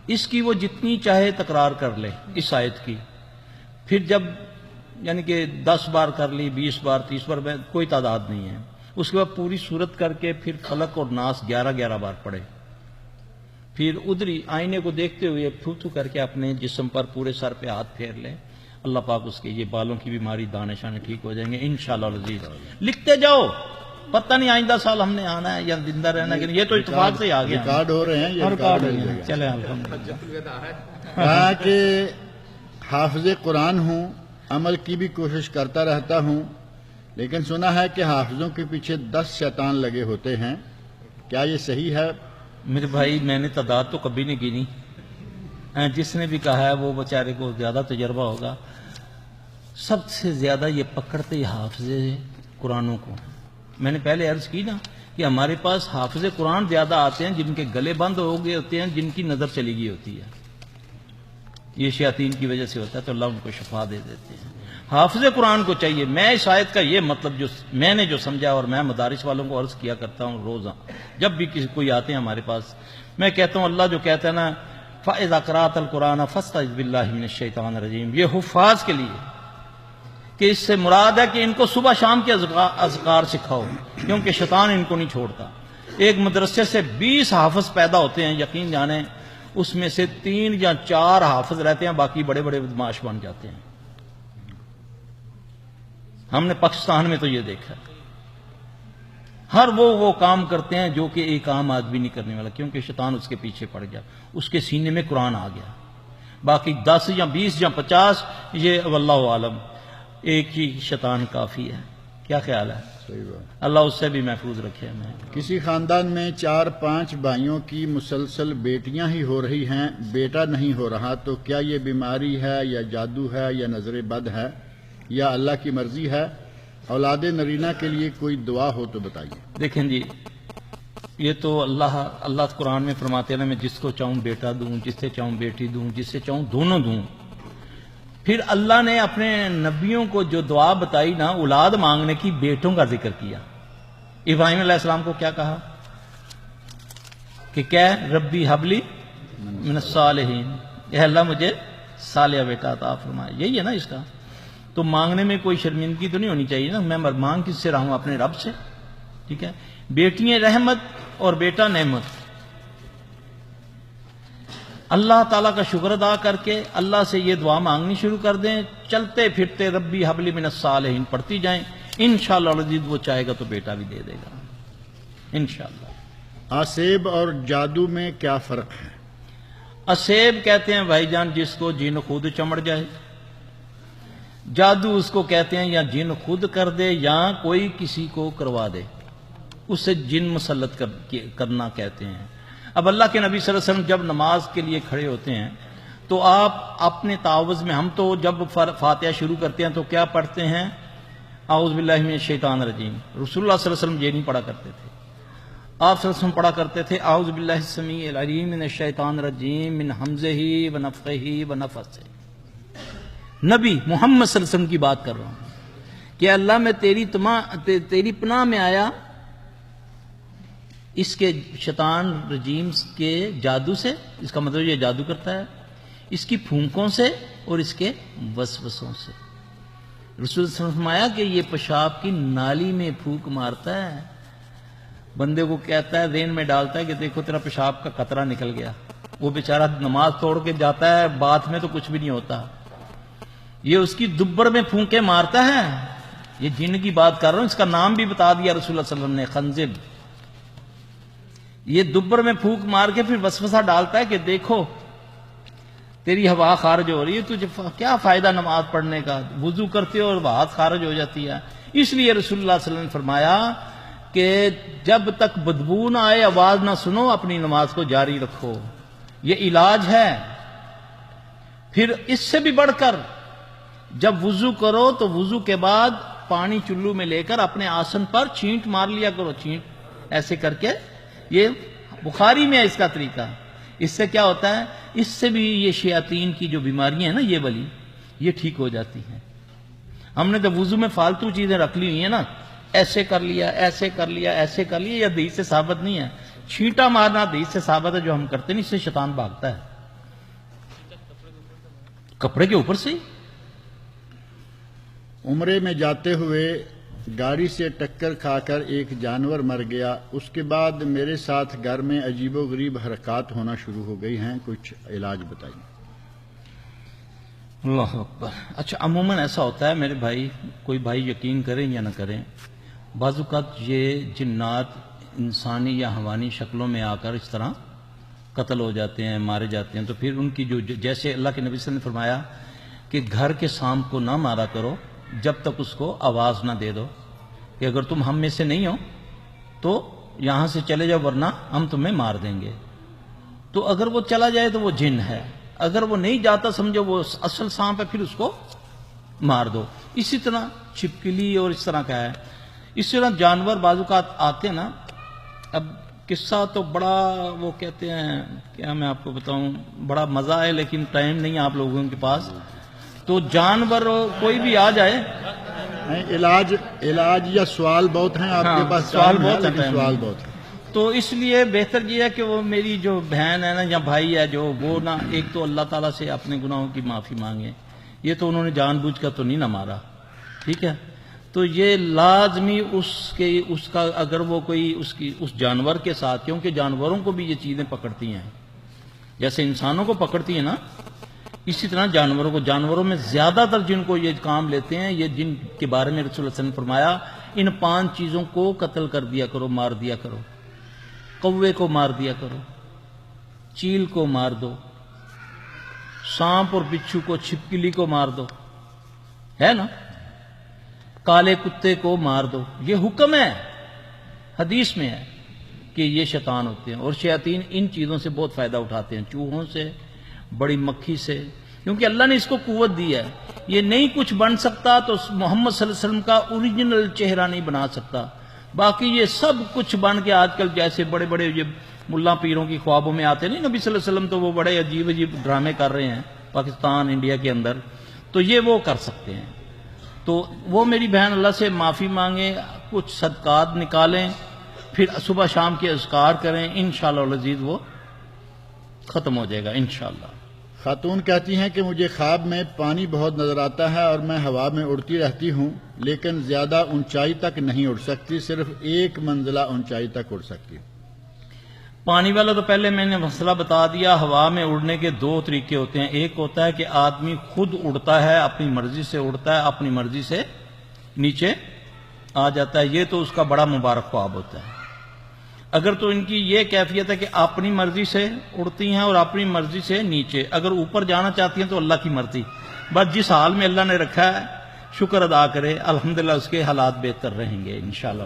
اس کی وہ جتنی چاہے تکرار کر لے اس آیت کی، پھر جب یعنی کہ 10 بار کر لی، 20 بار، 30 بار، کوئی تعداد نہیں ہے، اس کے بعد پوری صورت کر کے پھر فلق اور ناس 11 بار پڑھے، پھر ادھری آئینے کو دیکھتے ہوئے تھو کر کے اپنے جسم پر پورے سر پہ ہاتھ پھیر لے، اللہ پاک اس کے یہ بالوں کی بیماری، دانے شانے ٹھیک ہو جائیں گے انشاءاللہ العزیز۔ لکھتے جاؤ، پتہ نہیں آئندہ سال ہم نے آنا ہے یا زندہ رہنا ہے، یہ تو اتفاق سے ہی آ گیا، ریکارڈ ہو رہے ہیں، یہ ریکارڈ ہو رہے ہیں، چلیں الحمدللہ۔ کہا کہ حافظ قرآن ہوں، عمل کی بھی کوشش کرتا رہتا ہوں، لیکن سنا ہے کہ حافظوں کے پیچھے 10 شیطان لگے ہوتے ہیں، کیا یہ صحیح ہے؟ میرے بھائی میں نے تعداد تو کبھی نہیں گنی، جس نے بھی کہا ہے وہ بیچارے کو زیادہ تجربہ ہوگا۔ سب سے زیادہ یہ پکڑتے حافظ قرآنوں کو، میں نے پہلے عرض کی نا کہ ہمارے پاس حافظ قرآن زیادہ آتے ہیں جن کے گلے بند ہو گئے ہوتے ہیں، جن کی نظر چلی گئی ہوتی ہے، یہ شیاطین کی وجہ سے ہوتا ہے، تو اللہ ان کو شفا دے دیتے ہیں۔ حافظ قرآن کو چاہیے، میں اس آیت کا یہ مطلب جو میں نے جو سمجھا، اور میں مدارس والوں کو عرض کیا کرتا ہوں روزہ، جب بھی کسی کوئی آتے ہیں ہمارے پاس، میں کہتا ہوں اللہ جو کہتا ہے نا فَإِذَا قَرَأْتَ الْقُرْآنَ فَاسْتَعِذْ بِاللَّهِ مِنَ الشَّيْطَانِ الرَّجِيمِ، یہ حفاظ کے لیے کہ اس سے مراد ہے کہ ان کو صبح شام کے اذکار سکھاؤ، کیونکہ شیطان ان کو نہیں چھوڑتا۔ ایک مدرسے سے 20 حافظ پیدا ہوتے ہیں، یقین جانیں اس میں سے 3 یا 4 حافظ رہتے ہیں، باقی بڑے بڑے بدماش بن جاتے ہیں۔ ہم نے پاکستان میں تو یہ دیکھا، ہر وہ کام کرتے ہیں جو کہ ایک عام آدمی نہیں کرنے والا، کیونکہ شیطان اس کے پیچھے پڑ گیا، اس کے سینے میں قرآن آ گیا۔ باقی 10 یا 20 یا 50 یہ واللہ عالم، ایک ہی شیطان کافی ہے۔ کیا خیال ہے؟ صحیح بات۔ اللہ اس سے بھی محفوظ رکھے ہمیں۔ کسی خاندان میں 4-5 بھائیوں کی مسلسل بیٹیاں ہی ہو رہی ہیں، بیٹا نہیں ہو رہا، تو کیا یہ بیماری ہے یا جادو ہے یا نظر بد ہے یا اللہ کی مرضی ہے؟ اولاد نرینہ کے لیے کوئی دعا ہو تو بتائیے۔ دیکھیں جی، یہ تو اللہ قرآن میں فرماتے ہیں نا، میں جس کو چاہوں بیٹا دوں، جس سے چاہوں بیٹی دوں، جس سے چاہوں دونوں دوں۔ پھر اللہ نے اپنے نبیوں کو جو دعا بتائی نا اولاد مانگنے کی، بیٹوں کا ذکر کیا۔ ابراہیم علیہ السلام کو کیا کہا کہ کیا ربی حبلی من الصالحین، اے اللہ مجھے صالح بیٹا عطا فرمائے، یہی ہے نا اس کا۔ تو مانگنے میں کوئی شرمندگی تو نہیں ہونی چاہیے نا، میں مانگ کس سے رہا ہوں؟ اپنے رب سے، ٹھیک ہے؟ بیٹیاں رحمت اور بیٹا نعمت۔ اللہ تعالیٰ کا شکر ادا کر کے اللہ سے یہ دعا مانگنی شروع کر دیں، چلتے پھرتے ربی حبلی من الصالحین پڑھتی جائیں، انشاءاللہ العزیز وہ چاہے گا تو بیٹا بھی دے دے گا انشاءاللہ۔ آسیب اور جادو میں کیا فرق ہے؟ اسیب کہتے ہیں بھائی جان جس کو جن خود چمڑ جائے، جادو اس کو کہتے ہیں یا جن خود کر دے یا کوئی کسی کو کروا دے، اسے جن مسلط کرنا کہتے ہیں۔ اب اللہ کے نبی صلی اللہ علیہ وسلم جب نماز کے لیے کھڑے ہوتے ہیں تو آپ اپنے تعوذ میں، ہم تو جب فاتحہ شروع کرتے ہیں تو کیا پڑھتے ہیں؟ اعوذ باللہ من الشیطان الرجیم۔ رسول اللہ صلی اللہ علیہ وسلم یہ نہیں پڑھا کرتے تھے، آپ صلی اللہ علیہ وسلم پڑھا کرتے تھے اعوذ باللہ السمیع العلیم من الشیطان الرجیم من حمزہ ونفخہ ونفثہ۔ نبی محمد صلی اللہ علیہ وسلم کی بات کر رہا ہوں کہ اللہ میں تیری پناہ میں آیا اس کے شیطان رجیم کے جادو سے، اس کا مطلب یہ جادو کرتا ہے، اس کی پھونکوں سے اور اس کے وسوسوں سے۔ رسول اللہ صلی اللہ علیہ وسلم نے فرمایا کہ یہ پیشاب کی نالی میں پھونک مارتا ہے، بندے کو کہتا ہے، ذہن میں ڈالتا ہے کہ دیکھو تیرا پیشاب کا قطرہ نکل گیا، وہ بیچارہ نماز توڑ کے جاتا ہے، بات میں تو کچھ بھی نہیں ہوتا، یہ اس کی دبر میں پھونکے مارتا ہے۔ یہ جن کی بات کر رہا ہوں، اس کا نام بھی بتا دیا رسول اللہ صلی اللہ علیہ وسلم نے، خنزب۔ یہ دبر میں پھونک مار کے پھر وسوسہ ڈالتا ہے کہ دیکھو تیری ہوا خارج ہو رہی ہے، تجھے کیا فائدہ نماز پڑھنے کا، وضو کرتے ہو اور بات خارج ہو جاتی ہے۔ اس لیے رسول اللہ صلی اللہ علیہ وسلم نے فرمایا کہ جب تک بدبو نہ آئے، آواز نہ سنو، اپنی نماز کو جاری رکھو، یہ علاج ہے۔ پھر اس سے بھی بڑھ کر جب وضو کرو تو وضو کے بعد پانی چلو میں لے کر اپنے آسن پر چھینٹ مار لیا کرو، چھینٹ ایسے کر کے، یہ بخاری میں ہے اس کا طریقہ۔ اس سے کیا ہوتا ہے؟ اس سے بھی یہ شیاطین کی جو بیماریاں ہیں نا یہ والی، یہ ٹھیک ہو جاتی ہیں۔ ہم نے تو وضو میں فالتو چیزیں رکھ لی ہوئی ہیں نا، ایسے کر لیا، ایسے کر لیا، ایسے کر لیا، یہ حدیث سے ثابت نہیں ہے۔ چھینٹا مارنا حدیث سے ثابت ہے، جو ہم کرتے نہیں، اس سے شیطان بھاگتا ہے۔ کپڑے کے اوپر سے ہی عمرے میں جاتے ہوئے گاڑی سے ٹکر کھا کر ایک جانور مر گیا، اس کے بعد میرے ساتھ گھر میں عجیب و غریب حرکات ہونا شروع ہو گئی ہیں، کچھ علاج بتائیے۔ اللہ اکبر۔ اچھا، عموماً ایسا ہوتا ہے میرے بھائی، کوئی بھائی یقین کریں یا نہ کریں، بعض اوقات یہ جنات انسانی یا حیوانی شکلوں میں آ کر اس طرح قتل ہو جاتے ہیں، مارے جاتے ہیں، تو پھر ان کی جو جیسے اللہ کے نبی صلی اللہ علیہ وسلم نے فرمایا کہ گھر کے سانپ کو نہ مارا کرو جب تک اس کو آواز نہ دے دو کہ اگر تم ہم میں سے نہیں ہو تو یہاں سے چلے جاؤ ورنہ ہم تمہیں مار دیں گے۔ تو اگر وہ چلا جائے تو وہ جن ہے، اگر وہ نہیں جاتا سمجھو وہ اصل سانپ ہے، پھر اس کو مار دو۔ اسی طرح چھپکلی اور اس طرح کا ہے، اس طرح جانور بعض اوقات آتے ہیں نا۔ اب قصہ تو بڑا وہ کہتے ہیں، کیا میں آپ کو بتاؤں، بڑا مزہ ہے لیکن ٹائم نہیں آپ لوگوں کے پاس، تو جانور کوئی بھی آ جائے، علاج یا سوال بہت ہیں آپ کے پاس، سوال بہت لیکن سوال بہت ہیں، تو اس لیے بہتر یہ ہے کہ وہ میری جو بہن ہے نا یا بھائی ہے جو وہ نا، ایک تو اللہ تعالیٰ سے اپنے گناہوں کی معافی مانگے، یہ تو انہوں نے جان بوجھ کر تو نہیں نہ مارا، ٹھیک ہے، تو یہ لازمی اس کا اگر وہ کوئی اس جانور کے ساتھ، کیونکہ جانوروں کو بھی یہ چیزیں پکڑتی ہیں جیسے انسانوں کو پکڑتی ہیں نا، اسی طرح جانوروں میں زیادہ تر جن کو یہ کام لیتے ہیں، یہ جن کے بارے میں رسول اللہ صلی اللہ علیہ وسلم نے فرمایا ان 5 چیزوں کو قتل کر دیا کرو، مار دیا کرو۔ کوے کو مار دیا کرو، چیل کو مار دو، سانپ اور بچھو کو، چھپکلی کو مار دو، ہے نا، کالے کتے کو مار دو۔ یہ حکم ہے، حدیث میں ہے کہ یہ شیطان ہوتے ہیں، اور شیاطین ان چیزوں سے بہت فائدہ اٹھاتے ہیں، چوہوں سے، بڑی مکھی سے، کیونکہ اللہ نے اس کو قوت دی ہے۔ یہ نہیں کچھ بن سکتا تو محمد صلی اللہ علیہ وسلم کا اوریجنل چہرہ نہیں بنا سکتا، باقی یہ سب کچھ بن کے آج کل جیسے بڑے بڑے یہ ملا پیروں کی خوابوں میں آتے نہیں نبی صلی اللہ علیہ وسلم، تو وہ بڑے عجیب عجیب ڈرامے کر رہے ہیں پاکستان انڈیا کے اندر، تو یہ وہ کر سکتے ہیں۔ تو وہ میری بہن اللہ سے معافی مانگیں، کچھ صدقات نکالیں، پھر صبح شام کے اذکار کریں، انشاءاللہ العزیز وہ ختم ہو جائے گا انشاءاللہ۔ خاتون کہتی ہیں کہ مجھے خواب میں پانی بہت نظر آتا ہے اور میں ہوا میں اڑتی رہتی ہوں، لیکن زیادہ اونچائی تک نہیں اڑ سکتی، صرف 1 منزلہ اونچائی تک اڑ سکتی ہوں۔ پانی والا تو پہلے میں نے مسئلہ بتا دیا. ہوا میں اڑنے کے دو طریقے ہوتے ہیں. ایک ہوتا ہے کہ آدمی خود اڑتا ہے, اپنی مرضی سے اڑتا ہے, اپنی مرضی سے نیچے آ جاتا ہے. یہ تو اس کا بڑا مبارک خواب ہوتا ہے. اگر تو ان کی یہ کیفیت ہے کہ اپنی مرضی سے اڑتی ہیں اور اپنی مرضی سے نیچے, اگر اوپر جانا چاہتی ہیں تو اللہ کی مرضی. بس جس حال میں اللہ نے رکھا ہے شکر ادا کرے, الحمدللہ اس کے حالات بہتر رہیں گے انشاءاللہ.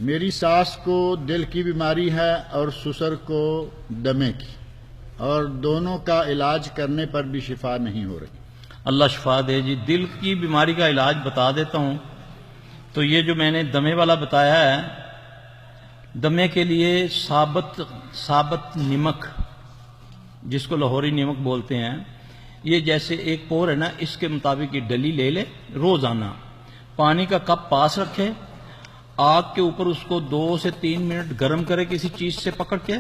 میری ساس کو دل کی بیماری ہے اور سسر کو دمے کی, اور دونوں کا علاج کرنے پر بھی شفا نہیں ہو رہی. اللہ شفا دے جی. دل کی بیماری کا علاج بتا دیتا ہوں. تو یہ جو میں نے دمے والا بتایا ہے, دمے کے لیے ثابت نمک, جس کو لاہوری نمک بولتے ہیں, یہ جیسے ایک پور ہے نا, اس کے مطابق یہ ڈلی لے لے, روزانہ پانی کا کپ پاس رکھے, آگ کے اوپر اس کو 2 سے 3 منٹ گرم کرے کسی چیز سے پکڑ کے.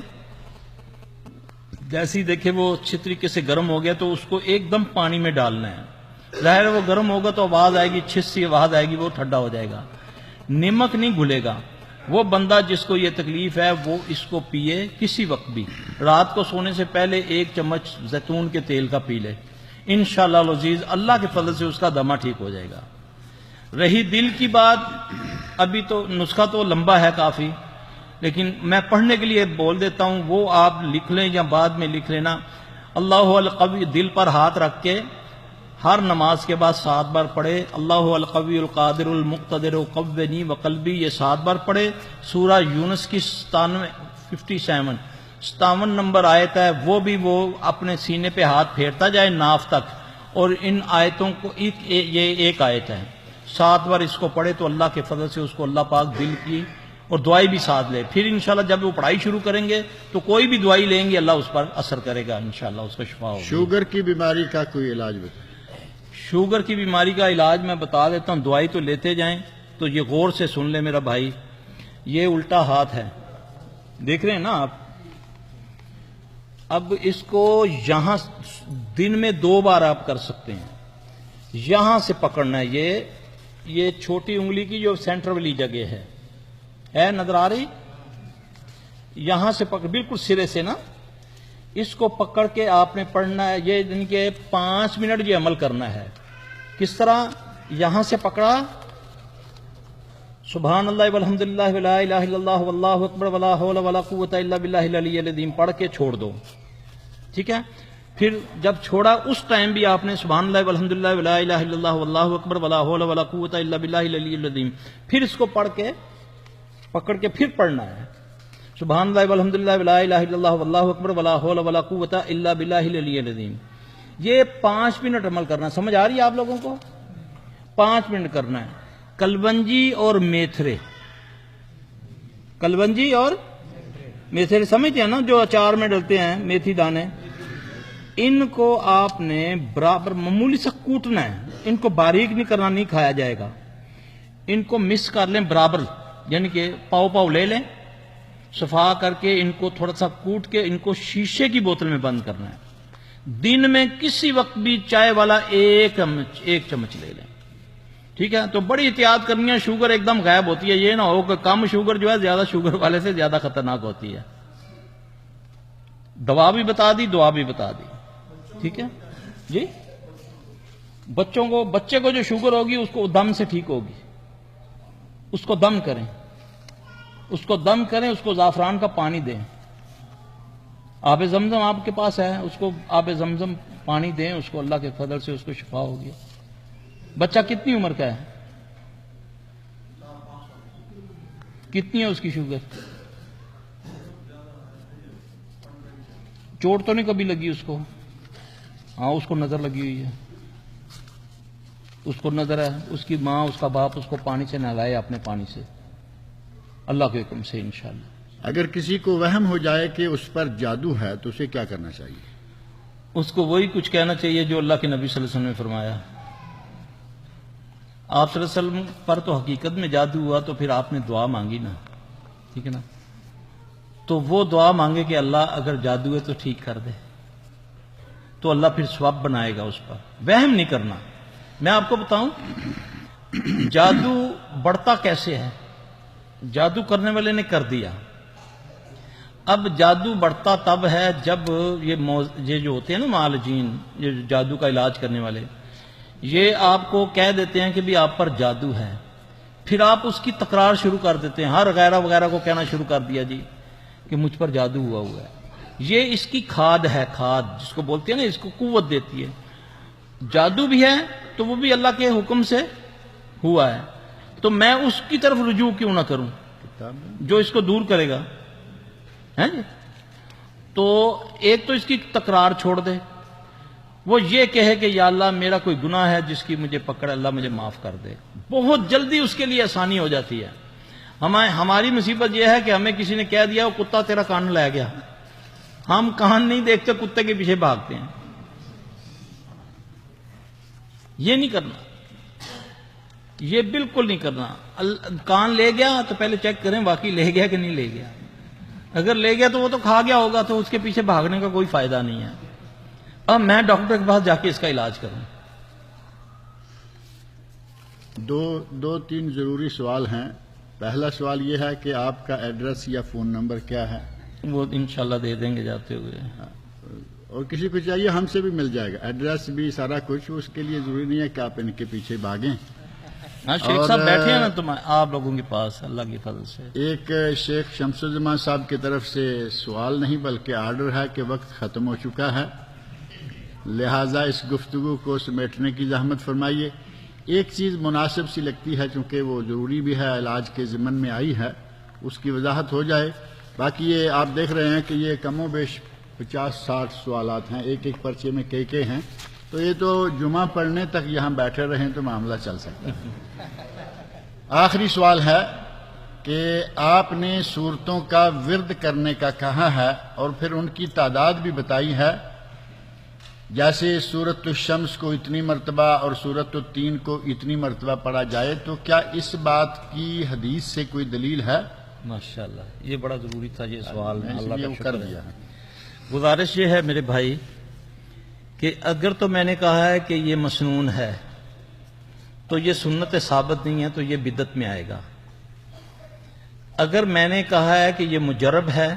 جیسے ہی دیکھے وہ اچھی طریقے سے گرم ہو گیا تو اس کو ایک دم پانی میں ڈالنا ہے. ظاہر ہے وہ گرم ہوگا تو آواز آئے گی, چھس سی آواز آئے گی, وہ ٹھنڈا ہو جائے گا. نمک نہیں گھلے گا. وہ بندہ جس کو یہ تکلیف ہے وہ اس کو پیے کسی وقت بھی. رات کو سونے سے پہلے 1 چمچ زیتون کے تیل کا پی لے, انشاءاللہ العزیز اللہ کے فضل سے اس کا دمہ ٹھیک ہو جائے گا. رہی دل کی بات, ابھی تو نسخہ تو لمبا ہے کافی, لیکن میں پڑھنے کے لیے بول دیتا ہوں, وہ آپ لکھ لیں یا بعد میں لکھ لینا. اللہ القوی, دل پر ہاتھ رکھ کے ہر نماز کے بعد 7 بار پڑھے. اللہ القوی القادر المقتدر قوّنی وقلبی, یہ 7 بار پڑھے. سورہ یونس کی 57 نمبر آیت ہے, وہ بھی وہ اپنے سینے پہ ہاتھ پھیرتا جائے ناف تک, اور ان آیتوں کو یہ ایک آیت ہے, 7 بار اس کو پڑھے تو اللہ کے فضل سے اس کو اللہ پاک دل کی اور دعائی بھی ساتھ لے. پھر انشاءاللہ جب وہ پڑھائی شروع کریں گے تو کوئی بھی دعائی لیں گے اللہ اس پر اثر کرے گا, انشاءاللہ اس کا شفا ہوگا. شوگر کی بیماری کا کوئی علاج بتائیں. شوگر کی بیماری کا علاج میں بتا دیتا ہوں. دوائی تو لیتے جائیں. تو یہ غور سے سن لے میرا بھائی, یہ الٹا ہاتھ ہے, دیکھ رہے ہیں نا آپ. اب اس کو یہاں دن میں 2 بار آپ کر سکتے ہیں. یہاں سے پکڑنا ہے, یہ چھوٹی انگلی کی جو سینٹر والی جگہ ہے نظر آ رہی, یہاں سے پکڑ, بالکل سرے سے نا, اس کو پکڑ کے آپ نے پڑھنا ہے. یہ دن کے 5 منٹ یہ عمل کرنا ہے. کس طرح؟ یہاں سے پکڑا, سبحان اللہ والحمدللہ ولا الہ الا اللہ واللہ اکبر ولا حول ولا قوت الا باللہ العلی العظیم پڑھ کے چھوڑ دو. ٹھیک ہے. پھر جب چھوڑا اس ٹائم بھی آپ نے سبحان اللہ والحمدللہ ولا الہ الا اللہ واللہ اکبر ولا حول ولا قوت الا باللہ العلی العظیم, پھر اس کو پڑھ کے پکڑ کے پھر پڑھنا ہے. سبحان اللہ والحمدللہ ولا الہ الا اللہ واللہ اکبر ولا حول ولا قوت الا باللہ العلی العظیم. یہ 5 منٹ عمل کرنا. سمجھ آ رہی ہے آپ لوگوں کو؟ 5 منٹ کرنا ہے. کلونجی اور میتھرے, کلونجی اور میتھرے سمجھتے ہیں نا, جو اچار میں ڈلتے ہیں میتھی دانے, ان کو آپ نے برابر معمولی سا کوٹنا ہے. ان کو باریک نہیں کرنا, نہیں کھایا جائے گا. ان کو مکس کر لیں برابر, یعنی کہ پاؤ لے لیں, صفا کر کے ان کو تھوڑا سا کوٹ کے ان کو شیشے کی بوتل میں بند کرنا ہے. دن میں کسی وقت بھی چائے والا 1 چمچ لے لیں. ٹھیک ہے. تو بڑی احتیاط کرنی ہے, شوگر ایک دم غائب ہوتی ہے. یہ نہ ہو کہ کم شوگر جو ہے زیادہ شوگر والے سے زیادہ خطرناک ہوتی ہے. دوا بھی بتا دی, دعا بھی بتا دی. ٹھیک ہے جی. بچے کو جو شوگر ہوگی اس کو دم سے ٹھیک ہوگی. اس کو دم کریں, اس کو زعفران کا پانی دیں. آب زمزم آپ کے پاس ہے, اس کو آب زمزم پانی دیں, اس کو اللہ کے فضل سے اس کو شفا ہوگی. بچہ کتنی عمر کا ہے؟ کتنی ہے اس کی شوگر؟ چوٹ تو نہیں کبھی لگی اس کو؟ ہاں اس کو نظر لگی ہوئی ہے, اس کو نظر ہے. اس کی ماں, اس کا باپ اس کو پانی سے نہلائے, اپنے پانی سے, اللہ کے حکم سے انشاءاللہ. اگر کسی کو وہم ہو جائے کہ اس پر جادو ہے تو اسے کیا کرنا چاہیے؟ اس کو وہی کچھ کہنا چاہیے جو اللہ کے نبی صلی اللہ علیہ وسلم نے فرمایا. آپ صلی اللہ علیہ وسلم پر تو حقیقت میں جادو ہوا تو پھر آپ نے دعا مانگی نا. ٹھیک ہے نا. تو وہ دعا مانگے کہ اللہ اگر جادو ہے تو ٹھیک کر دے, تو اللہ پھر ثواب بنائے گا اس پر. وہم نہیں کرنا. میں آپ کو بتاؤں جادو بڑھتا کیسے ہے. جادو کرنے والے نے کر دیا, اب جادو بڑھتا تب ہے جب یہ جو ہوتے ہیں نا معالجین، یہ جادو کا علاج کرنے والے، یہ آپ کو کہہ دیتے ہیں کہ بھی آپ پر جادو ہے، پھر آپ اس کی تکرار شروع کر دیتے ہیں، ہر غیرہ وغیرہ کو کہنا شروع کر دیا جی کہ مجھ پر جادو ہوا ہے۔ یہ اس کی کھاد ہے، کھاد جس کو بولتے ہیں نا، اس کو قوت دیتی ہے۔ جادو بھی ہے تو وہ بھی اللہ کے حکم سے ہوا ہے، تو میں اس کی طرف رجوع کیوں نہ کروں جو اس کو دور کرے گا، ہے جی؟ تو ایک تو اس کی تکرار چھوڑ دے، وہ یہ کہے کہ یا اللہ میرا کوئی گناہ ہے جس کی مجھے پکڑ، اللہ مجھے معاف کر دے، بہت جلدی اس کے لیے آسانی ہو جاتی ہے۔ ہماری مصیبت یہ ہے کہ ہمیں کسی نے کہہ دیا وہ کتا تیرا کان لے گیا، ہم کان نہیں دیکھتے، کتے کے پیچھے بھاگتے ہیں۔ یہ نہیں کرنا، یہ بالکل نہیں کرنا۔ کان لے گیا تو پہلے چیک کریں واقعی لے گیا کہ نہیں لے گیا، اگر لے گیا تو وہ تو کھا گیا ہوگا، تو اس کے پیچھے بھاگنے کا کوئی فائدہ نہیں ہے۔ اب میں ڈاکٹر کے پاس جا کے اس کا علاج کروں۔ دو تین ضروری سوال ہیں۔ پہلا سوال یہ ہے کہ آپ کا ایڈریس یا فون نمبر کیا ہے؟ وہ انشاءاللہ دے دیں گے جاتے ہوئے، اور کسی کو چاہیے ہم سے بھی مل جائے گا، ایڈریس بھی سارا کچھ، اس کے لیے ضروری نہیں ہے کہ آپ ان کے پیچھے بھاگیں۔ ہاں شیخ صاحب بیٹھے ہیں نا تم آپ لوگوں کے پاس، اللہ کی فضل سے۔ ایک شیخ شمس الزمان صاحب کی طرف سے سوال نہیں بلکہ آرڈر ہے کہ وقت ختم ہو چکا ہے، لہٰذا اس گفتگو کو سمیٹنے کی زحمت فرمائیے۔ ایک چیز مناسب سی لگتی ہے چونکہ وہ ضروری بھی ہے، علاج کے ضمن میں آئی ہے، اس کی وضاحت ہو جائے۔ باقی یہ آپ دیکھ رہے ہیں کہ یہ کم و بیش 50-60 سوالات ہیں، ایک ایک پرچے میں کئی ہیں، تو یہ تو جمعہ پڑھنے تک یہاں بیٹھے رہیں تو معاملہ چل سکتا ہے۔ آخری سوال ہے کہ آپ نے صورتوں کا ورد کرنے کا کہا ہے اور پھر ان کی تعداد بھی بتائی ہے، جیسے سورۃ الشمس کو اتنی مرتبہ اور سورۃ التین کو اتنی مرتبہ پڑھا جائے، تو کیا اس بات کی حدیث سے کوئی دلیل ہے؟ ماشاءاللہ، یہ بڑا ضروری تھا یہ سوال، اللہ کا کر شکر دیا ہے۔ ہے۔ گزارش یہ ہے میرے بھائی کہ اگر تو میں نے کہا ہے کہ یہ مسنون ہے تو یہ سنت ثابت نہیں ہے، تو یہ بدعت میں آئے گا۔ اگر میں نے کہا ہے کہ یہ مجرب ہے،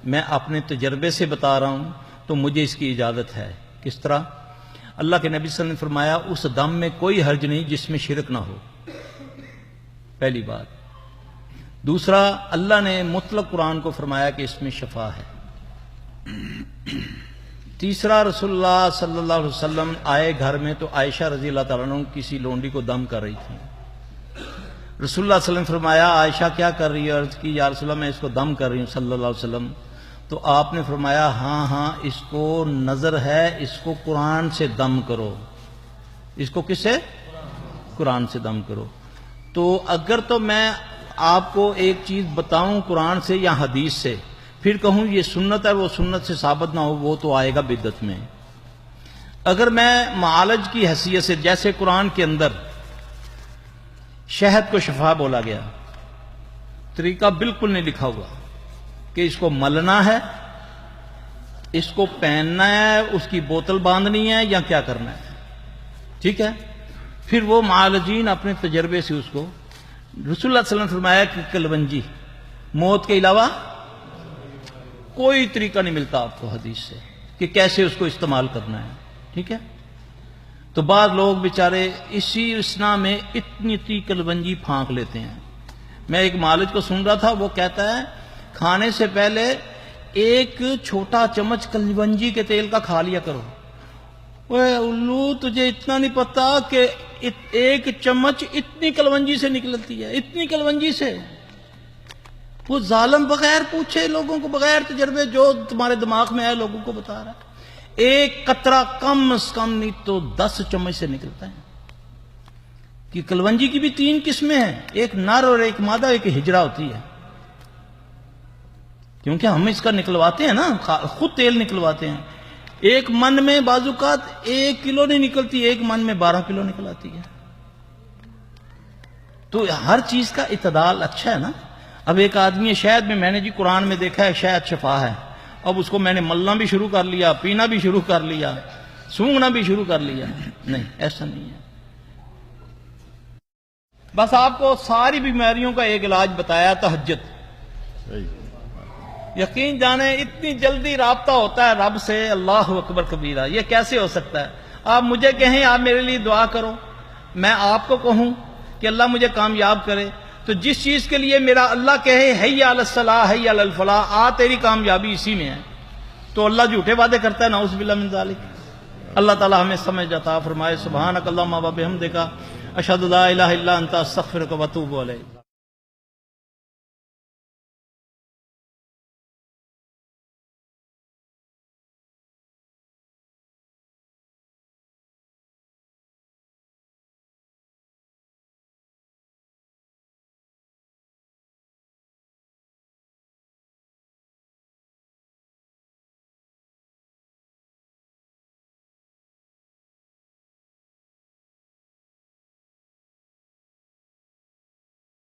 میں اپنے تجربے سے بتا رہا ہوں، تو مجھے اس کی اجازت ہے۔ کس طرح؟ اللہ کے نبی صلی اللہ علیہ وسلم نے فرمایا اس دم میں کوئی حرج نہیں جس میں شرک نہ ہو، پہلی بات۔ دوسرا، اللہ نے مطلق قرآن کو فرمایا کہ اس میں شفا ہے۔ تیسرا، رسول اللہ صلی اللہ علیہ وسلم آئے گھر میں تو عائشہ رضی اللہ تعالیٰ عنہ کسی لونڈی کو دم کر رہی تھی۔ رسول اللہ صلی اللہ علیہ وسلم نے فرمایا عائشہ کیا کر رہی ہے؟ عرض کی یا رسول اللہ میں اس کو دم کر رہی ہوں صلی اللہ علیہ وسلم۔ تو آپ نے فرمایا ہاں اس کو نظر ہے، اس کو قرآن سے دم کرو۔ اس کو کس سے؟ قرآن سے دم کرو۔ تو اگر تو میں آپ کو ایک چیز بتاؤں قرآن سے یا حدیث سے، پھر کہوں یہ سنت ہے، وہ سنت سے ثابت نہ ہو، وہ تو آئے گا بدعت میں۔ اگر میں معالج کی حیثیت سے، جیسے قرآن کے اندر شہد کو شفا بولا گیا، طریقہ بالکل نہیں لکھا ہوا کہ اس کو ملنا ہے، اس کو پہننا ہے، اس کی بوتل باندھنی ہے یا کیا کرنا ہے، ٹھیک ہے؟ پھر وہ معالجین اپنے تجربے سے اس کو، رسول اللہ صلی اللہ علیہ وسلم نے فرمایا کہ کلونجی، موت کے علاوہ کوئی طریقہ نہیں ملتا آپ کو حدیث سے کہ کیسے اس کو استعمال کرنا ہے، ٹھیک ہے؟ تو بعض لوگ بیچارے اسی اسنا میں اتنی کلونجی پھانک لیتے ہیں۔ میں ایک معالج کو سن رہا تھا، وہ کہتا ہے کھانے سے پہلے ایک چھوٹا چمچ کلونجی کے تیل کا کھا لیا کرو۔ اوے الو، تجھے اتنا نہیں پتا کہ ایک چمچ اتنی کلونجی سے نکلتی ہے، اتنی کلونجی سے۔ وہ ظالم بغیر پوچھے لوگوں کو، بغیر تجربے، جو تمہارے دماغ میں ہے لوگوں کو بتا رہا ہے۔ ایک قطرہ کم از کم نہیں تو 10 چمچ سے نکلتا ہے۔ کہ کلونجی کی بھی 3 قسمیں ہیں، ایک نر اور ایک مادہ، ایک ہجرہ ہوتی ہے۔ کیونکہ ہم اس کا نکلواتے ہیں نا، خود تیل نکلواتے ہیں۔ ایک من میں بعض اوقات 1 کلو نہیں نکلتی، ایک من میں 12 کلو نکل آتی ہے۔ تو ہر چیز کا اعتدال اچھا ہے نا۔ اب ایک آدمی شہد میں نے جی قرآن میں دیکھا ہے شہد شفا ہے، اب اس کو میں نے ملنا بھی شروع کر لیا، پینا بھی شروع کر لیا، سونگنا بھی شروع کر لیا۔ نہیں، ایسا نہیں ہے۔ بس آپ کو ساری بیماریوں کا ایک علاج بتایا، تہجد۔ یقین جانے اتنی جلدی رابطہ ہوتا ہے رب سے، اللہ اکبر کبیرہ، یہ کیسے ہو سکتا ہے؟ آپ مجھے کہیں آپ میرے لیے دعا کرو، میں آپ کو کہوں کہ اللہ مجھے کامیاب کرے، تو جس چیز کے لیے میرا اللہ کہے حی علی الصلاح حی علی الفلاح، تیری کامیابی اسی میں ہے، تو اللہ جھوٹے وعدے کرتا ہے، نعوذ باللہ من ذالک۔ اللہ تعالی ہمیں سمجھ عطا فرمائے۔ سبحانک اللہم و بحمدک، اشہد لا الہ الا انت، استغفرک و اتوب الیک۔